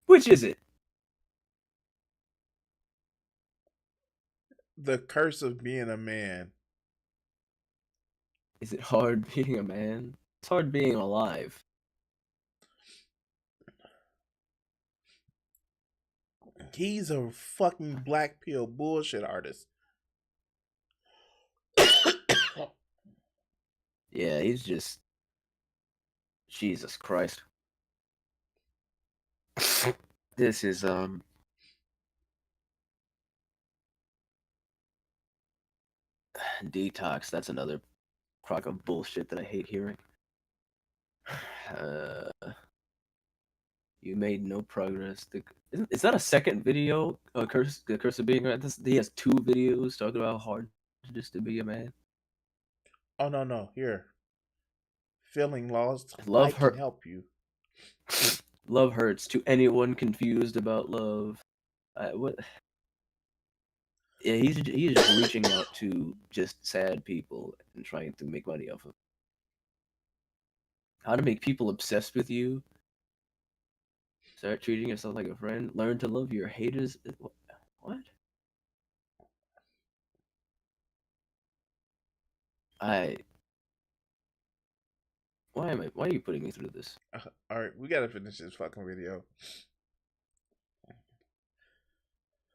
Which is it? The curse of being a man. Is it hard being a man? It's hard being alive. He's a fucking black pill bullshit artist. Yeah, he's just... Jesus Christ. This is, Detox, that's another crock of bullshit that I hate hearing. You made no progress. Is that a second video? The curse of being right. He has 2 videos talking about how hard it is to be a man. Oh no! Here, feeling lost. Love I can help you. Love hurts to anyone confused about love. What? Yeah, he's just reaching out to just sad people and trying to make money off of. How to make people obsessed with you. Start treating yourself like a friend. Learn to love your haters. What? Why are you putting me through this? All right, we gotta finish this fucking video.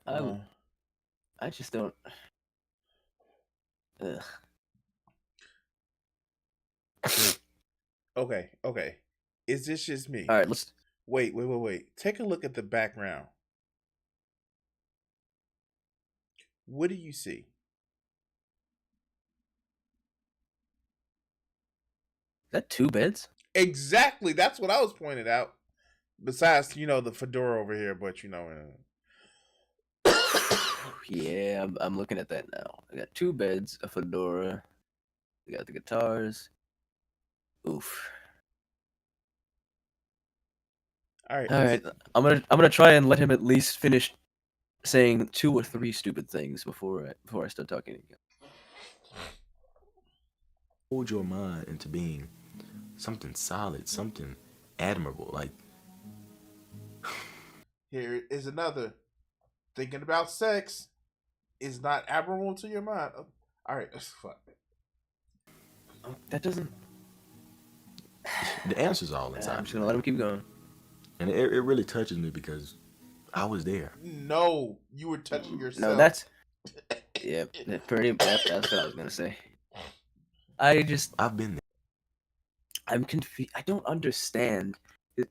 I just don't. Ugh. Okay. Is this just me? All right, let's. Wait. Take a look at the background. What do you see? Is that 2 beds? Exactly. That's what I was pointing out. Besides, the fedora over here, but Yeah, I'm looking at that now. I got 2 beds, a fedora. We got the guitars. Oof. All right. I'm gonna try and let him at least finish saying 2 or 3 stupid things before I start talking again. Hold your mind into being something solid, something admirable. Like, here is another. Thinking about sex is not admirable to your mind. Oh, all right, fuck. That doesn't. the answer's all inside. I'm just gonna let him keep going. And it really touches me because I was there. No, you were touching yourself. No, that's. Yeah, that's what I was gonna say. I've been there. I'm confused. I don't understand.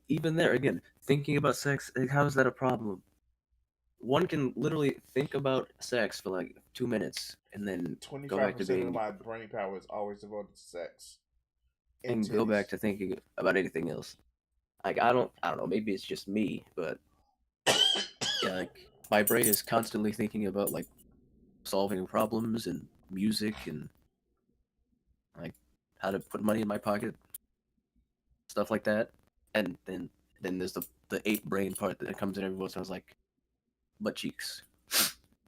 Even there, again, thinking about sex, how is that a problem? One can literally think about sex for like 2 minutes and then go back to 25% being. of my brain power is always devoted to sex. And go back to thinking about anything else. Like I don't know. Maybe it's just me, but yeah, like my brain is constantly thinking about like solving problems and music and like how to put money in my pocket, stuff like that. And then there's the ape brain part that comes in every once in a while. Like butt cheeks.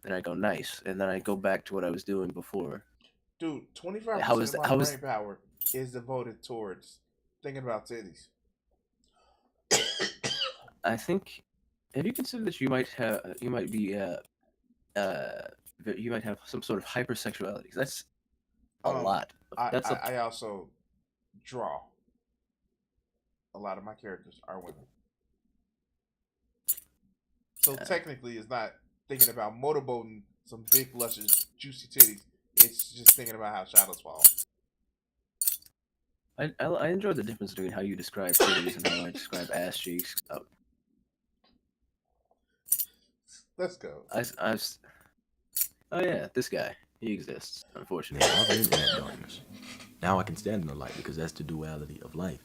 Then I go nice, and then I go back to what I was doing before. Dude, 25% of my brain power is devoted towards thinking about titties. I think. Have you considered that you might have some sort of hypersexuality? That's a lot. I also draw. A lot of my characters are women. So technically, it's not thinking about motorboating some big, luscious, juicy titties. It's just thinking about how shadows fall. I enjoy the difference between how you describe titties and how I describe ass cheeks. Let's go. Oh yeah, this guy. He exists, unfortunately. Yeah, I've been in that darkness. Now I can stand in the light because that's the duality of life.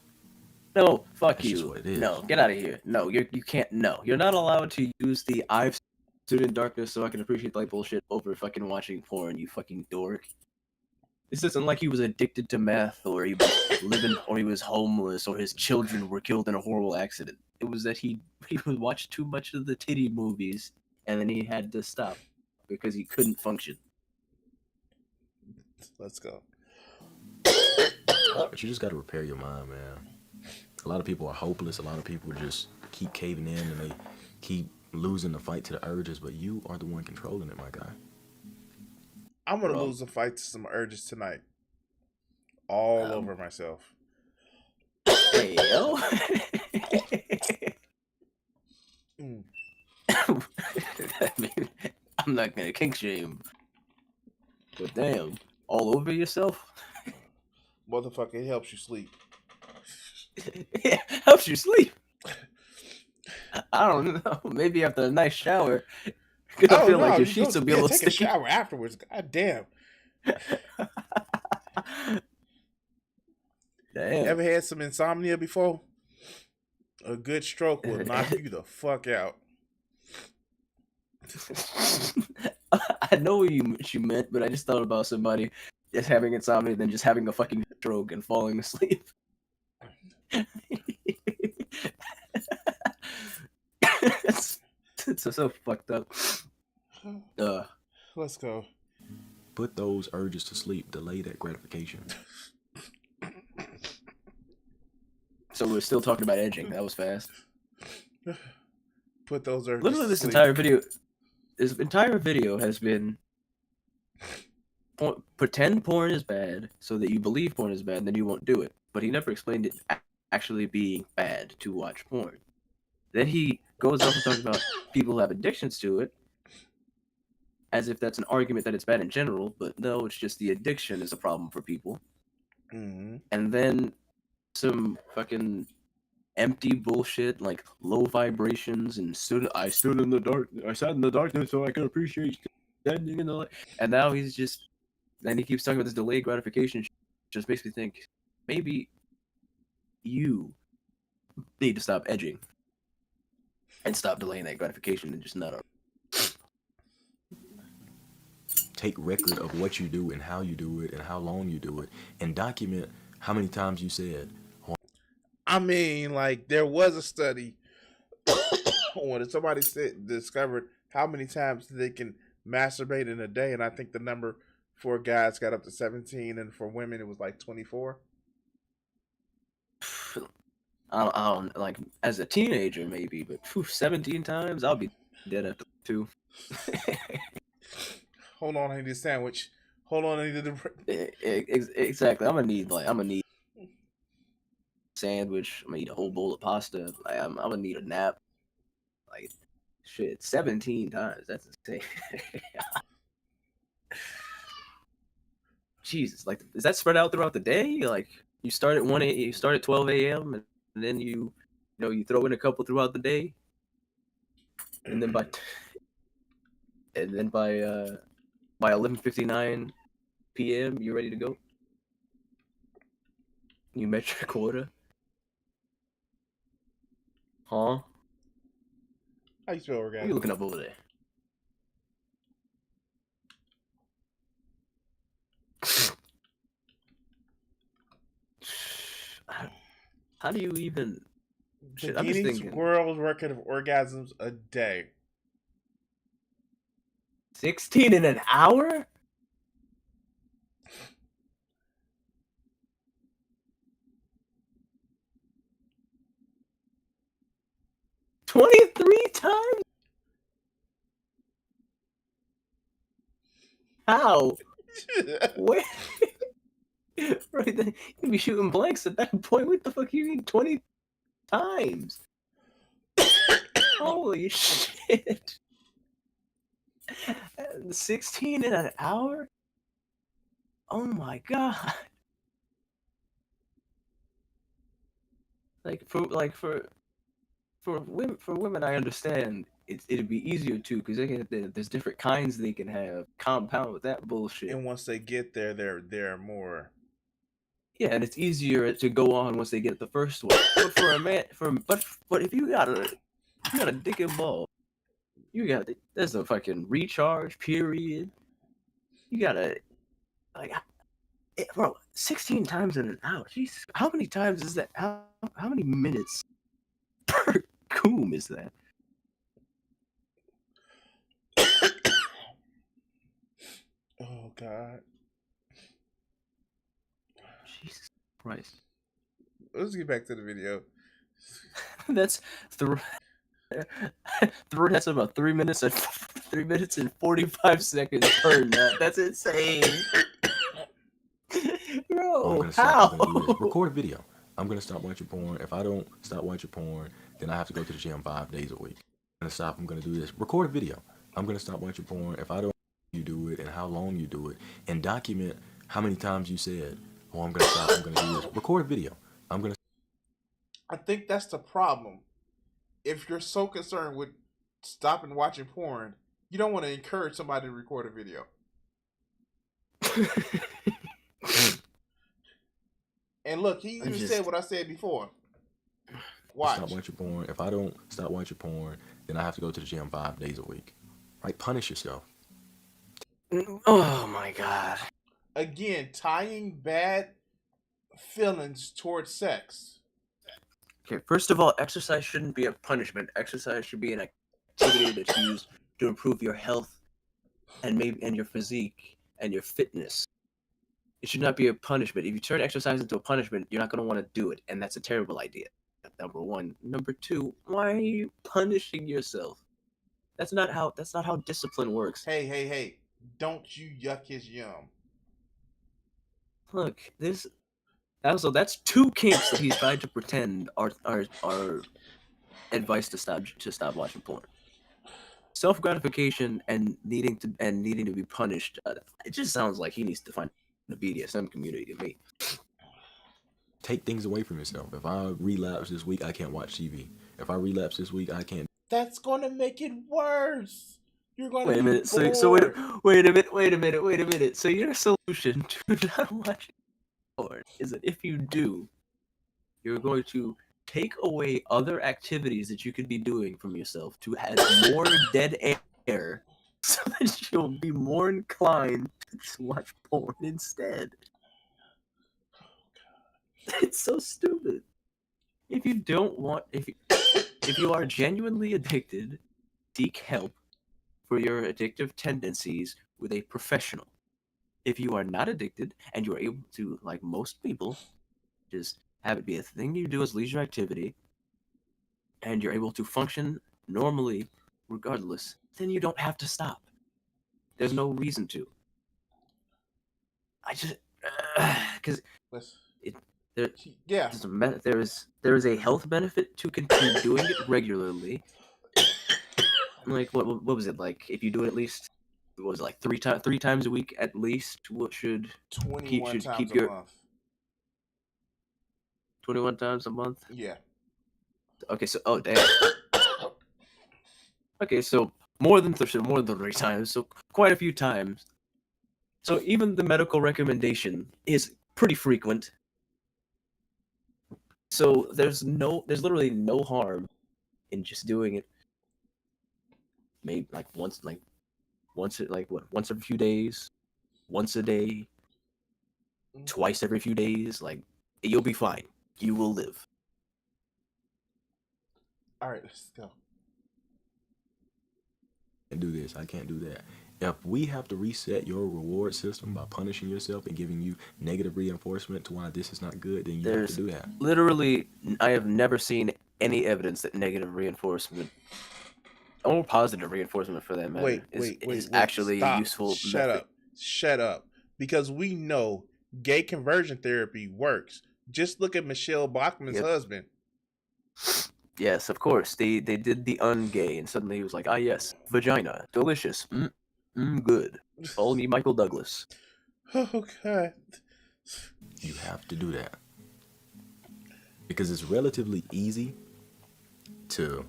No, fuck That's just you. what it is. No, get out of here. No, you can't. No, you're not allowed to use the "I've stood in darkness so I can appreciate light" bullshit over fucking watching porn. You fucking dork. This isn't like he was addicted to meth, or he was living, or he was homeless, or his children were killed in a horrible accident. It was that he would watch too much of the titty movies, and then he had to stop because he couldn't function. Let's go. But you just got to repair your mind, man. A lot of people are hopeless. A lot of people just keep caving in and they keep losing the fight to the urges, but you are the one controlling it, my guy. I'm going to lose the fight to some urges tonight. All over myself. Hey, yo. I mean, I'm not going to kink shame. But damn, all over yourself? Motherfucker, it helps you sleep. Yeah, helps you sleep. I don't know. Maybe after a nice shower. Because I feel like your sheets will be a little sticky. sticky. Take a shower afterwards. God damn. Damn. Ever had some insomnia before? A good stroke will knock you the fuck out. I know what you meant, but I just thought about somebody just having insomnia, then just having a fucking stroke and falling asleep. It's so fucked up. Let's go. Put those urges to sleep. Delay that gratification. So we're still talking about edging. That was fast. Put those urges Literally, to this sleep. entire video has been pretend porn is bad so that you believe porn is bad and then you won't do it. But he never explained it actually being bad to watch porn. Then he goes off and talks about people who have addictions to it as if that's an argument that it's bad in general, but no, it's just the addiction is a problem for people. Mm-hmm. And then some fucking empty bullshit like low vibrations and I sat in the darkness so I could appreciate standing in the light. And now he keeps talking about this delayed gratification. Just makes me think maybe you need to stop edging and stop delaying that gratification and just not. Take record of what you do and how you do it and how long you do it and document how many times you said. I mean, like, there was a study when somebody discovered how many times they can masturbate in a day, and I think the number for guys got up to 17, and for women it was like 24. I don't like as a teenager maybe, but 17 times I'll be dead after 2. Hold on, I need a sandwich. Hold on, I need exactly. I'm gonna need sandwich. I'm gonna eat a whole bowl of pasta. Like, I'm gonna need a nap. Like shit, 17 times. That's insane. Jesus, like is that spread out throughout the day? Like you start at 12 a.m. and then you throw in a couple throughout the day, and then by 11:59 p.m. you're ready to go. You met your quota. Huh? How you spell orgasm? What are you looking up over there? How do you even? Shit, I'm just Guinness thinking. World Record of orgasms a day. 16 in an hour? $23 times? How? Where? Right then, you'd be shooting blanks at that point. What the fuck you mean 20 times? Holy shit. 16 in an hour? Oh my god. For women I understand it'd be easier too because there's different kinds they can have compound with that bullshit. And once they get there, they're more. Yeah, and it's easier to go on once they get the first one. But for a man, but if you got a dick and ball, there's a fucking recharge period. You gotta bro, 16 times in an hour. Jeez, how many times is that? How many minutes per coom is that? Oh God. Jesus Christ. Let's get back to the video. That's that's about 3 minutes and 45 seconds per nut. That's insane. Bro, how? Record a video. I'm gonna stop watching porn. If I don't stop watching porn, then I have to go to the gym 5 days a week. I'm gonna stop. I'm gonna do this. Record a video. I'm gonna stop watching porn. If I don't, you do it and how long you do it, and document how many times you said, "Oh, I'm gonna stop. I'm gonna do this." Record a video. I'm gonna. I think that's the problem. If you're so concerned with stopping watching porn, you don't want to encourage somebody to record a video. And look, he even said what I said before. Watch. Stop watching porn. If I don't stop watching porn, then I have to go to the gym 5 days a week. Right? Punish yourself. Oh my God. Again, tying bad feelings towards sex. Okay, first of all, exercise shouldn't be a punishment. Exercise should be an activity that's used to improve your health and your physique and your fitness. It should not be a punishment. If you turn exercise into a punishment, you're not going to want to do it, and that's a terrible idea. Number one. Number two, why are you punishing yourself? That's not how discipline works. Hey. Don't you yuck his yum. Look, that's 2 kinks that he's trying to pretend are advice to stop watching porn. Self-gratification and needing to be punished. It just sounds like he needs to find a BDSM community to me. Take things away from yourself. If I relapse this week, I can't watch TV. If I relapse this week, I can't. That's gonna make it worse. You're gonna wait a minute. So wait a minute. So your solution to not watching porn is that if you do, you're going to take away other activities that you could be doing from yourself to have more dead air, so that you'll be more inclined to watch porn instead. It's so stupid. If you are genuinely addicted, seek help for your addictive tendencies with a professional. If you are not addicted and you're able to, like most people, just have it be a thing you do as leisure activity, and you're able to function normally regardless, then you don't have to stop. There's no reason to. I just because there is a health benefit to continue doing it regularly. Like what was it like? If you do it at least, what was it like 3 times a week at least? What should 21 times keep a month? 21 times a month? Yeah. Okay, so damn. Okay, so more than 3 times, so quite a few times. So even the medical recommendation is pretty frequent. So there's literally no harm in just doing it. Maybe once every few days, once a day, twice every few days. Like, you'll be fine. You will live. All right, let's go. I can't do this. I can't do that. If we have to reset your reward system by punishing yourself and giving you negative reinforcement to why this is not good, then you have to do that. Literally, I have never seen any evidence that negative reinforcement or positive reinforcement for that matter is actually a useful method. Shut up. Because we know gay conversion therapy works. Just look at Michelle Bachman's husband. Yes, of course. They did the ungay, and suddenly he was like, ah, yes, vagina, delicious, good. Call me Michael Douglas. Oh, God. You have to do that. Because it's relatively easy to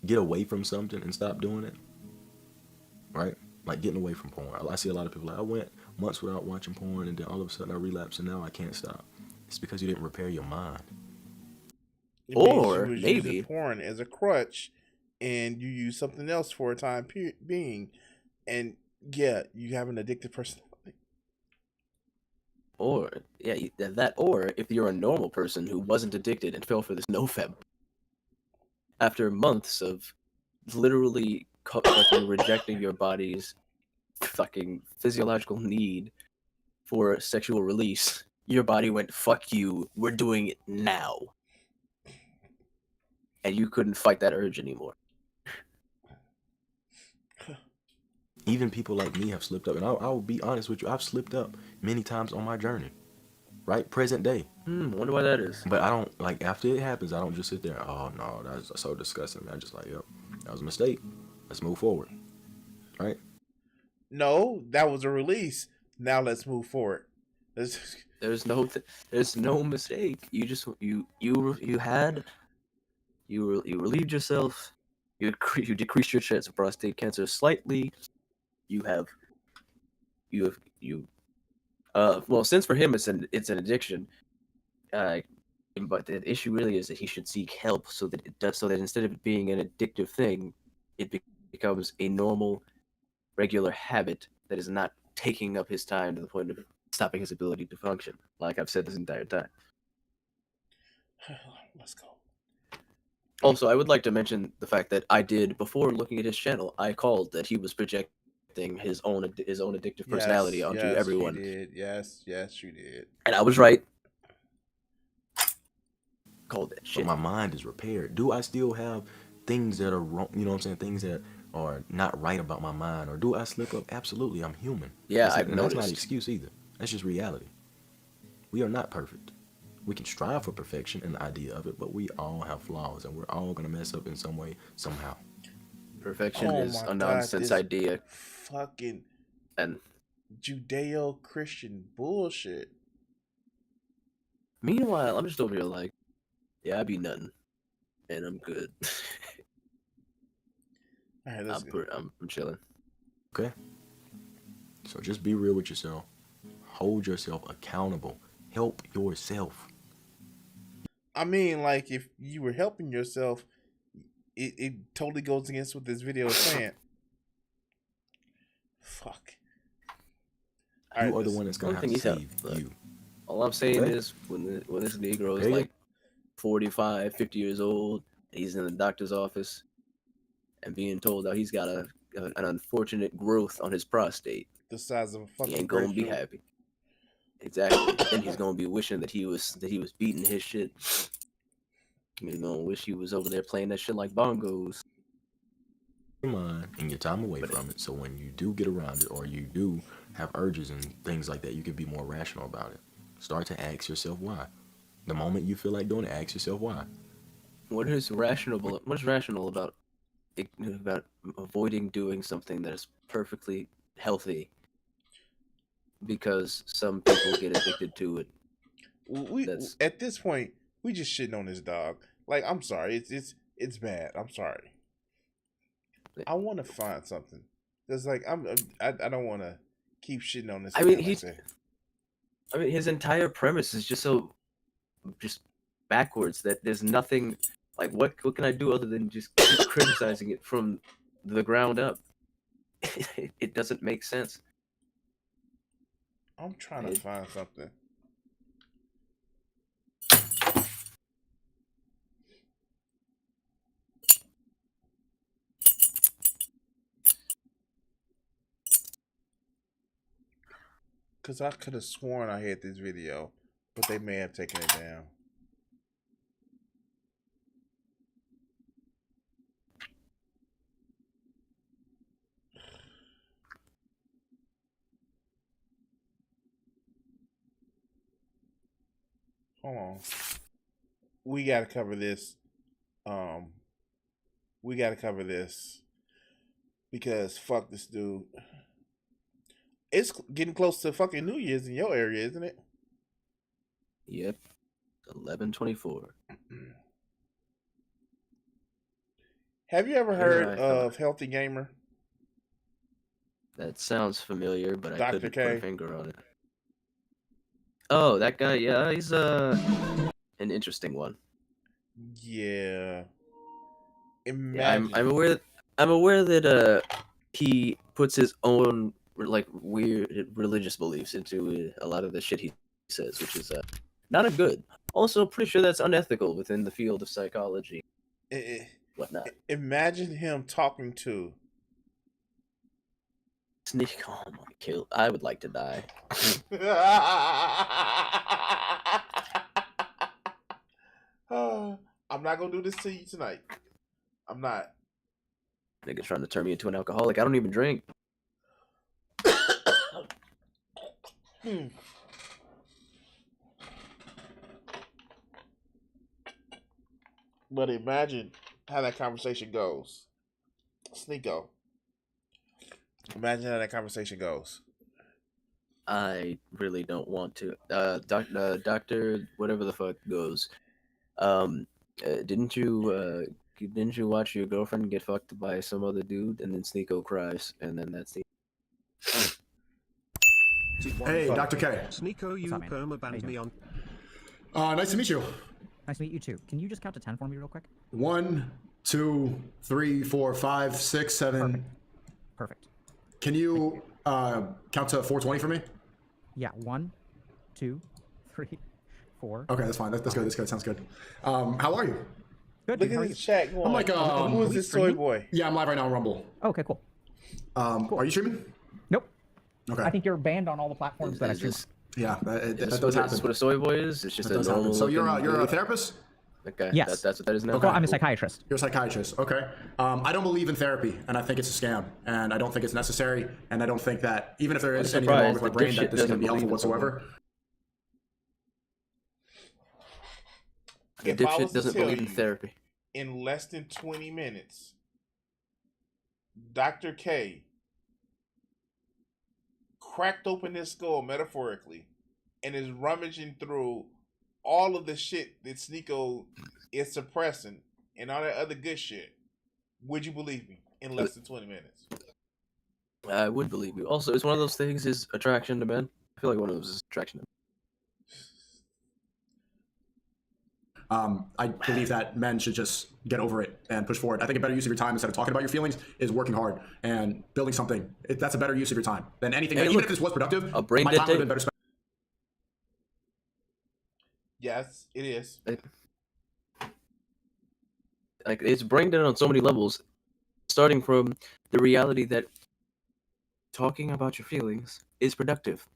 get away from something and stop doing it, right? Like getting away from porn. I see a lot of people like, I went months without watching porn and then all of a sudden I relapsed and now I can't stop. It's because you didn't repair your mind. It means Or you was maybe using porn as a crutch, and you use something else for a time being, and yeah, you have an addictive personality. Or yeah, that. Or if you're a normal person who wasn't addicted and fell for this nofap, after months of literally fucking rejecting your body's fucking physiological need for sexual release, your body went, "Fuck you, we're doing it now," and you couldn't fight that urge anymore. Even people like me have slipped up, and I'll be honest with you, I've slipped up many times on my journey, right? Present day. Wonder why that is. But I don't, like, after it happens, I don't just sit there, oh no, that's so disgusting. I'm just like, yep, that was a mistake. Let's move forward, right? No, that was a release. Now let's move forward. There's no mistake. You just you relieved yourself. You decreased your chance of prostate cancer slightly. Well, since for him it's an addiction. But the issue really is that he should seek help so that instead of it being an addictive thing, it becomes a normal, regular habit that is not taking up his time to the point of stopping his ability to function. Like I've said this entire time. Let's go. Also, I would like to mention the fact that I did, before looking at his channel, I called that he was projecting his own addictive personality onto everyone. You did. Yes, you did. And I was right. Called that shit. But my mind is repaired. Do I still have things that are wrong? You know what I'm saying? Things that are not right about my mind, or do I slip up? Absolutely, I'm human. Yeah, I've noticed. That's not an excuse either. That's just reality. We are not perfect. We can strive for perfection and the idea of it, but we all have flaws, and we're all gonna mess up in some way, somehow. Perfection is a nonsense idea. Fucking and Judeo-Christian bullshit. Meanwhile, I'm just over here like, yeah, I be nothing, and I'm good. All right, I'm chilling. Okay. So just be real with yourself. Hold yourself accountable. Help yourself. I mean, like, if you were helping yourself, it totally goes against what this video is saying. Fuck. You are the one that's gonna have to save you. All I'm saying is, when this Negro is like 45, 50 years old, he's in the doctor's office and being told that he's got an unfortunate growth on his prostate, the size of a fucking he ain't gonna be happy. Exactly. Then he's gonna be wishing that he was beating his shit. He's gonna wish he was over there playing that shit like bongos. Your mind and your time away from it, so when you do get around it, or you do have urges and things like that, you can be more rational about it. Start to ask yourself why. The moment you feel like doing it, ask yourself why. What is rational about avoiding doing something that is perfectly healthy because some people get addicted to it? At this point, we just shitting on this dog. Like, I'm sorry, it's bad. I'm sorry. I want to find something. There's like I don't want to keep shitting on this. I mean, his entire premise is just backwards. That there's nothing like what can I do other than just keep criticizing it from the ground up? It doesn't make sense. I'm trying to find something. Because I could have sworn I had this video, but they may have taken it down. Hold on. We got to cover this. We got to cover this. Because fuck this dude. It's getting close to fucking New Year's in your area, isn't it? Yep. 11/24. Have you ever Yeah, heard I have. of Healthy Gamer? That sounds familiar, but I Dr. couldn't put K. a finger on it. Oh, that guy. Yeah, he's an interesting one. Yeah. Yeah, Imagine. I'm aware. I'm aware that he puts his own like weird religious beliefs into a lot of the shit he says, which is not a good. Also, pretty sure that's unethical within the field of psychology. Whatnot. Imagine him talking to Sneak. Oh my kill. I would like to die. I'm not gonna do this to you tonight. I'm not. Nigga trying to turn me into an alcoholic. I don't even drink. But imagine how that conversation goes. Sneeko. Imagine how that conversation goes. I really don't want to. Doctor, whatever the fuck goes. Didn't you watch your girlfriend get fucked by some other dude, and then Sneeko cries, and then that's the. Hey, Dr. K. Sneeko, you perma-banned me on. Nice to meet you. Nice to meet you too. Can you just count to 10 for me real quick? 1, 2, 3, 4, 5, 6, 7. Perfect. Can you count to 420 for me? Yeah, 1, 2, 3, 4. Okay, that's fine. That's good. That's good. Sounds good. How are you? Good. Look at the chat going. I'm like, who is this soy boy? Yeah, I'm live right now on Rumble. Okay, cool. Are you streaming? Nope. Okay. I think you're banned on all the platforms that I stream. Yeah, that does That's happen. what a soy boy is. It's just That a does happen. normal. So you're a therapist? Okay. Yes. That's what that is now. Okay. Well, I'm a psychiatrist. You're a psychiatrist. Okay. I don't believe in therapy, and I think it's a scam, and I don't think it's necessary, and I don't think that even if there is anything wrong with my brain, that this is going to be helpful whatsoever. The dipshit doesn't believe in therapy. In less than 20 minutes, Dr. K cracked open his skull metaphorically and is rummaging through all of the shit that Sneeko is suppressing and all that other good shit. Would you believe me? In less than 20 minutes. I would believe you. Also, it's one of those things is attraction to men. I feel like one of those is attraction to men. I believe that men should just get over it and push forward. I think a better use of your time instead of talking about your feelings is working hard and building something. That's a better use of your time than anything. Even if this was productive, a brain my time would have been better spent. Yes, it is. Like it's brain dead on so many levels, starting from the reality that talking about your feelings is productive,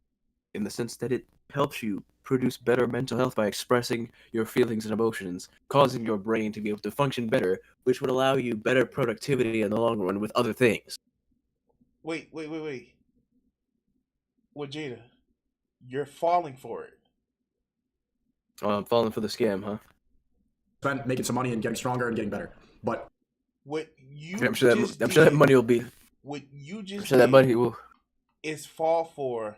in the sense that it helps you produce better mental health by expressing your feelings and emotions, causing your brain to be able to function better, which would allow you better productivity in the long run with other things. Wait. Well, Jada, you're falling for it. Oh, I'm falling for the scam, huh? Spent making some money and getting stronger and getting better. But what you I'm sure that money will be. What you just I'm sure that money will. Is fall for.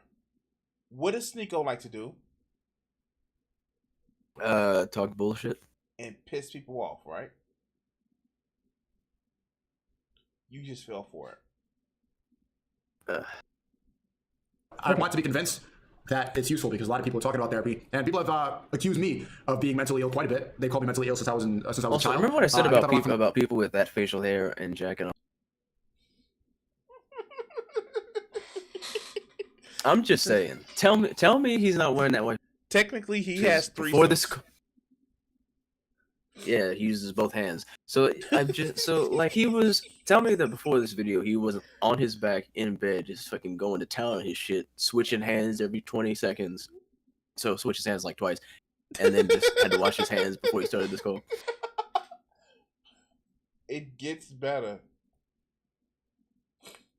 What does Sneeko like to do? Talk bullshit and piss people off, right? You just fell for it. I want to be convinced that it's useful because a lot of people are talking about therapy, and people have accused me of being mentally ill quite a bit. They called me mentally ill since I was a child. Remember what I said about people with that facial hair and jacking off? I'm just saying. Tell me he's not wearing that one. Technically, he has three. Before this. Yeah, he uses both hands. So he was. Tell me that before this video, he was on his back in bed, just fucking going to town on his shit, switching hands every 20 seconds. So switch his hands like twice, and then just had to wash his hands before he started this call. It gets better.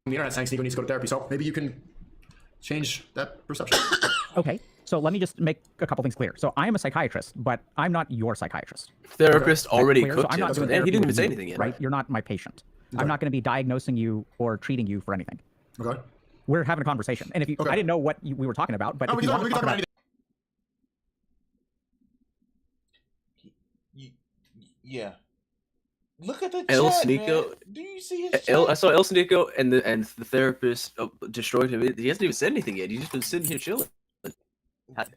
The internet saying Sneeko needs to go to therapy, so maybe you can change that perception. Okay, so let me just make a couple things clear. So I am a psychiatrist, but I'm not your psychiatrist. Therapist already cooked I'm not him. He didn't even say anything yet. Right? You're not my patient. Okay. I'm not going to be diagnosing you or treating you for anything. Okay. We're having a conversation, and if you, I didn't know what we were talking about, but if you want to talk about anything. Yeah. Look at the El chat, Sneeko. man. Do you see his I chat? saw El Sneeko and the therapist destroyed him. He hasn't even said anything yet. He's just been sitting here chilling.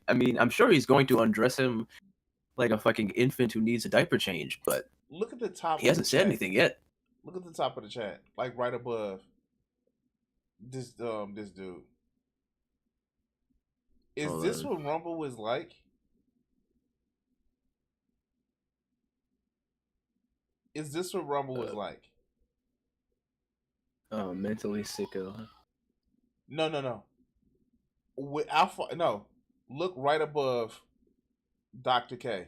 I mean, I'm sure he's going to undress him like a fucking infant who needs a diaper change, but Look at the top. he hasn't said anything yet. Look at the top of the chat, like right above this dude. Is this what Rumble is like? Is this what Rumble is like? Oh, mentally sicko. No. With Alpha, no. Look right above Dr. K.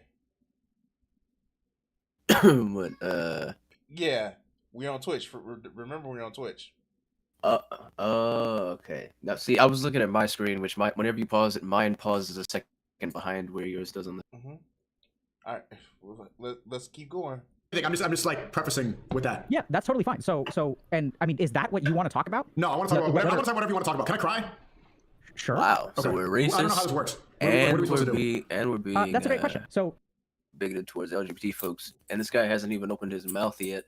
What? Yeah, we're on Twitch. Remember, we're on Twitch. Okay. Now, see, I was looking at my screen, which whenever you pause it, mine pauses a second behind where yours doesn't. All right, let's keep going. I'm just like prefacing with that. Yeah, that's totally fine. So, and I mean, is that what you want to talk about? No, I want to talk about whatever you want to talk about. Can I cry? Sure. Wow. Okay. So we're racist. I don't know how this works. What And are we supposed to do? we're being. That's a great question. So, bigoted towards LGBT folks, and this guy hasn't even opened his mouth yet.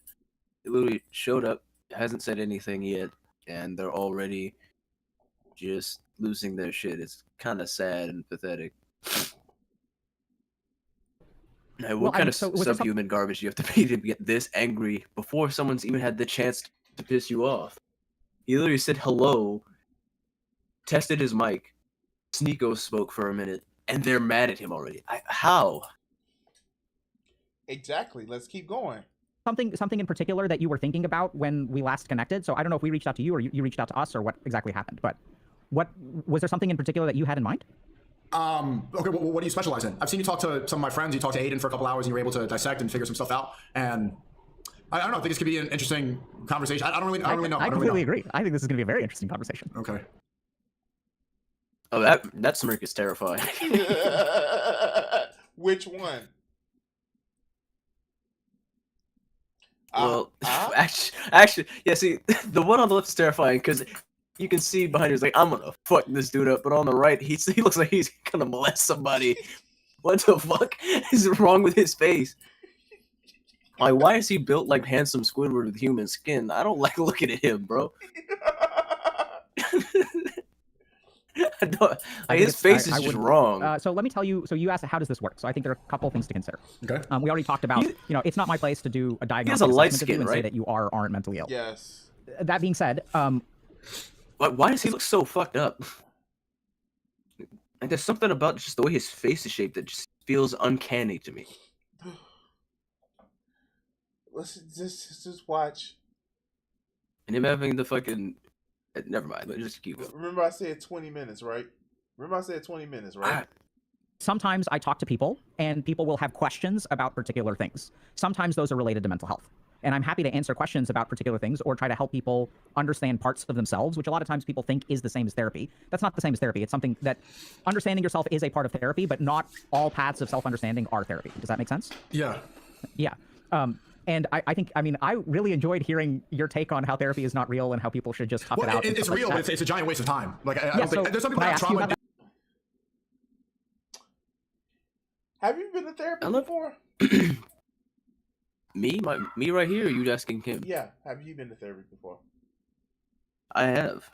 He literally showed up, hasn't said anything yet, and they're already just losing their shit. It's kind of sad and pathetic. Now, what kind of subhuman garbage do you have to be to get this angry before someone's even had the chance to piss you off? He literally said hello, tested his mic, Sneeko spoke for a minute, and they're mad at him already. How? Exactly. Let's keep going. Something in particular that you were thinking about when we last connected? So I don't know if we reached out to you or you reached out to us or what exactly happened, but what was there something in particular that you had in mind? Okay, what do you specialize in? I've seen you talk to some of my friends. You talked to Aiden for a couple hours and you were able to dissect and figure some stuff out. And I don't know, I think this could be an interesting conversation. I don't really know. I completely agree. I think this is going to be a very interesting conversation. Okay. Oh, that smirk is terrifying. Which one? Well, actually, yeah. See, the one on the left is terrifying because you can see behind him, he's like, I'm gonna fuck this dude up. But on the right, he looks like he's gonna molest somebody. What the fuck is wrong with his face? Like, why is he built like handsome Squidward with human skin? I don't like looking at him, bro. His face is just wrong. So let me tell you. So you asked, how does this work? So I think there are a couple things to consider. Okay. We already talked about. It's not my place to do a diagnostic He has a light assessment of you skin, and say right? that you are or aren't mentally ill. Yes. That being said, why does he look so fucked up? Like, there's something about just the way his face is shaped that just feels uncanny to me. Let's just watch. And him having the fucking. Never mind. Let's just keep going. Remember, I said 20 minutes, right? Sometimes I talk to people, and people will have questions about particular things. Sometimes those are related to mental health. And I'm happy to answer questions about particular things or try to help people understand parts of themselves, which a lot of times people think is the same as therapy. That's not the same as therapy. It's something that understanding yourself is a part of therapy, but not all paths of self-understanding are therapy. Does that make sense? Yeah. Yeah. And I think, I mean, I really enjoyed hearing your take on how therapy is not real and how people should just tough it out. It's real, but it's a giant waste of time. Like, I don't think there's some people that have trauma. Have you been to therapy before? Me right here. Or you asking him? Yeah. Have you been to therapy before? I have.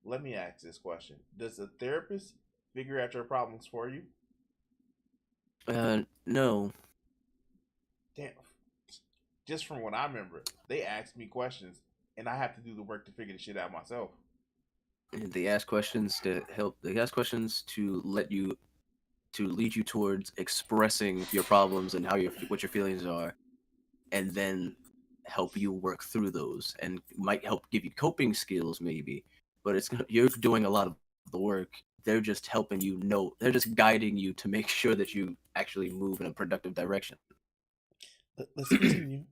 Let me ask this question: does a therapist figure out your problems for you? No. Damn. Just from what I remember, they asked me questions, and I have to do the work to figure the shit out myself. They ask questions to help. They ask questions to lead you towards expressing your problems and what your feelings are, and then help you work through those, and might help give you coping skills maybe. But you're doing a lot of the work. They're just helping you know. They're just guiding you to make sure that you actually move in a productive direction. Let's continue.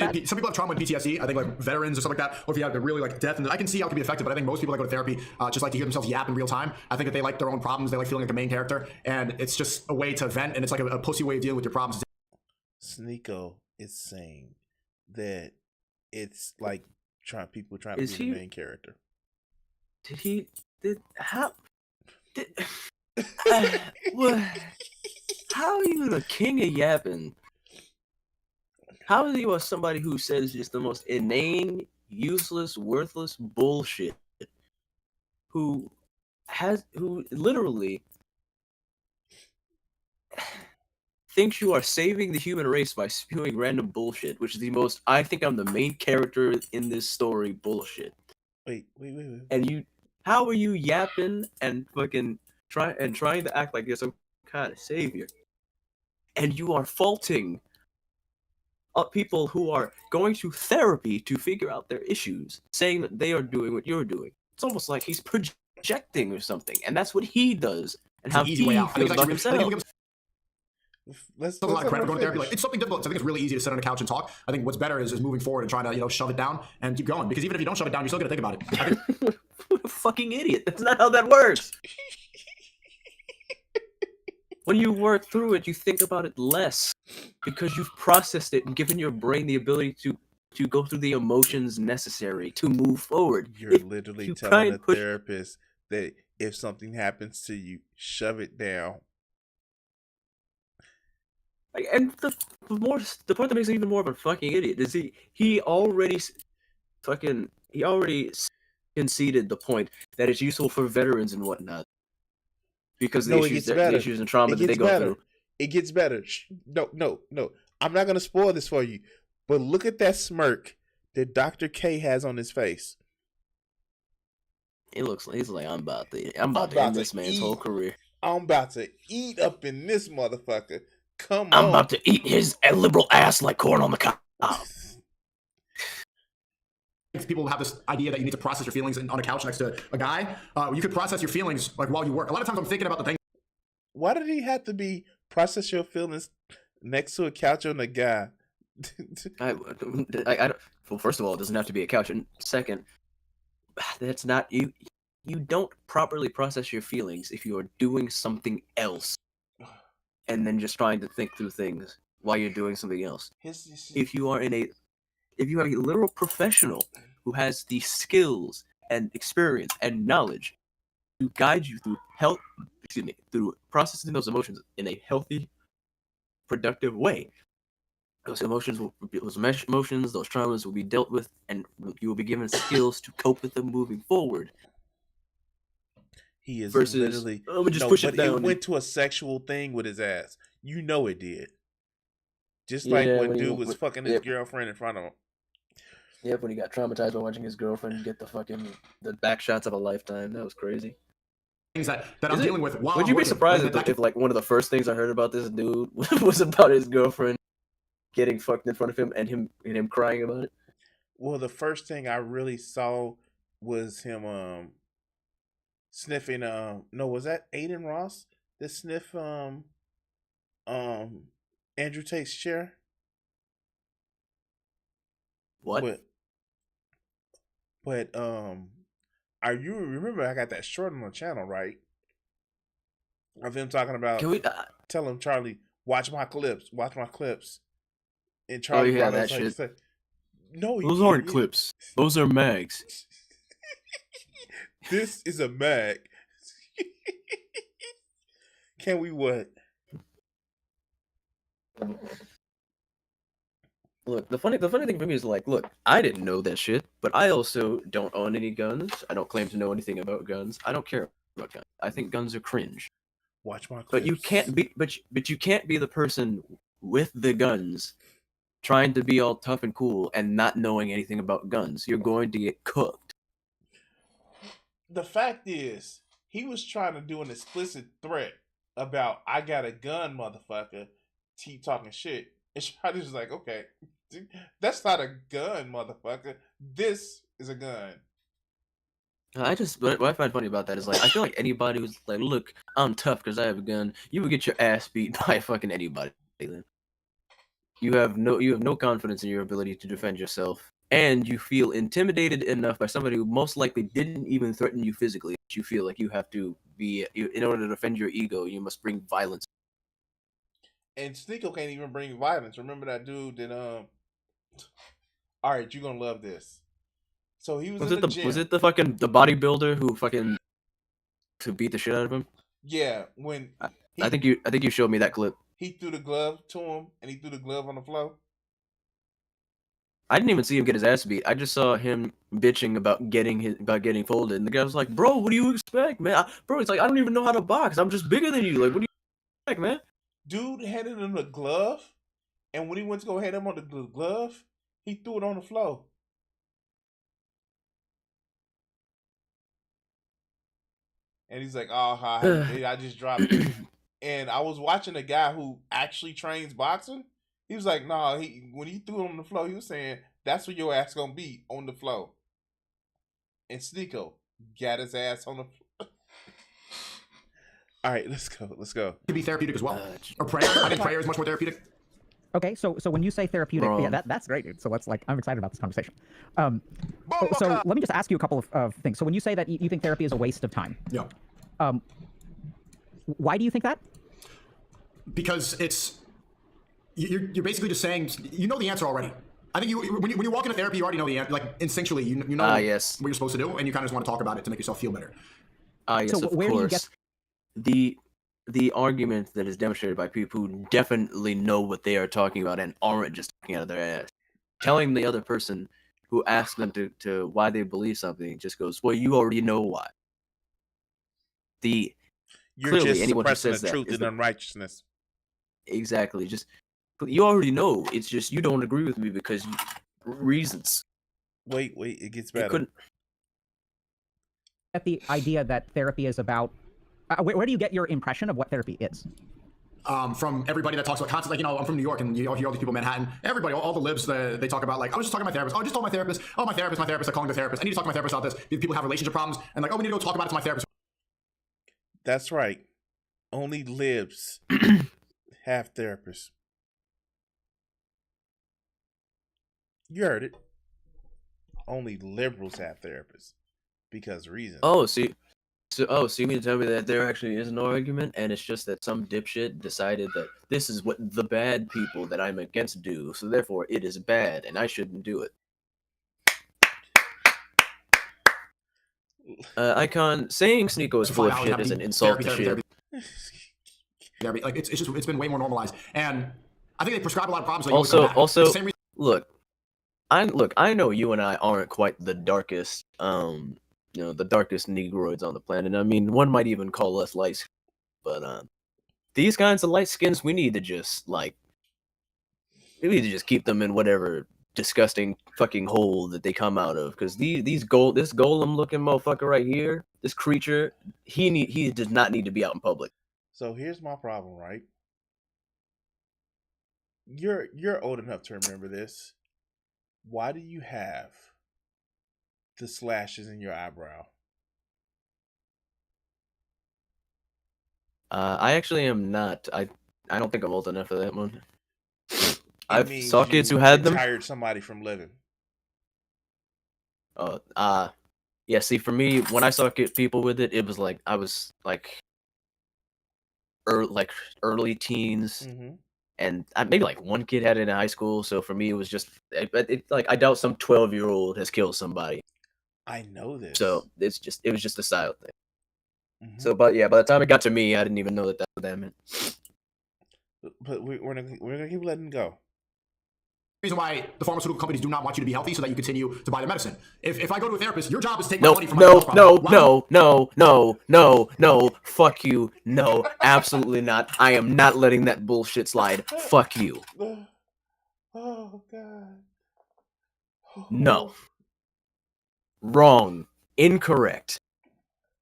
Some people have trauma and PTSD. I think like veterans or something like that, or if you have the really like death, and I can see how it can be effective. But I think most people that go to therapy just like to hear themselves yap in real time. I think that they like their own problems. They like feeling like the main character, and it's just a way to vent. And it's like a pussy way of dealing with your problems. Sneeko is saying that it's like people trying to be the main character. What? How are you the king of yapping? How are you somebody who says just the most inane, useless, worthless bullshit? Who literally thinks you are saving the human race by spewing random bullshit, which is the most, I think I'm the main character in this story bullshit. Wait. And how are you yapping and fucking trying to act like you're some kind of savior? And you are faulting people who are going to therapy to figure out their issues, saying that they are doing what you're doing. It's almost like he's projecting or something, and that's what he does, and how he feels about himself. Let's a lot of credit for going to therapy. finish. Like, it's something difficult. So I think it's really easy to sit on a couch and talk. I think what's better is moving forward and trying to shove it down and keep going. Because even if you don't shove it down, you're still gonna think about it. I think What a fucking idiot! That's not how that works. When you work through it, you think about it less because you've processed it and given your brain the ability to go through the emotions necessary to move forward. You're literally telling a therapist that if something happens to you, shove it down. And the part that makes him even more of a fucking idiot is he already conceded the point that it's useful for veterans and whatnot because the issues and trauma that they go through. It gets better. No. I'm not gonna spoil this for you, but look at that smirk that Dr. K has on his face. It looks like he's like, I'm about to end this man's whole career. I'm about to eat up in this motherfucker. Come on. I'm about to eat his liberal ass like corn on the cob. People have this idea that you need to process your feelings on a couch next to a guy. You could process your feelings like while you work. A lot of times I'm thinking about the thing. Why did he have to process your feelings next to a couch on a guy? I don't. Well, first of all, it doesn't have to be a couch, and second, that's not you. You don't properly process your feelings if you are doing something else, and then just trying to think through things while you're doing something else. If you have a literal professional who has the skills and experience and knowledge to guide you through through processing those emotions in a healthy, productive way, those traumas will be dealt with, and you will be given skills to cope with them moving forward. He is versus, literally. Push it down. It went to a sexual thing with his ass. You know it did. Just like when dude was fucking his girlfriend in front of him. Yep, when he got traumatized by watching his girlfriend get the back shots of a lifetime. That was crazy. Things that I'm dealing with. Would you be surprised if like one of the first things I heard about this dude was about his girlfriend getting fucked in front of him and him crying about it? Well, the first thing I really saw was him sniffing no, was that Aiden Ross that sniffed Andrew Tate's chair? What? But you remember I got that short on the channel, right? Of him talking about telling Charlie, watch my clips. And Charlie brought that shit. Like, no, those aren't clips. Those are mags. This is a mag. Can we what? Look, the funny thing for me is like, look, I didn't know that shit, but I also don't own any guns. I don't claim to know anything about guns. I don't care about guns. I think guns are cringe. Watch my clips. But you can't be, but you can't be the person with the guns, trying to be all tough and cool and not knowing anything about guns. You're going to get cooked. The fact is, he was trying to do an explicit threat about I got a gun, motherfucker. Keep talking shit. And Charlie's just like, okay, that's not a gun, motherfucker. This is a gun. What I find funny about that is like, I feel like anybody who's like, look, I'm tough because I have a gun, you would get your ass beat by fucking anybody. Then you have no confidence in your ability to defend yourself, and you feel intimidated enough by somebody who most likely didn't even threaten you physically. You feel like you have to be, in order to defend your ego, you must bring violence. And Sneeko can't even bring violence. Remember that dude that all right, you're gonna love this. So he was in the gym. Was it the bodybuilder who beat the shit out of him? Yeah, when I think you showed me that clip. he threw the glove to him, and he threw the glove on the floor? I didn't even see him get his ass beat. I just saw him bitching about getting folded, and the guy was like, "Bro, what do you expect, man? Bro, it's like I don't even know how to box. I'm just bigger than you. Like, what do you expect, man?" Dude handed him the glove, and when he went to go hit him on the glove, he threw it on the floor. And he's like, "Oh, I just dropped it." And I was watching a guy who actually trains boxing. He was like, "Nah." When he threw it on the floor, he was saying, "That's where your ass gonna be, on the floor." And Sneeko got his ass on the floor. All right, let's go. Could be therapeutic as well. Or prayer. I think prayer is much more therapeutic. Okay, so when you say therapeutic, yeah, that's great, dude. So I'm excited about this conversation. So let me just ask you a couple of things. So when you say that you think therapy is a waste of time, yeah, why do you think that? Because you're basically just saying you know the answer already. I think when you walk into therapy, you already know the answer. Like instinctually, you know yes. what you're supposed to do, and you kind of just want to talk about it to make yourself feel better. Yes, so of course. The argument that is demonstrated by people who definitely know what they are talking about and aren't just talking out of their ass, telling the other person who asks them to why they believe something just goes, "Well, you already know why." You're clearly just anyone who suppressing says the truth and unrighteousness. Exactly. Just you already know. It's just you don't agree with me because reasons. Wait, it gets better. At the idea that therapy is about, where do you get your impression of what therapy is? From everybody that talks about constantly, like, I'm from New York, and you hear all these people in Manhattan. Everybody, all the libs, they talk about, like, I was just talking to my therapist. Oh, I just told my therapist. Oh, my therapist. I'm calling the therapist. I need to talk to my therapist about this. People have relationship problems, and like, oh, we need to go talk about it to my therapist. That's right. Only libs have therapists. You heard it. Only liberals have therapists because reasons. Oh, see. So you mean to tell me that there actually is no argument, and it's just that some dipshit decided that this is what the bad people that I'm against do, so therefore it is bad, and I shouldn't do it. Icon, saying Sneeko is full of shit is an insult to shit. Like it's been way more normalized, and I think they prescribe a lot of problems. Like Also, look, I know you and I aren't quite the darkest, the darkest negroids on the planet. I mean, one might even call us light, but these kinds of light skins, we need to just keep them in whatever disgusting fucking hole that they come out of. Because this golem looking motherfucker right here, this creature, he does not need to be out in public. So here's my problem, right? You're old enough to remember this. Why do you have the slashes in your eyebrow? I actually am not. I don't think I'm old enough for that one. I saw kids who had them. Retired somebody from living. Yeah. See, for me, when I saw people with it, it was like I was like early teens, and maybe like one kid had it in high school. So for me, it was just like I doubt some 12-year-old has killed somebody. I know this. So it was just a style thing. So, but yeah, by the time it got to me, I didn't even know that what that meant. But we're gonna keep letting go. Reason why the pharmaceutical companies do not want you to be healthy so that you continue to buy the medicine. If I go to a therapist, your job is to take my money from my health problem. No, fuck you. No, absolutely not. I am not letting that bullshit slide. Fuck you. Oh, God. No. Wrong. Incorrect.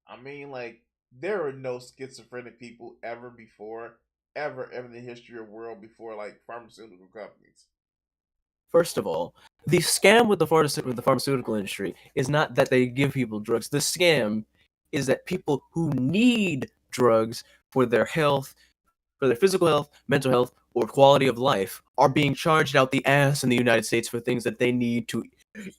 I mean, like, there are no schizophrenic people ever in the history of the world before, like, pharmaceutical companies. First of all, the scam with the pharmaceutical industry is not that they give people drugs. The scam is that people who need drugs for their health, for their physical health, mental health, or quality of life, are being charged out the ass in the United States for things that they need to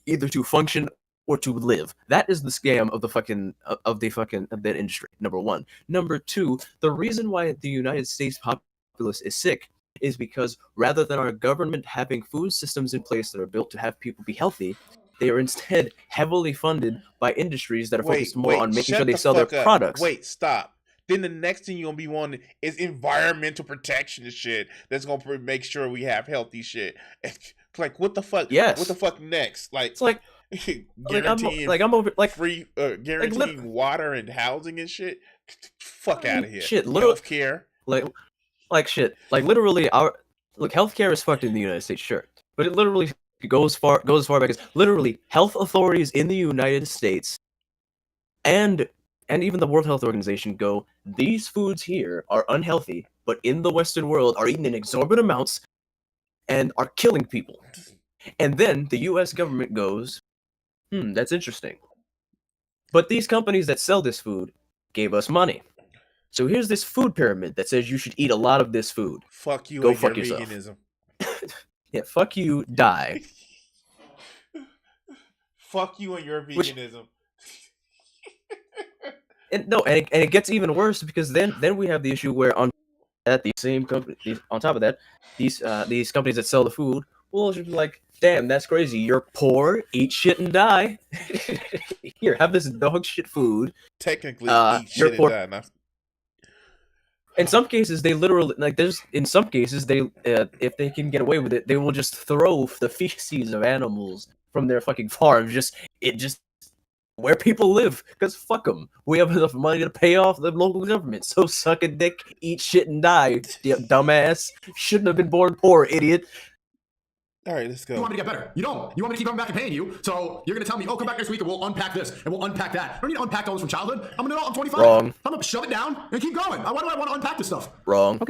either to function or to live. That is the scam of that industry. Number one. Number two, the reason why the United States populace is sick is because rather than our government having food systems in place that are built to have people be healthy, they are instead heavily funded by industries that are focused more on making sure they sell their products. Wait, stop. then the next thing you're gonna be wanting is environmental protection and shit. That's gonna make sure we have healthy shit. Like what the fuck? Yes. What the fuck next? Like it's like guaranteeing I'm over like free guaranteeing water and housing and shit. Fuck out of here. Shit, literally healthcare. Like shit. Like literally healthcare is fucked in the United States, sure. But it literally goes as far back as literally health authorities in the United States and even the World Health Organization go, these foods here are unhealthy, but in the Western world are eaten in exorbitant amounts and are killing people. And then the US government goes, that's interesting. But these companies that sell this food gave us money. So here's this food pyramid that says you should eat a lot of this food. Fuck you Go and fuck your yourself. veganism. Yeah, fuck you, die. Fuck you and your veganism. And it gets even worse because then we have the issue where on top of that, these companies that sell the food will just be like, damn, that's crazy. You're poor, eat shit and die. Here, have this dog shit food. Technically, eat shit and die. Not... In some cases, they literally if they can get away with it, they will just throw the feces of animals from their fucking farms just where people live, because fuck them. We have enough money to pay off the local government, so suck a dick, eat shit, and die, you dumbass. Shouldn't have been born poor, idiot. All right, let's go. You want me to get better. You don't. You want me to keep coming back and paying you, so you're going to tell me, oh, come back next week and we'll unpack this and we'll unpack that. I don't need to unpack all this from childhood. I'm an adult, I'm 25. Wrong. I'm going to shove it down and keep going. Why do I want to unpack this stuff? Wrong.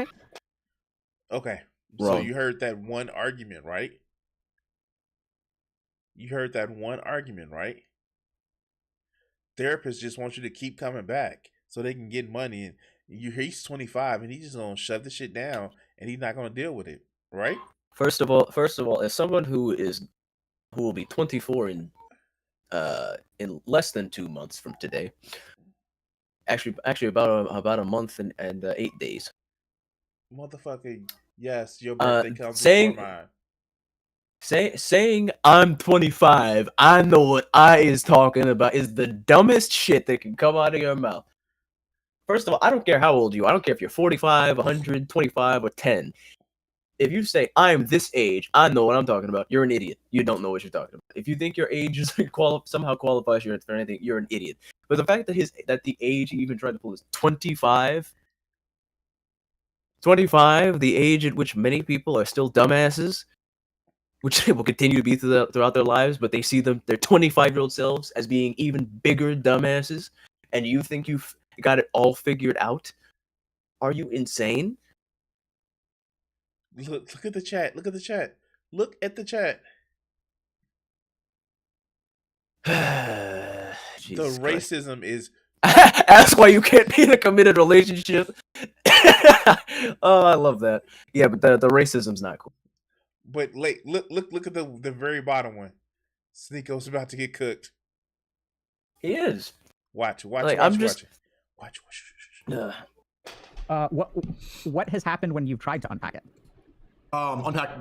Okay. Wrong. So you heard that one argument, right? Therapists just want you to keep coming back so they can get money. And he's 25 and he's just gonna shove the shit down and he's not gonna deal with it, right? First of all, as someone who will be 24 in less than 2 months from today, actually about a month and 8 days. Motherfucker, yes, your birthday comes saying before mine. Saying I'm 25, I know what I is talking about, is the dumbest shit that can come out of your mouth. First of all, I don't care how old you are. I don't care if you're 45, 100, 25, or 10. If you say, I'm this age, I know what I'm talking about, you're an idiot. You don't know what you're talking about. If you think your age is somehow qualifies you for anything, you're an idiot. But the fact that the age he even tried to pull is 25, the age at which many people are still dumbasses, which they will continue to be throughout their lives, but they see their 25-year-old selves as being even bigger dumbasses, and you think you've got it all figured out? Are you insane? Look at the chat. Look at the chat. Look at the chat. The racism is... That's why you can't be in a committed relationship. Oh, I love that. Yeah, but the racism's not cool. But look at the very bottom one. Sneako's about to get cooked. He is. Watch. Like, Watch. What has happened when you've tried to unpack it? Unpack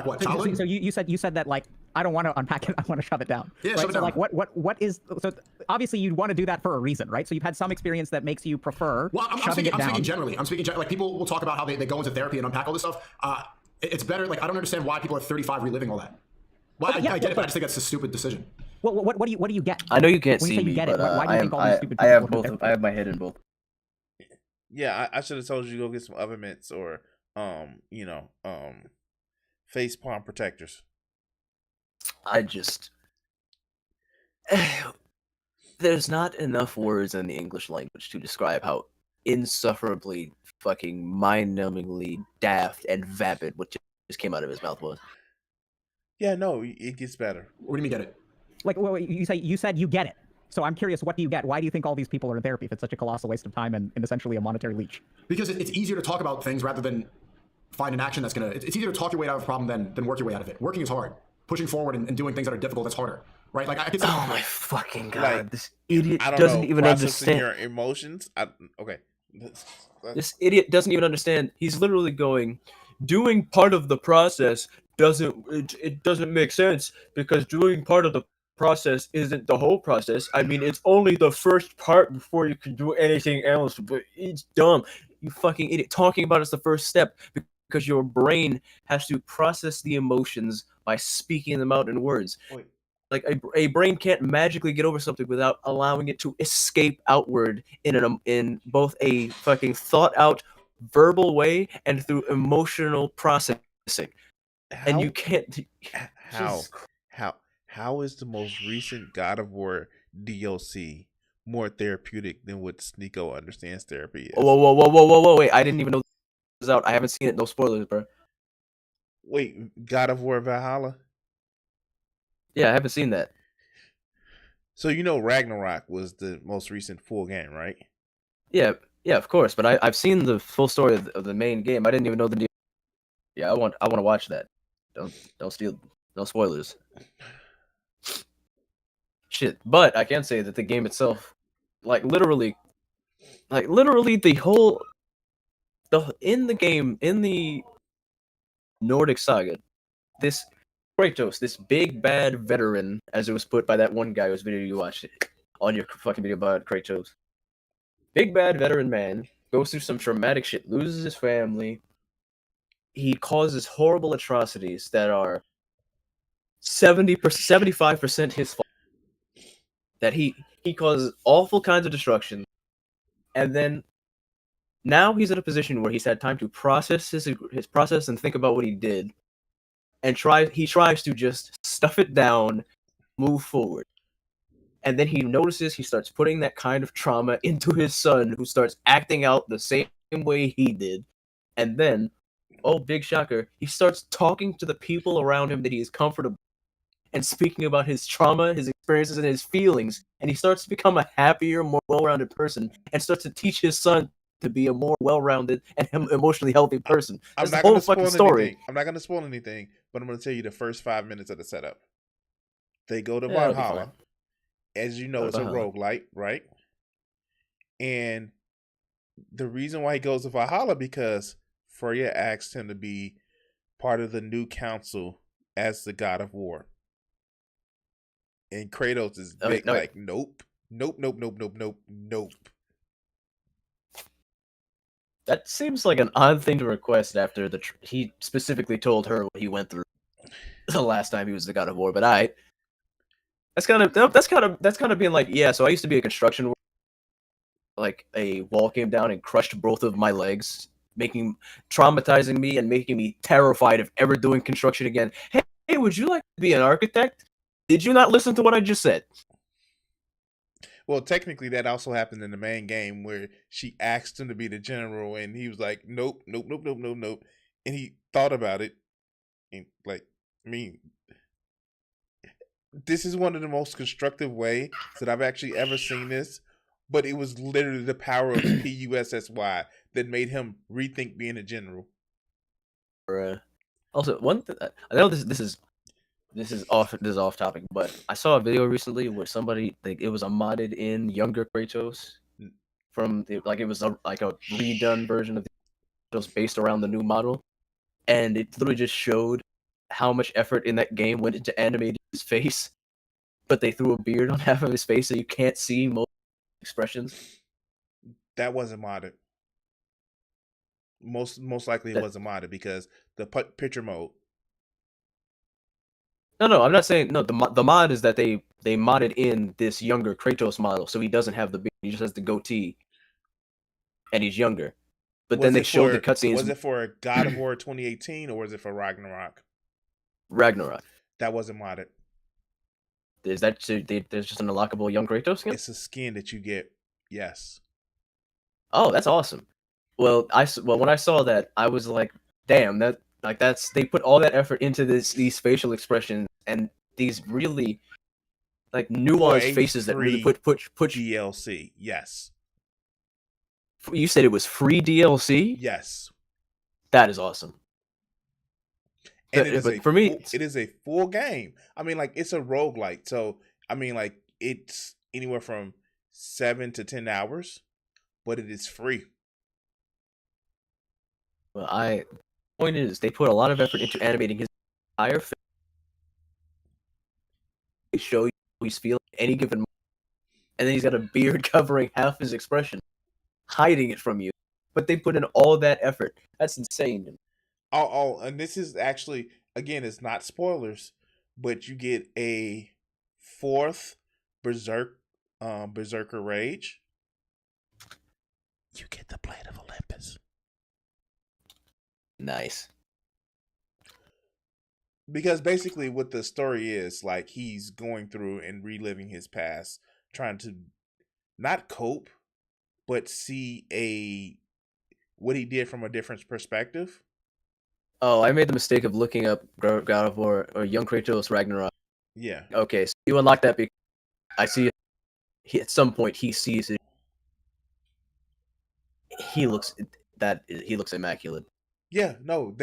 what? So you said that, like, I don't want to unpack it. I want to shove it down. Yeah, right? shove it so down. Like what is so obviously you'd want to do that for a reason, right? So you've had some experience that makes you prefer I'm shoving it down. speaking generally. Like, people will talk about how they go into therapy and unpack all this stuff. It's better. Like, I don't understand why people are 35 reliving all that. Well, I get it, but I just think that's a stupid decision. Well, what do you get? I know you can't when see you say me, you get but it, why do you think all these stupid I people have go to both. therapy? I have my head in both. Yeah, I should have told you to go get some oven mitts or face palm protectors. There's not enough words in the English language to describe how insufferably fucking mind-numbingly daft and vapid what just came out of his mouth was. Yeah, no, it gets better. What do you mean get it? Like, wait, you said you get it. So I'm curious, what do you get? Why do you think all these people are in therapy if it's such a colossal waste of time and essentially a monetary leech? Because it's easier to talk about things rather than find an action that's gonna. It's easier to talk your way out of a problem than work your way out of it. Working is hard. Pushing forward and doing things that are difficult, that's harder, right? Like, I could say, oh my fucking god, like, this idiot I don't doesn't know, even understand your emotions. Okay. This idiot doesn't even understand. He's literally going, doing part of the process doesn't make sense because doing part of the process isn't the whole process. I mean, it's only the first part before you can do anything else. But it's dumb. You fucking idiot. Talking about it's the first step because your brain has to process the emotions by speaking them out in words. Wait. Like a brain can't magically get over something without allowing it to escape outward in both a fucking thought out verbal way and through emotional processing. And you can't. How is the most recent God of War DLC more therapeutic than what Sneeko understands therapy is? Whoa! Wait, I didn't even know this was out. I haven't seen it. No spoilers, bro. Wait, God of War Valhalla? Yeah, I haven't seen that. So you know Ragnarok was the most recent full game, right? Yeah, of course. But I've seen the full story of the main game. I didn't even know the. Yeah, I want to watch that. Don't steal. No spoilers. Shit, but I can say that the game itself, literally the whole in the game in the Nordic saga, this Kratos, this big bad veteran, as it was put by that one guy whose video you watched on your fucking video about Kratos, big bad veteran man goes through some traumatic shit, loses his family. He causes horrible atrocities that are 75% his fault. That he causes awful kinds of destruction, and then now he's in a position where he's had time to process his process and think about what he did, and he tries to just stuff it down, move forward, and then he notices he starts putting that kind of trauma into his son, who starts acting out the same way he did, and then, oh big shocker, he starts talking to the people around him that he is comfortable and speaking about his trauma, his experiences, and his feelings, and he starts to become a happier, more well-rounded person, and starts to teach his son to be a more well-rounded and emotionally healthy person. That's the whole fucking story. I'm not going to spoil anything, but I'm going to tell you the first 5 minutes of the setup. They go to Yeah, Valhalla. As you know, it's a roguelite, right? And the reason why he goes to Valhalla because Freya asked him to be part of the new council as the God of War. And Kratos is like, nope. That seems like an odd thing to request after he specifically told her what he went through the last time he was the God of War. But that's kind of being like, yeah. So I used to be a construction worker. Like a wall came down and crushed both of my legs, traumatizing me and making me terrified of ever doing construction again. Hey, would you like to be an architect? Did you not listen to what I just said? Well, technically, that also happened in the main game where she asked him to be the general, and he was like, nope. And he thought about it, and this is one of the most constructive ways that I've actually ever seen this, but it was literally the power of PUSSY that made him rethink being a general. Also, one thing, I know this is off topic, but I saw a video recently where somebody it was a modded in younger Kratos from it was a redone version of Kratos based around the new model, and it literally just showed how much effort in that game went into animating his face, but they threw a beard on half of his face so you can't see most expressions. That wasn't modded. Most likely it wasn't modded because the picture mode. No, I'm not saying no. The mod is that they modded in this younger Kratos model, so he doesn't have the beard. He just has the goatee, and he's younger. But then they showed the cutscenes. Was it for God of War 2018 or was it for Ragnarok? Ragnarok. That wasn't modded. Is that there's just an unlockable young Kratos skin? It's a skin that you get. Yes. Oh, that's awesome. Well, when I saw that, I was like, damn, they put all that effort into these facial expressions and these really nuanced faces that really put DLC. Yes. You said it was free DLC? Yes. That is awesome. And it is a full game. I mean, it's a roguelike. So, I mean, it's anywhere from 7 to 10 hours, but it is free. Well, the point is, they put a lot of effort into animating his entire face. They show you he's feeling any given moment. And then he's got a beard covering half his expression, hiding it from you. But they put in all that effort. That's insane. And this is actually, again, it's not spoilers, but you get a fourth Berserker Rage. You get the Blade of Olympus. Nice. Because basically what the story is, like, he's going through and reliving his past, trying to not cope, but see what he did from a different perspective. Oh, I made the mistake of looking up God of War or Young Kratos Ragnarok. Yeah. Okay, so you unlock that because I see at some point he sees it. He looks immaculate. Yeah, no,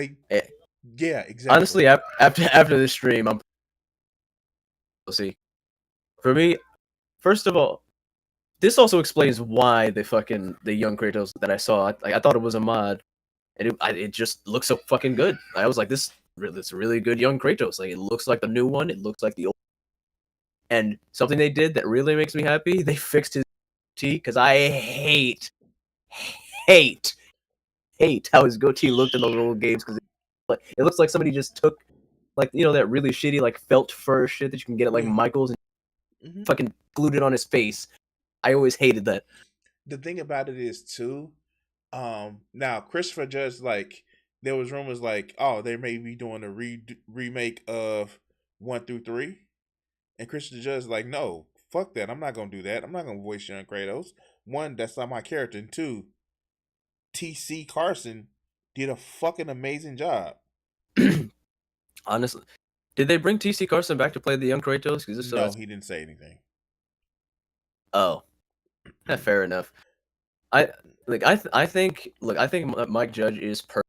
yeah, exactly. Honestly, after this stream, we'll see. For me, first of all, this also explains why the young Kratos that I saw, I thought it was a mod, and it just looks so fucking good. I was like, this really good young Kratos. Like, it looks like the new one. It looks like the old. And something they did that really makes me happy, they fixed his goatee, because I hate how his goatee looked in those old games, because it looks like somebody just took, like, that really shitty, like, felt fur shit that you can get at, like, Michael's and fucking glued it on his face. I always hated that. The thing about it is, too, now, Christopher Judge, like, there was rumors, like, oh, they may be doing a remake of 1 through 3. And Christopher Judge is like, no, fuck that. I'm not going to do that. I'm not going to voice young Kratos. 1, that's not my character. And 2, T.C. Carson did a fucking amazing job. Honestly, did they bring T.C. Carson back to play the young Kratos? No, he didn't say anything. Oh, fair enough. I think Mike Judge is perfect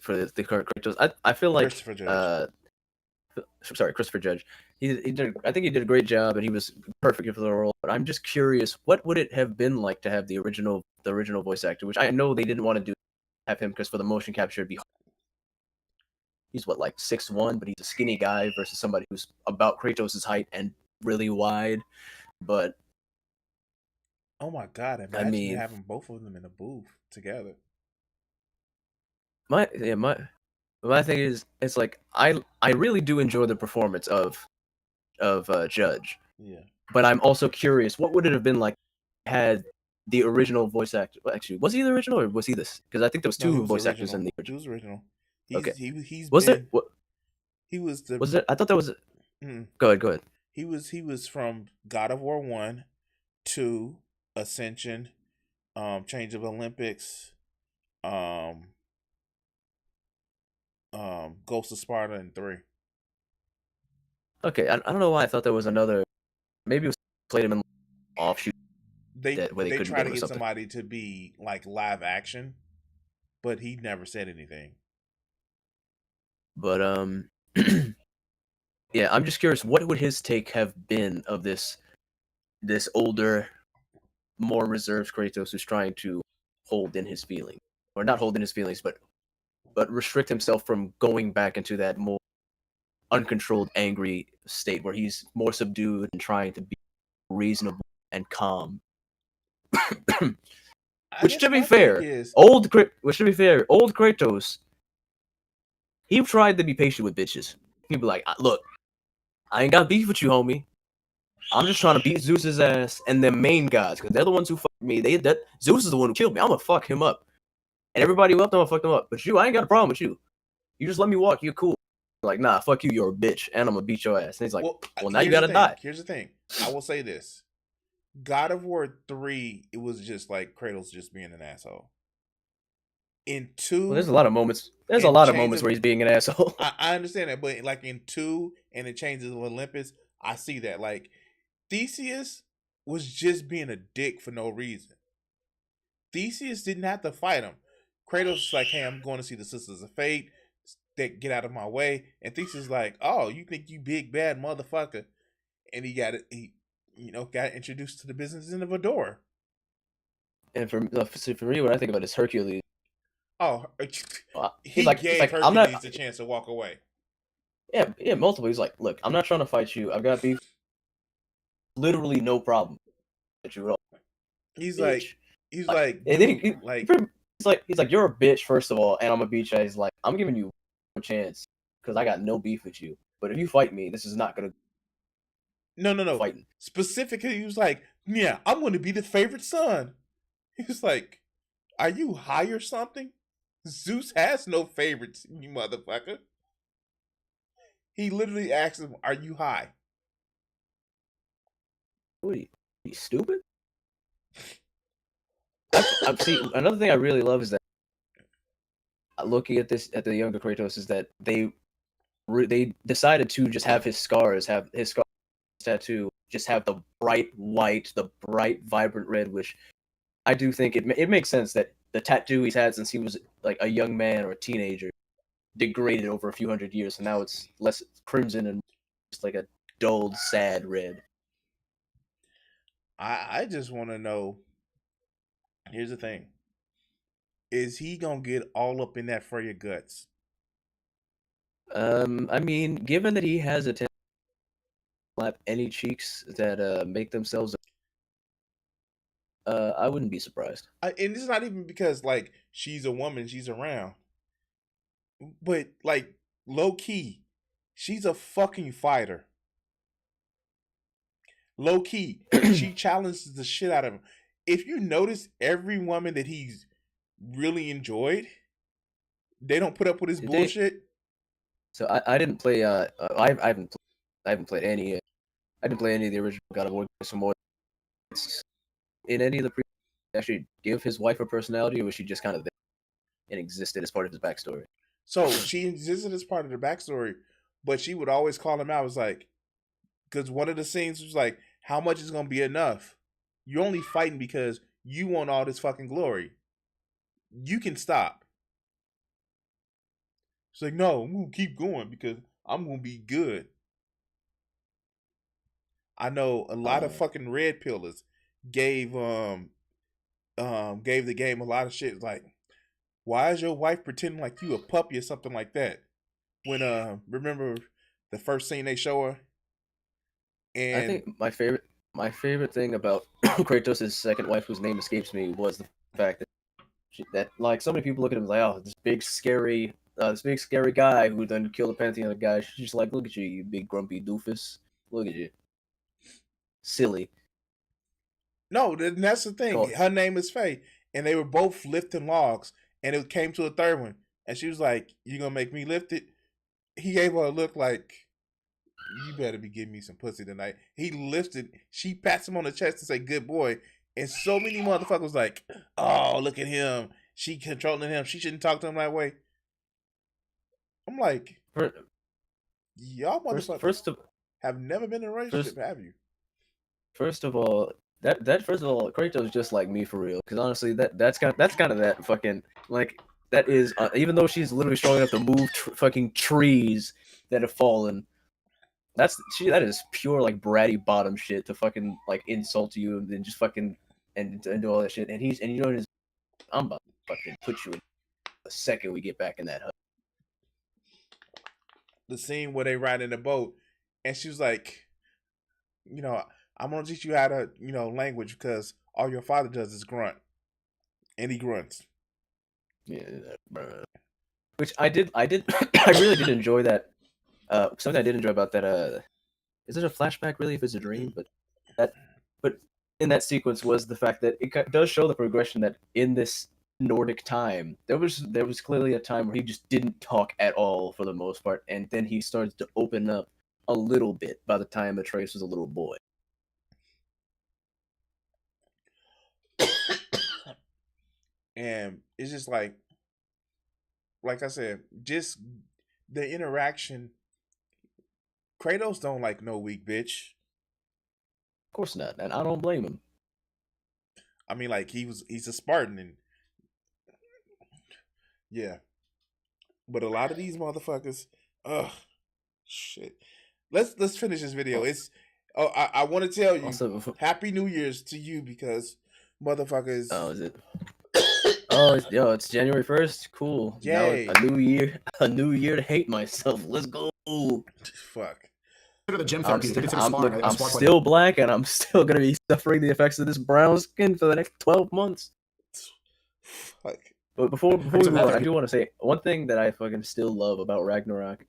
for the current Kratos. I feel like Christopher Judge. Christopher Judge. I think he did a great job, and he was perfect for the role. But I'm just curious, what would it have been like to have the original voice actor? Which I know they didn't want to have him, because for the motion capture, it'd be hard. He's like 6'1", but he's a skinny guy versus somebody who's about Kratos' height and really wide. But oh my god! Imagine having both of them in a booth together. My thing is, it's like I really do enjoy the performance of Judge. Yeah. But I'm also curious, what would it have been like had the original voice actor? Well, actually, was he the original or was he this? Because I think there was two voice actors in the original. He was original. He was the. Was it? I thought that was. Go ahead. He was from God of War 1, 2, Ascension, Change of Olympics, Ghost of Sparta, and 3. Okay, I don't know why I thought there was another. Maybe it was played him in offshoot. They try to get somebody to be like live action, but he never said anything. But yeah, I'm just curious, what would his take have been of this older, more reserved Kratos who's trying to hold in his feelings, or not hold in his feelings, but restrict himself from going back into that more uncontrolled, angry state where he's more subdued and trying to be reasonable and calm. Which to be fair, old Kratos, he tried to be patient with bitches. He'd be like, look, I ain't got beef with you, homie. I'm just trying to beat Zeus's ass and the main gods, because they're the ones who fucked me. Zeus is the one who killed me. I'm gonna fuck him up. And everybody who helped him, I'm gonna fuck them up. But I ain't got a problem with you. You just let me walk. You're cool. Like, nah, fuck you. You're a bitch, and I'm gonna beat your ass. And he's like, well now you gotta die. Here's the thing. I will say this: God of War 3, it was just like Kratos just being an asshole. In 2, there's a lot of moments. There's a lot of moments where he's being an asshole. I understand that, but like in 2 and the Changes of Olympus, I see that. Like, Theseus was just being a dick for no reason. Theseus didn't have to fight him. Kratos was like, hey, I'm going to see the Sisters of Fate. Get out of my way. And Theseus is like, oh, you think you big bad motherfucker? And he got introduced to the business in the Vador. And for me, what I think about is Hercules. Oh, he gave Hercules a chance to walk away. Yeah, multiple. He's like, look, I'm not trying to fight you. I've got beef. literally no problem with you at all. He's Bitch. like, and then dude, like, he's like, you're a bitch first of all, and I'm a beach. He's like, I'm giving you a chance because I got no beef with you. But if you fight me, this is not gonna. No. Fighting. Specifically, he was like, yeah, I'm going to be the favorite son. He was like, are you high or something? Zeus has no favorites, you motherfucker. He literally asked him, are you high? What are you stupid? I've seen another thing I really love is that looking at this at the younger Kratos is that they decided to just have his scars tattoo just have the bright white, the bright vibrant red, which I do think it makes sense that the tattoo he's had since he was like a young man or a teenager degraded over a few hundred years, and now it's less crimson and just like a dulled, sad red. I just want to know. Here's the thing: is he gonna get all up in that Freya guts? I mean, given that he has a tendency to slap any cheeks that make themselves, I wouldn't be surprised. And it's not even because like she's a woman, she's around, but like low key, she's a fucking fighter. Low key, she challenges the shit out of him. If you notice, every woman that he's really enjoyed, they don't put up with his bullshit. So I didn't play. I haven't played any. I didn't play any of the original God of War some more. In any of the actually give his wife a personality, or was she just kind of there and existed as part of his backstory? So she existed as part of the backstory, but she would always call him out. It was like, because one of the scenes was like, how much is gonna be enough? You're only fighting because you want all this fucking glory. You can stop. She's like, no, I'm gonna keep going because I'm gonna be good. I know a lot of fucking red pillars gave the game a lot of shit. Like, why is your wife pretending like you a puppy or something like that? When remember the first scene they show her? And I think my favorite thing about Kratos' second wife, whose name escapes me, was the fact that like so many people look at him like, oh, this big scary guy who then killed a pantheon of guys. She's just like, look at you, you big grumpy doofus. Look at you, silly. No, that's the thing. Cool. Her name is Faye, and they were both lifting logs, and it came to a third one, and she was like, "You gonna make me lift it?" He gave her a look like, "You better be giving me some pussy tonight." He lifted. She pats him on the chest and say, "Good boy." And so many motherfuckers like, "Oh, look at him. She controlling him. She shouldn't talk to him that way." I'm like, y'all motherfuckers have never been in a relationship, have you? First of all, Kratos is just like me for real. Because honestly, that's kind of that fucking like that is even though she's literally strong enough to move fucking trees that have fallen. That is pure like bratty bottom shit to fucking like insult you and then just fucking and do all that shit. And you know I'm about to fucking put you in the second we get back in that hut. The scene where they ride in the boat, and she was like, you know, I'm gonna teach you how to, language because all your father does is grunt, and he grunts. Yeah, which I really did enjoy that. Something I did enjoy about that. Is it a flashback really? If it's a dream, but in that sequence was the fact that it does show the progression that in this Nordic time, there was clearly a time where he just didn't talk at all for the most part, and then he started to open up a little bit by the time Atreus was a little boy. And it's just like I said, just the interaction. Kratos don't like no weak bitch. Of course not, and I don't blame him. I mean, like he's a Spartan, and yeah. But a lot of these motherfuckers, ugh, shit. Let's finish this video. It's I want to tell you, also, Happy New Year's to you because motherfuckers. Oh, is it? Oh, it's January 1st. Cool. Yay. Now a new year to hate myself. Let's go. Fuck. the gym therapy to consider sparring. I'm still black, and I'm still gonna be suffering the effects of this brown skin for the next 12 months. Like, but before we move on, I do want to say one thing that I fucking still love about Ragnarok.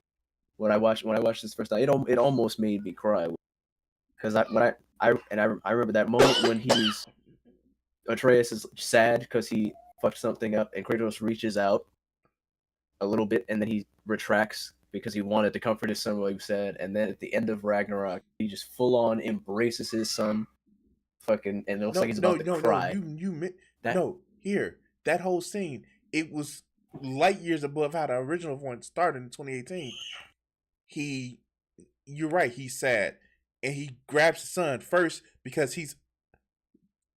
When I watched this first time, it almost made me cry, because I remember that moment when Atreus is sad because he fucked something up, and Kratos reaches out a little bit, and then he retracts because he wanted to comfort his son while he was sad. And then at the end of Ragnarok, he just full on embraces his son, fucking, and it looks like he's about to cry. That whole scene, it was light years above how the original one started in 2018. You're right, he's sad, and he grabs his son first because he's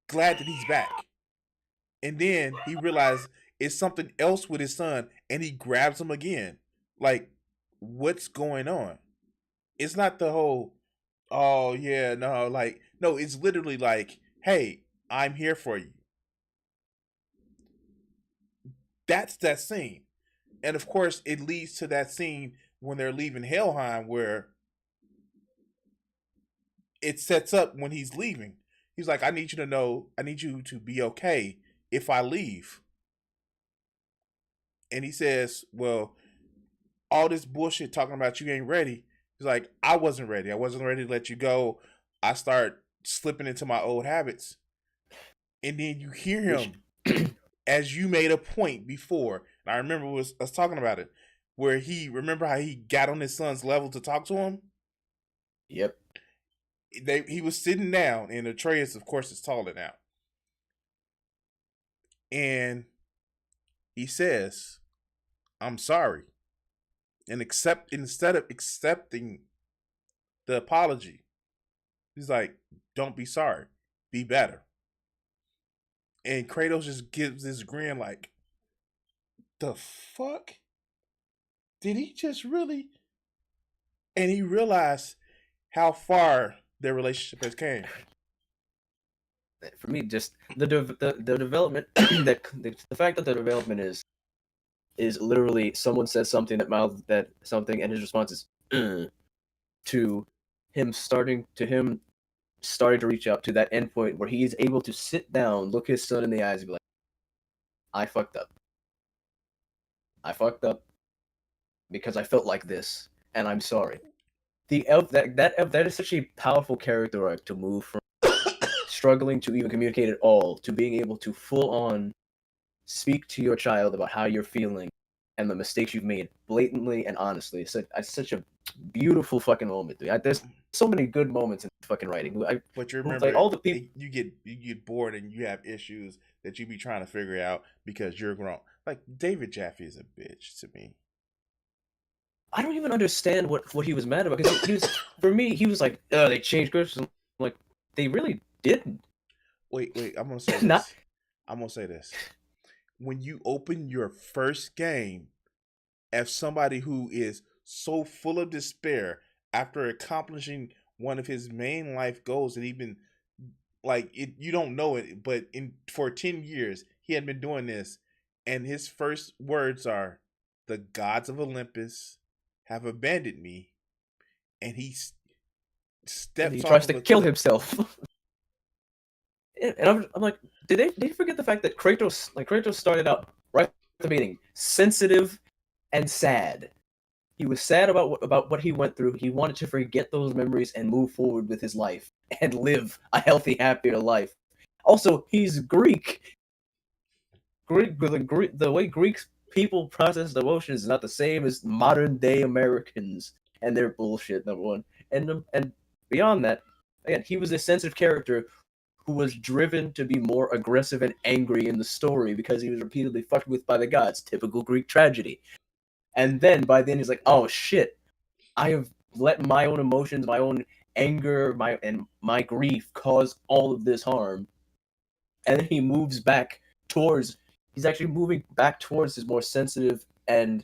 glad that he's back, and then he realizes it's something else with his son, and he grabs him again. Like, what's going on? It's not the whole, oh yeah, no, like, no, it's literally like, hey, I'm here for you. That's that scene. And of course, it leads to that scene when they're leaving Helheim, where it sets up when he's leaving. He's like, I need you to be okay if I leave. And he says, well, all this bullshit talking about you ain't ready. He's like, I wasn't ready. I wasn't ready to let you go. I start slipping into my old habits. And then you hear him, as you made a point before, and I remember us talking about it, where remember how he got on his son's level to talk to him? Yep. He was sitting down, and Atreus, of course, is taller now. And he says, I'm sorry. And instead of accepting the apology, he's like, don't be sorry. Be better. And Kratos just gives this grin like, the fuck? Did he just really? And he realized how far their relationship has came. For me, just the development, the fact that the development is literally someone says something that something, and his response is to him starting to reach out to that endpoint where he is able to sit down, look his son in the eyes, and be like, I fucked up because I felt like this, and I'm sorry. That is such a powerful character arc, to move from struggling to even communicate at all to being able to full on speak to your child about how you're feeling and the mistakes you've made blatantly and honestly. It's such a beautiful fucking moment, dude. There's so many good moments in fucking writing. But you remember, like, all the people, you get bored and you have issues that you be trying to figure out because you're grown. Like, David Jaffe is a bitch to me. I don't even understand what he was mad about, because for me, he was like, they changed Christians. I'm like, they really didn't. Wait, I'm gonna say this. I'm gonna say this. When you open your first game as somebody who is so full of despair after accomplishing one of his main life goals, and even like it, you don't know it, but for 10 years he had been doing this, and his first words are, "The gods of Olympus have abandoned me," and he steps. He tries to kill himself. And I'm like, did they forget the fact that Kratos started out right at the beginning sensitive and sad. He was sad about what he went through. He wanted to forget those memories and move forward with his life and live a healthy, happier life. Also, he's Greek. The way Greek people process emotions is not the same as modern day Americans and their bullshit. Number one, and beyond that, again, he was a sensitive character who was driven to be more aggressive and angry in the story because he was repeatedly fucked with by the gods. Typical Greek tragedy. And then by the end, he's like, "Oh shit, I have let my own emotions, my own anger, my grief cause all of this harm." And then he moves back towards. He's actually moving back towards his more sensitive and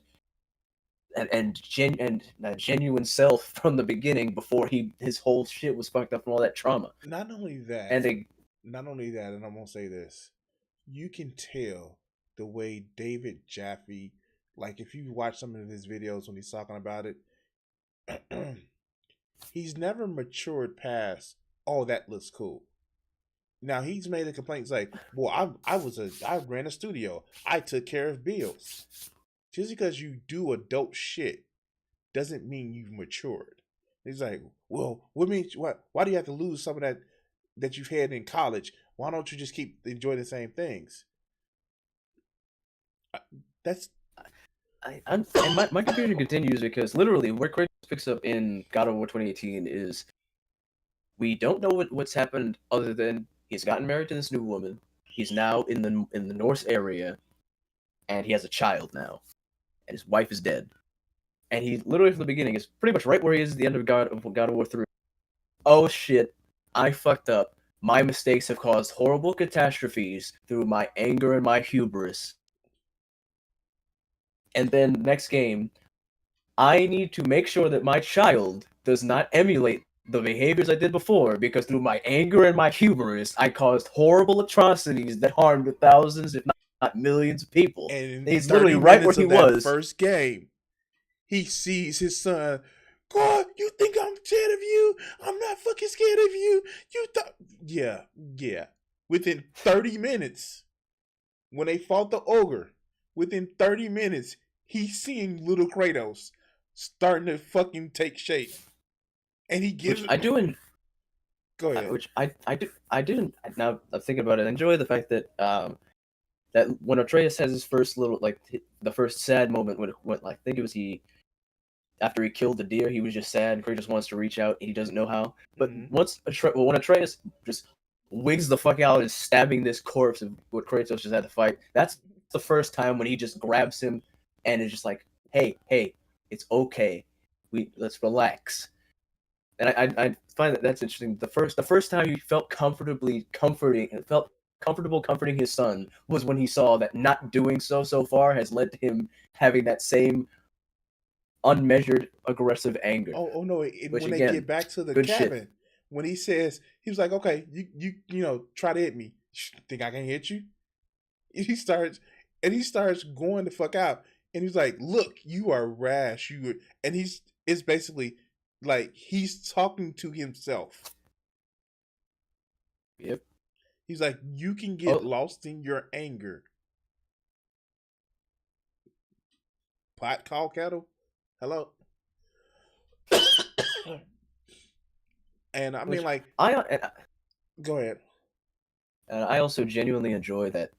genuine self from the beginning, before his whole shit was fucked up from all that trauma. Not only that, and I'm gonna say this: you can tell the way David Jaffe, like if you watch some of his videos when he's talking about it, he's never matured past, oh, that looks cool. Now he's made a complaint. It's like, well, I ran a studio. I took care of bills. Just because you do adult shit doesn't mean you've matured. He's like, well, what means what? Why do you have to lose some of that you've had in college? Why don't you just keep enjoying the same things? That's. And my confusion continues because literally where Kratos picks up in God of War 2018 is we don't know what's happened other than he's gotten married to this new woman. He's now in the Norse area, and he has a child now, and his wife is dead. And he literally from the beginning is pretty much right where he is at the end of God of War 3. Oh shit, I fucked up. My mistakes have caused horrible catastrophes through my anger and my hubris. And then next game, I need to make sure that my child does not emulate the behaviors I did before, because through my anger and my hubris, I caused horrible atrocities that harmed thousands, if not millions of people. And he's literally right where he was. First game, he sees his son. God, you think I'm scared of you? I'm not fucking scared of you. You thought, yeah. Within 30 minutes, when they fought the ogre, within 30 minutes, he's seeing little Kratos starting to fucking take shape, and he gives. I do. Go ahead. Which I didn't. Now I'm thinking about it. I enjoy the fact that that when Atreus has his first little the first sad moment when I think it was after he killed the deer, he was just sad and Kratos wants to reach out and he doesn't know how. But when Atreus just wigs the fuck out and is stabbing this corpse of what Kratos just had to fight, that's the first time when he just grabs him and is just like, hey, it's okay. Let's relax. And I find that's interesting. The first time he felt comfortable comforting his son was when he saw that not doing so far has led to him having that same unmeasured aggressive anger. Oh no! When they get back to the cabin, when he says he was like, "Okay, you know, try to hit me. Think I can hit you?" And he starts going the fuck out, and he's like, "Look, you are rash. And it's basically like he's talking to himself. Yep. He's like, you can get lost in your anger. Pot call kettle. Hello. And I mean, like, go ahead. And I also genuinely enjoy that.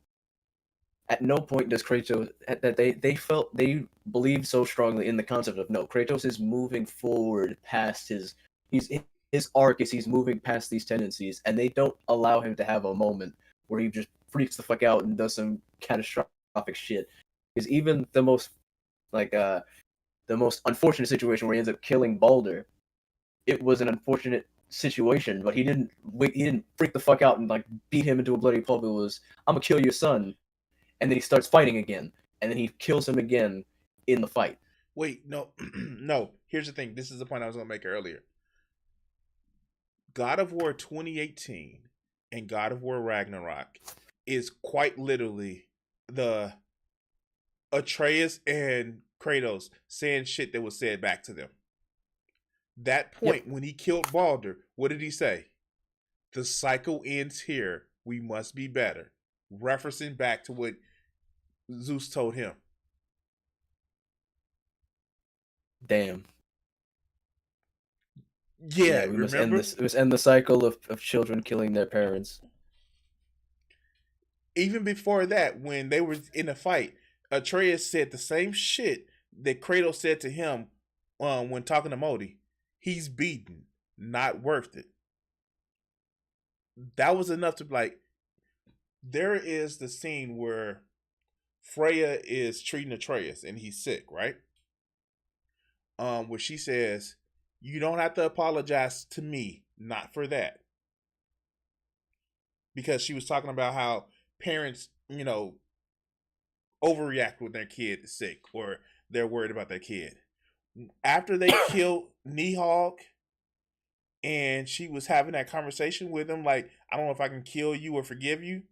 At no point does Kratos that they believe so strongly in the concept of no, Kratos is moving forward past his arc is he's moving past these tendencies, and they don't allow him to have a moment where he just freaks the fuck out and does some catastrophic shit. Because even the most unfortunate situation where he ends up killing Baldur, it was an unfortunate situation, but he didn't freak the fuck out and like beat him into a bloody pulp. It was, I'm gonna kill your son. And then he starts fighting again, and then he kills him again in the fight. Wait, no, no. Here's the thing. This is the point I was going to make earlier. God of War 2018 and God of War Ragnarok is quite literally the Atreus and Kratos saying shit that was said back to them. That point, when he killed Baldur, what did he say? The cycle ends here. We must be better. Referencing back to what Zeus told him. Damn. Yeah, we must end the cycle of children killing their parents. Even before that, when they were in a fight, Atreus said the same shit that Kratos said to him when talking to Modi. He's beaten, not worth it. That was enough to be like, there is the scene where Freya is treating Atreus and he's sick, right? Where she says, you don't have to apologize to me, not for that. Because she was talking about how parents, you know, overreact when their kid is sick or they're worried about their kid. After they killed Nihawk and she was having that conversation with him, like, I don't know if I can kill you or forgive you,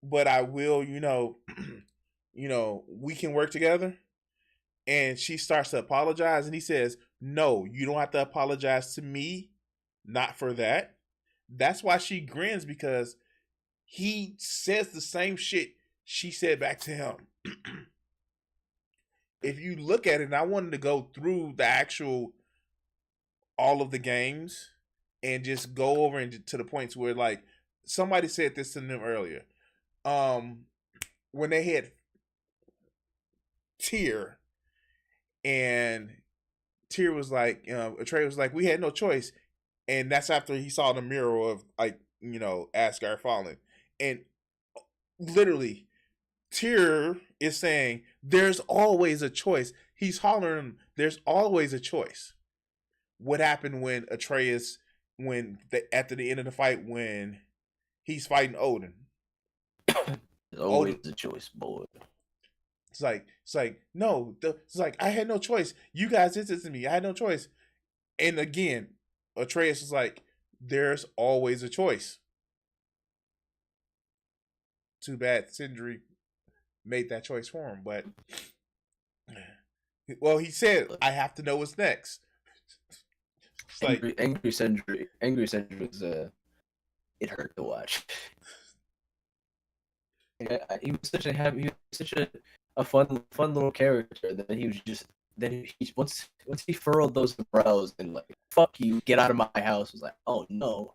but I will, you know, we can work together. And she starts to apologize, and he says, no, you don't have to apologize to me. Not for that. That's why she grins, because he says the same shit she said back to him. If you look at it, and I wanted to go through the actual all of the games and just go over to the points where, like, somebody said this to them earlier. When they had Tyr, and Tyr was like, Atreus was like, we had no choice. And that's after he saw the mirror of, like, Asgard falling. And literally, Tyr is saying, there's always a choice. He's hollering, there's always a choice. What happened when Atreus, after the end of the fight, when he's fighting Odin? There's always a choice, boy. It's like, no, it's like, I had no choice. You guys did this to me. I had no choice. And again, Atreus is like, there's always a choice. Too bad Sindri made that choice for him, but well, he said, I have to know what's next. It's like Angry Sindri was it hurt to watch. He was such a fun little character that he was just, then he once he furrowed those brows and like, fuck you, get out of my house, was like, oh no,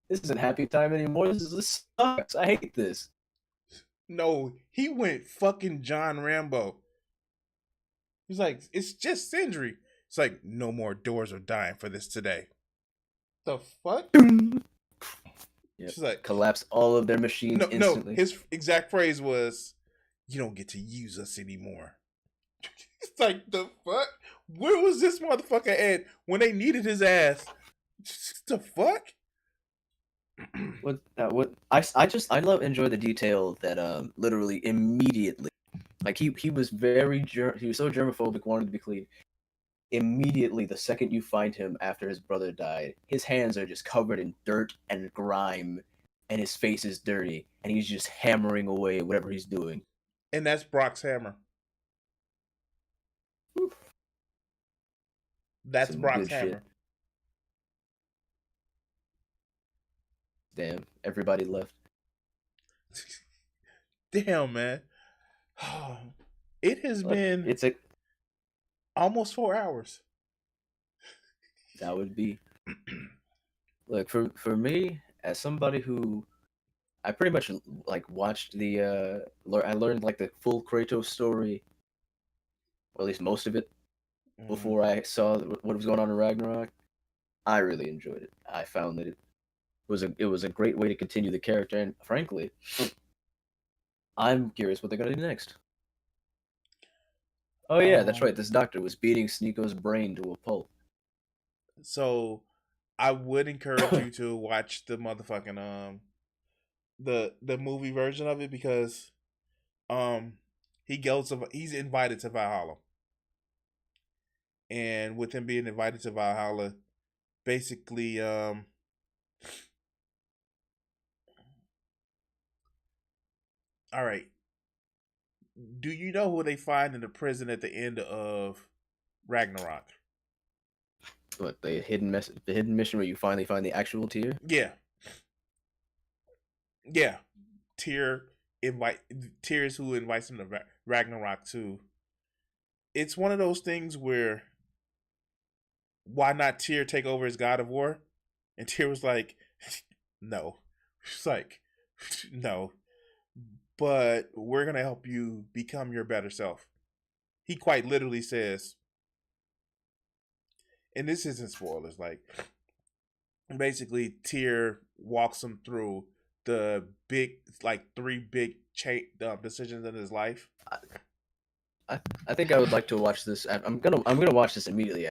this isn't happy time anymore. This sucks. I hate this. No, he went fucking John Rambo. He's like, it's just Sindri. It's like, no more doors are dying for this today. The fuck? Yep. She's like, collapse all of their machines instantly. No, his exact phrase was, you don't get to use us anymore. It's like, the fuck? Where was this motherfucker at when they needed his ass? The fuck? Enjoy the detail that literally immediately, like he was so germophobic, wanted to be clean. Immediately, the second you find him after his brother died, his hands are just covered in dirt and grime, and his face is dirty, and he's just hammering away whatever he's doing. And that's Brock's hammer. Oof. That's Brock's hammer. Shit. Damn, everybody left. Damn, man. It has been almost 4 hours. That would be. Look, for me, as somebody who I pretty much like watched I learned like the full Kratos story, or at least most of it, before I saw what was going on in Ragnarok. I really enjoyed it. I found that it was a great way to continue the character, and frankly, I'm curious what they're gonna do next. Oh yeah, that's right. This doctor was beating Sneeko's brain to a pulp. So, I would encourage you to watch the motherfucking the movie version of it, because he's invited to Valhalla, and with him being invited to Valhalla, basically all right. Do you know who they find in the prison at the end of Ragnarok? What, the hidden mission where you finally find the actual Tyr? Yeah. Yeah. Tyr is who invites him to Ragnarok too. It's one of those things where, why not Tyr take over as God of War? And Tyr was like, no. It's like, no. But we're going to help you become your better self. He quite literally says, and this isn't spoilers, like, basically Tyr walks him through the big, like, 3 big decisions in his life. I think I would like to watch this. I'm gonna watch this immediately.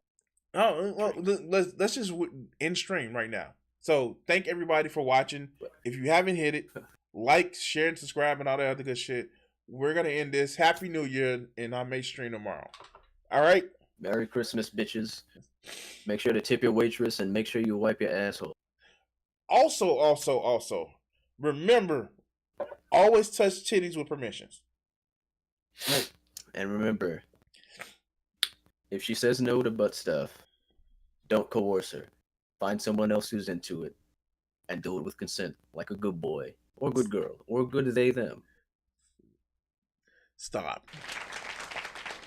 Oh, well, let's just end stream right now. So thank everybody for watching. If you haven't hit it, like, share, and subscribe, and all that other good shit. We're gonna end this. Happy New Year, and I may stream tomorrow. All right. Merry Christmas, bitches. Make sure to tip your waitress, and make sure you wipe your asshole. Also, remember, always touch titties with permissions. And remember, If she says no to butt stuff, don't coerce her. Find someone else who's into it, and do it with consent, like a good boy or good girl or good they them. Stop.